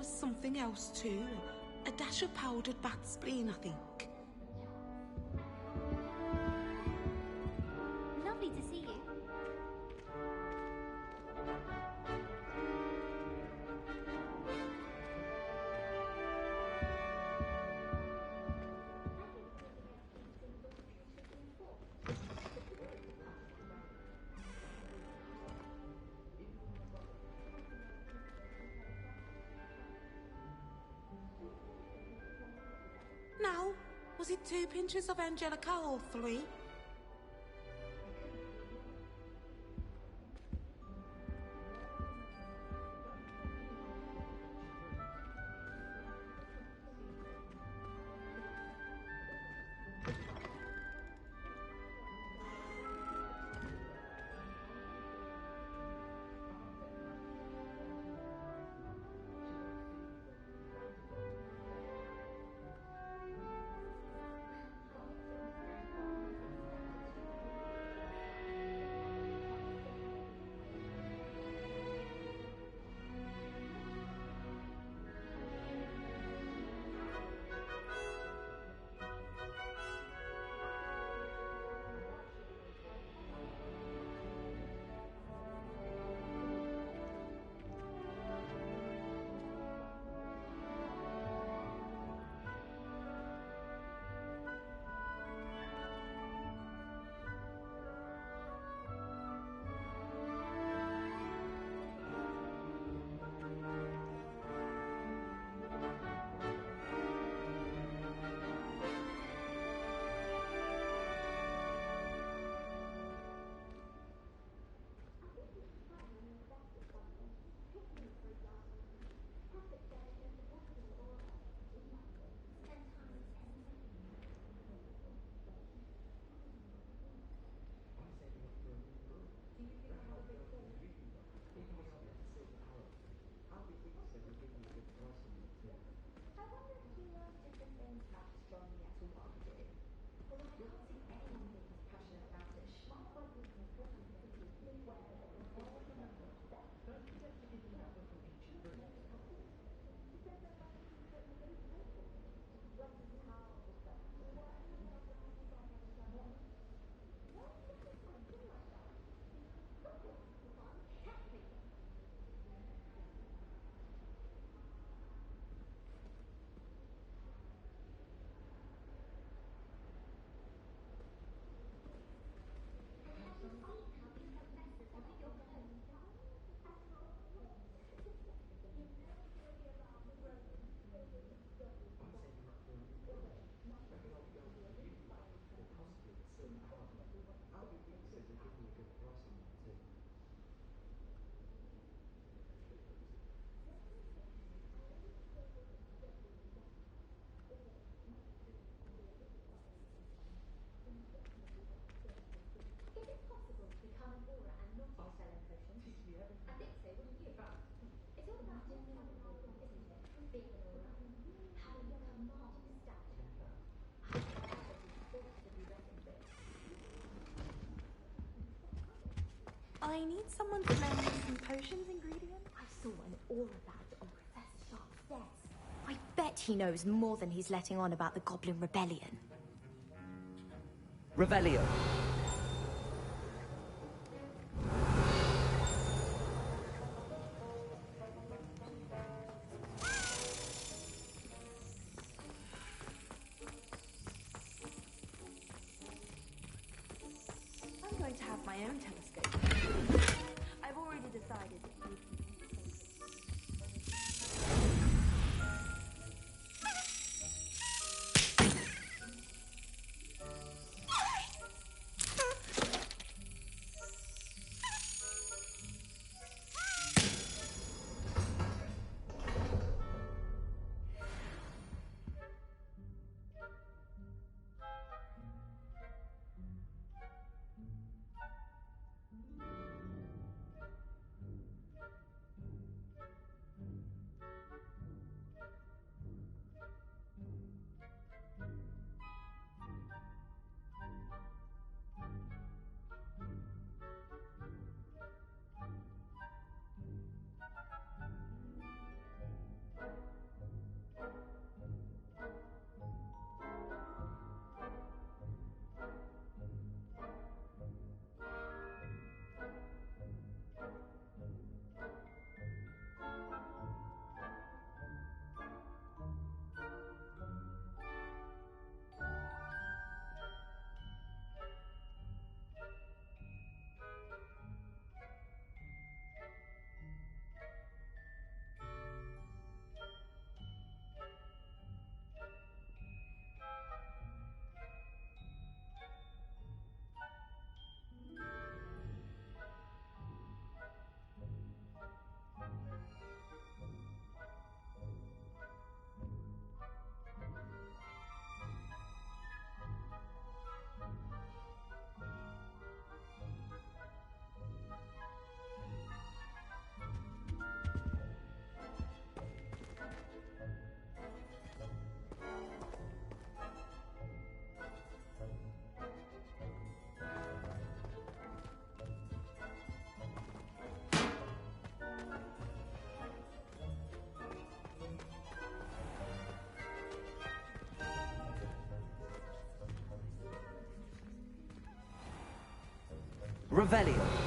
was something else too. A dash of powdered bat spleen, I think. Lovely to see you. Now, was it 2 pinches of Angelica or 3? I need someone to lend me some potions ingredients. I saw an aura badge on Professor Sharp's desk. I bet he knows more than he's letting on about the Goblin Rebellion. Revelio. I'm going to have my own telescope. I've already decided that you... Revelio.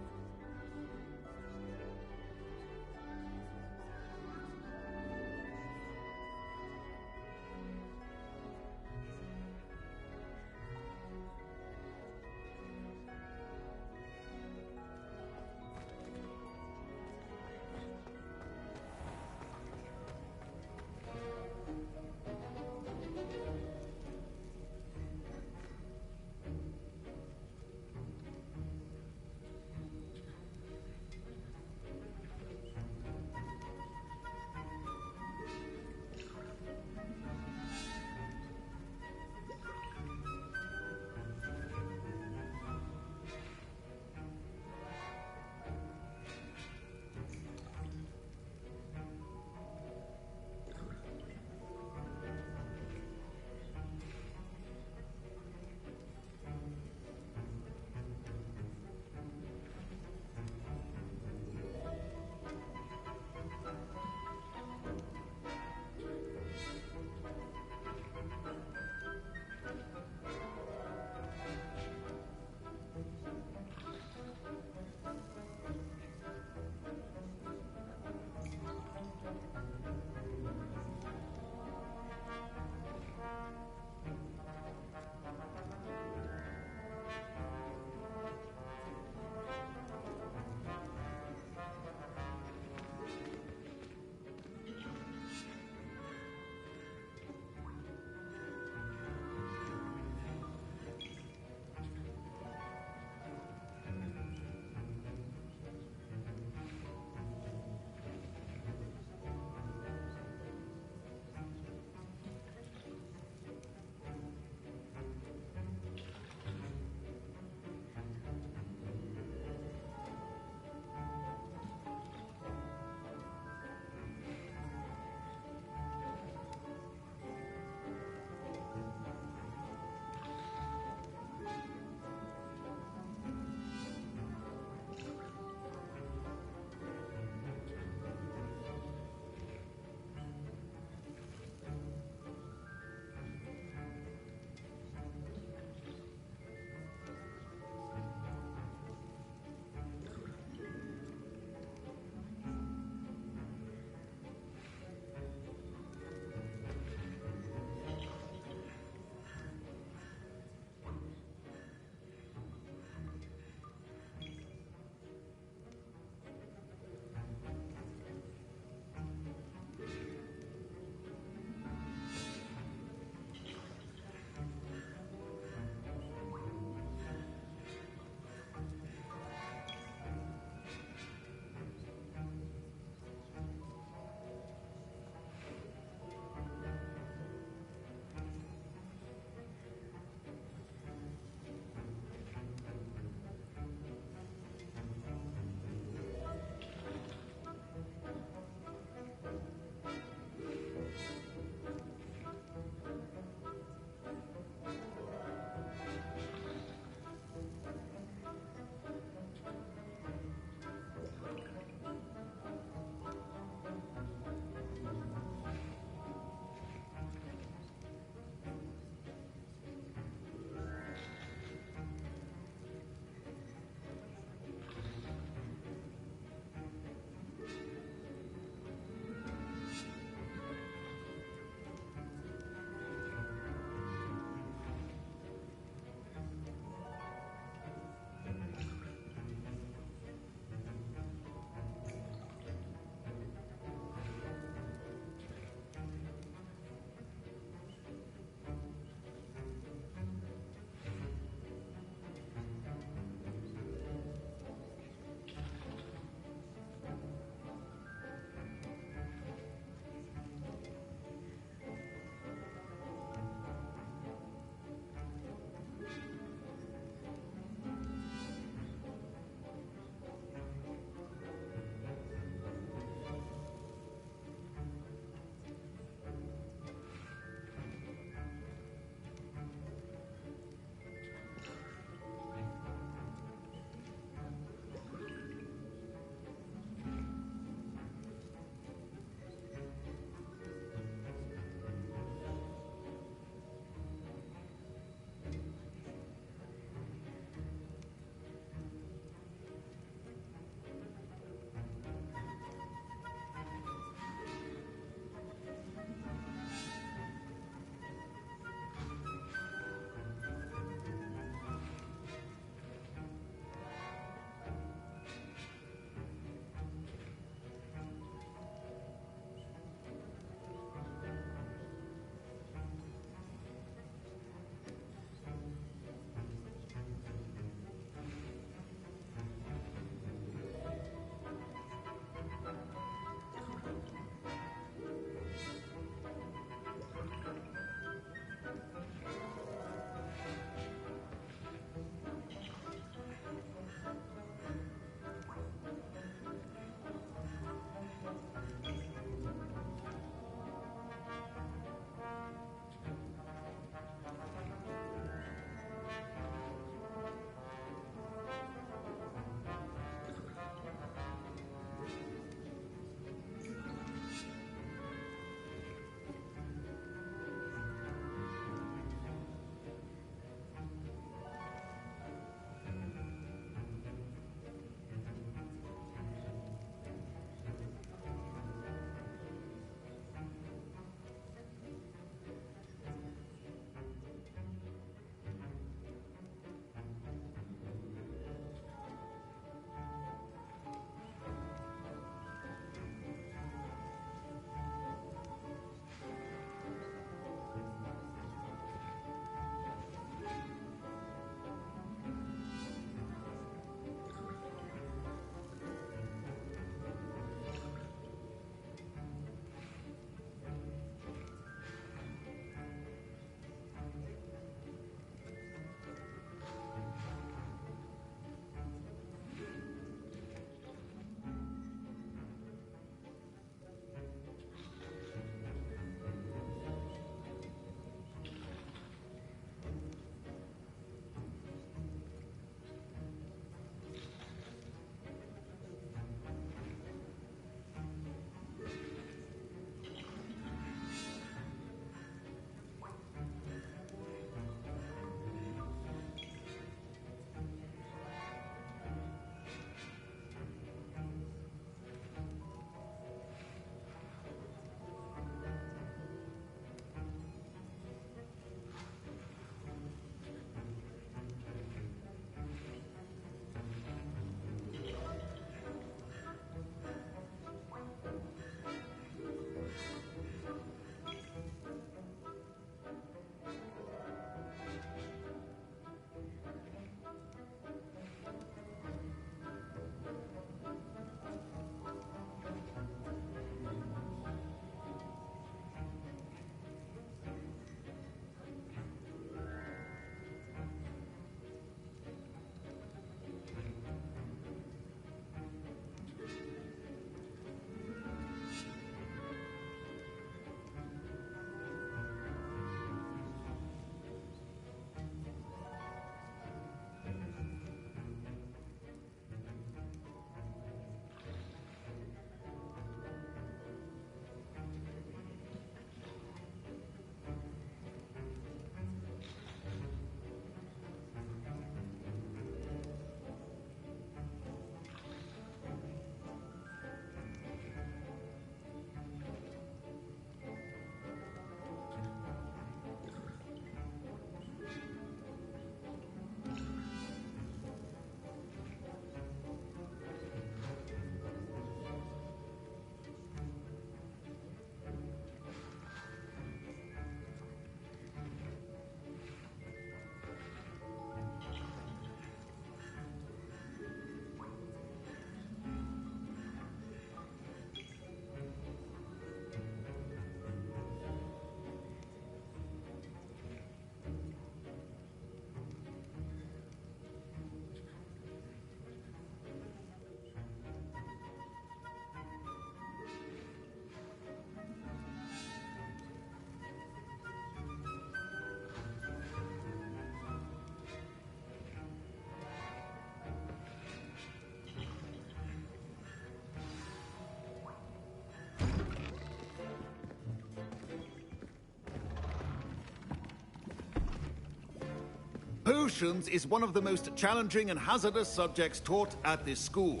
Potions is one of the most challenging and hazardous subjects taught at this school.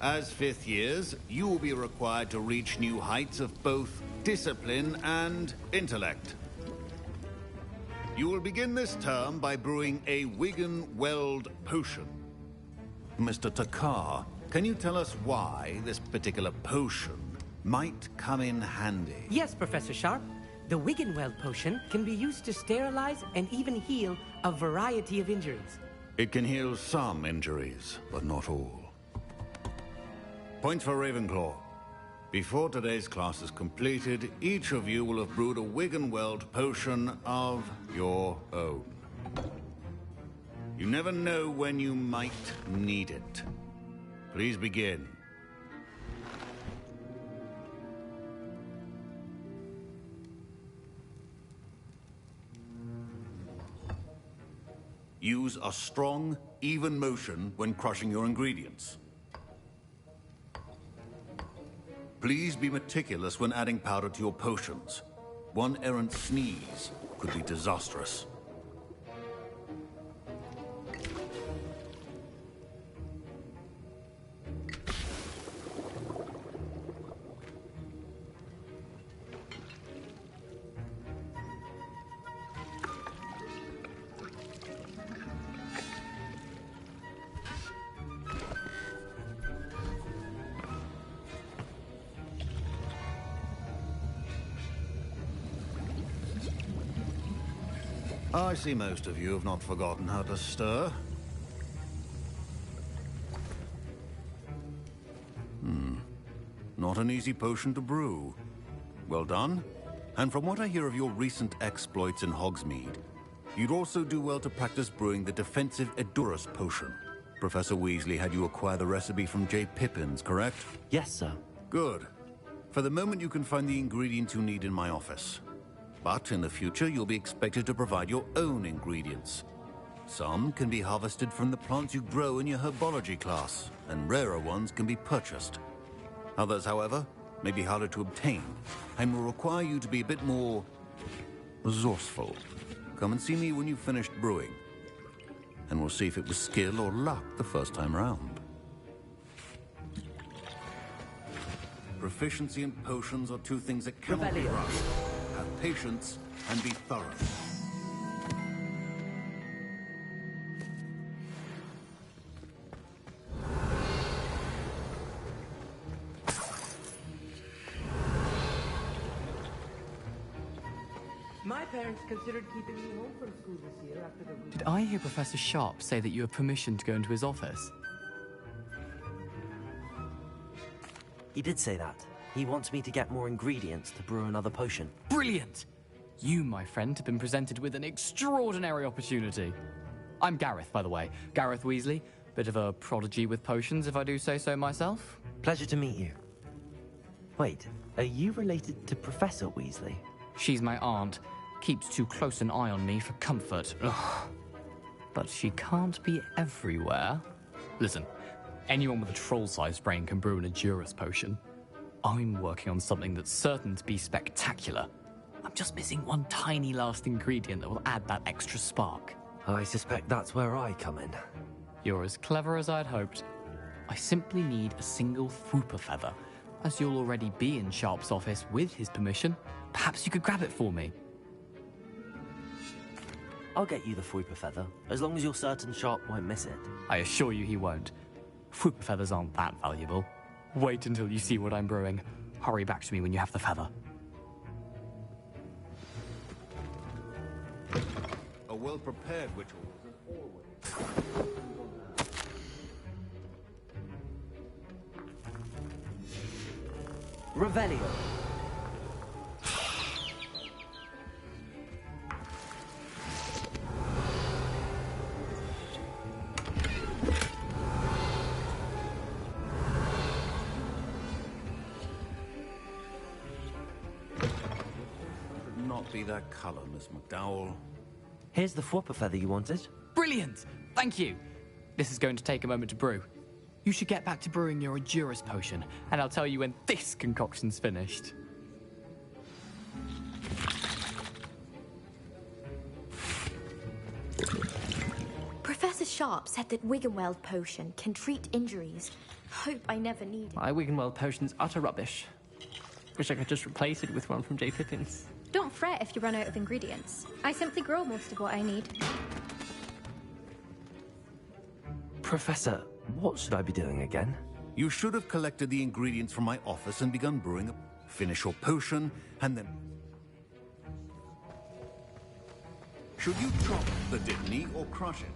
As 5th years, you will be required to reach new heights of both discipline and intellect. You will begin this term by brewing a Wigan-Weld potion. Mr. Takar, can you tell us why this particular potion might come in handy? Yes, Professor Sharp. The Wigan-Weld potion can be used to sterilize and even heal a variety of injuries. It can heal some injuries, but not all. Point for Ravenclaw. Before today's class is completed, each of you will have brewed a Wigan-Weld potion of your own. You never know when you might need it. Please begin. Use a strong, even motion when crushing your ingredients. Please be meticulous when adding powder to your potions. One errant sneeze could be disastrous. I see most of you have not forgotten how to stir. Not an easy potion to brew. Well done. And from what I hear of your recent exploits in Hogsmeade, you'd also do well to practice brewing the defensive Edurus potion. Professor Weasley had you acquire the recipe from J. Pippins, correct? Yes, sir. Good. For the moment, you can find the ingredients you need in my office. But in the future, you'll be expected to provide your own ingredients. Some can be harvested from the plants you grow in your herbology class, and rarer ones can be purchased. Others, however, may be harder to obtain, and will require you to be a bit more resourceful. Come and see me when you've finished brewing, and we'll see if it was skill or luck the first time round. Proficiency and potions are two things that cannot be rushed. Have patience and be thorough. My parents considered keeping me home from school this year after the... Did I hear Professor Sharp say that you have permission to go into his office? He did say that. He wants me to get more ingredients to brew another potion. Brilliant! You, my friend, have been presented with an extraordinary opportunity. I'm Gareth, by the way. Gareth Weasley. Bit of a prodigy with potions, if I do say so myself. Pleasure to meet you. Wait, are you related to Professor Weasley? She's my aunt. Keeps too close an eye on me for comfort. Ugh. But she can't be everywhere. Listen, anyone with a troll-sized brain can brew an Edurus potion. I'm working on something that's certain to be spectacular. I'm just missing one tiny last ingredient that will add that extra spark. I suspect that's where I come in. You're as clever as I'd hoped. I simply need a single Fwooper feather. As you'll already be in Sharp's office with his permission, perhaps you could grab it for me. I'll get you the Fwooper feather, as long as you're certain Sharp won't miss it. I assure you he won't. Fwooper feathers aren't that valuable. Wait until you see what I'm brewing. Hurry back to me when you have the feather. A well-prepared ritual is always... Revelio. Not be that color, Miss McDowell. Here's the Fwooper feather you wanted. Brilliant! Thank you! This is going to take a moment to brew. You should get back to brewing your Edurus potion, and I'll tell you when this concoction's finished. Sharp said that Wiggenweld potion can treat injuries. Hope I never need it. My Wiggenweld potion's utter rubbish. Wish I could just replace it with one from J. Pippin's. Don't fret if you run out of ingredients. I simply grow most of what I need. Professor, what should I be doing again? You should have collected the ingredients from my office and begun brewing a... Finish your potion, and then... Should you chop the Dittany or crush it?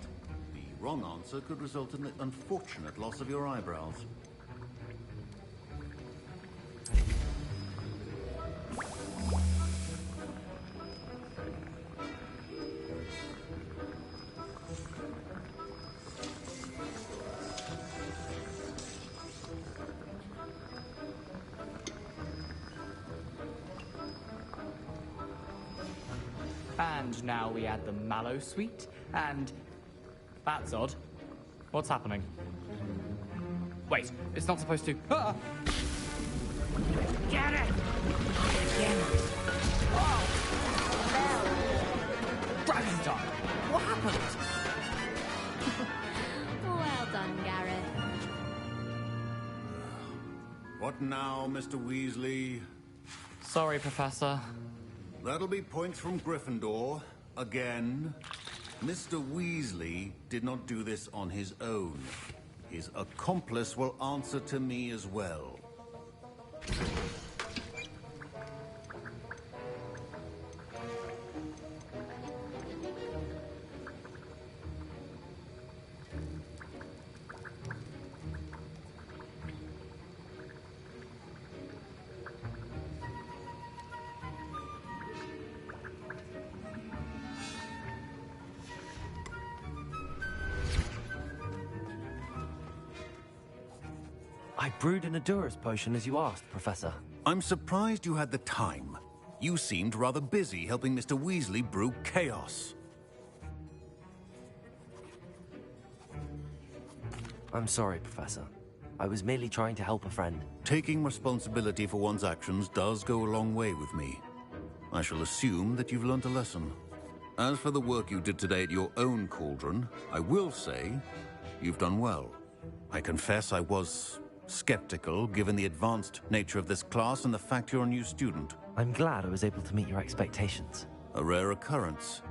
The wrong answer could result in the unfortunate loss of your eyebrows. And now we add the mallow sweet, and... That's odd. What's happening? Wait, it's not supposed to... Ah! Get it! Oh! Dragon time! What happened? Well done, Gareth. What now, Mr. Weasley? Sorry, Professor. That'll be points from Gryffindor. Again. Mr. Weasley did not do this on his own. His accomplice will answer to me as well. I brewed an Adurus potion as you asked, Professor. I'm surprised you had the time. You seemed rather busy helping Mr. Weasley brew chaos. I'm sorry, Professor. I was merely trying to help a friend. Taking responsibility for one's actions does go a long way with me. I shall assume that you've learnt a lesson. As for the work you did today at your own cauldron, I will say you've done well. I confess I was skeptical, given the advanced nature of this class and the fact you're a new student. I'm glad I was able to meet your expectations. A rare occurrence.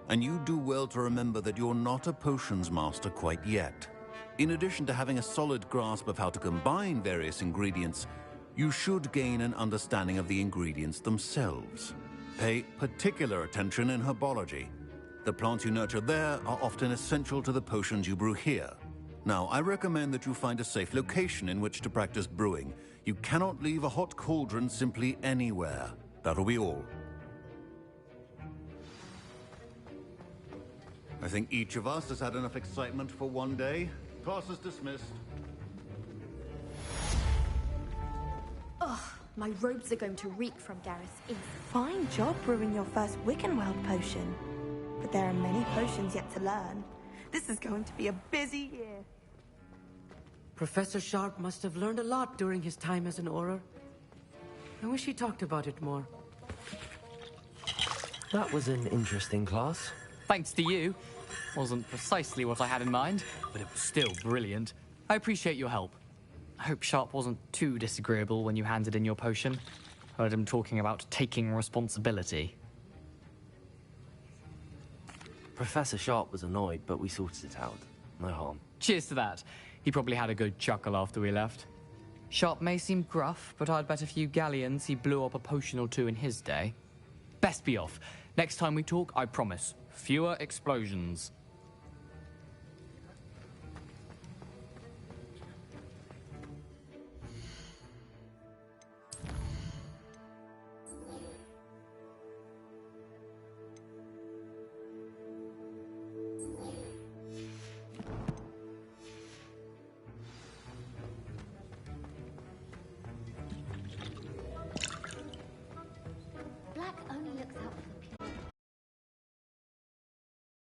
And you do well to remember that you're not a potions master quite yet. In addition to having a solid grasp of how to combine various ingredients, you should gain an understanding of the ingredients themselves. Pay particular attention in herbology. The plants you nurture there are often essential to the potions you brew here. Now, I recommend that you find a safe location in which to practice brewing. You cannot leave a hot cauldron simply anywhere. That'll be all. I think each of us has had enough excitement for one day. Class is dismissed. Ugh, my robes are going to reek from Gareth's ink. Fine job brewing your first Wiccanweld potion. But there are many potions yet to learn. This is going to be a busy year. Professor Sharp must have learned a lot during his time as an Auror. I wish he talked about it more. That was an interesting class. Thanks to you. Wasn't precisely what I had in mind, but it was still brilliant. I appreciate your help. I hope Sharp wasn't too disagreeable when you handed in your potion. Heard him talking about taking responsibility. Professor Sharp was annoyed, but we sorted it out. No harm. Cheers to that. He probably had a good chuckle after we left. Sharp may seem gruff, but I'd bet a few galleons he blew up a potion or two in his day. Best be off. Next time we talk, I promise, fewer explosions. Black only looks out for the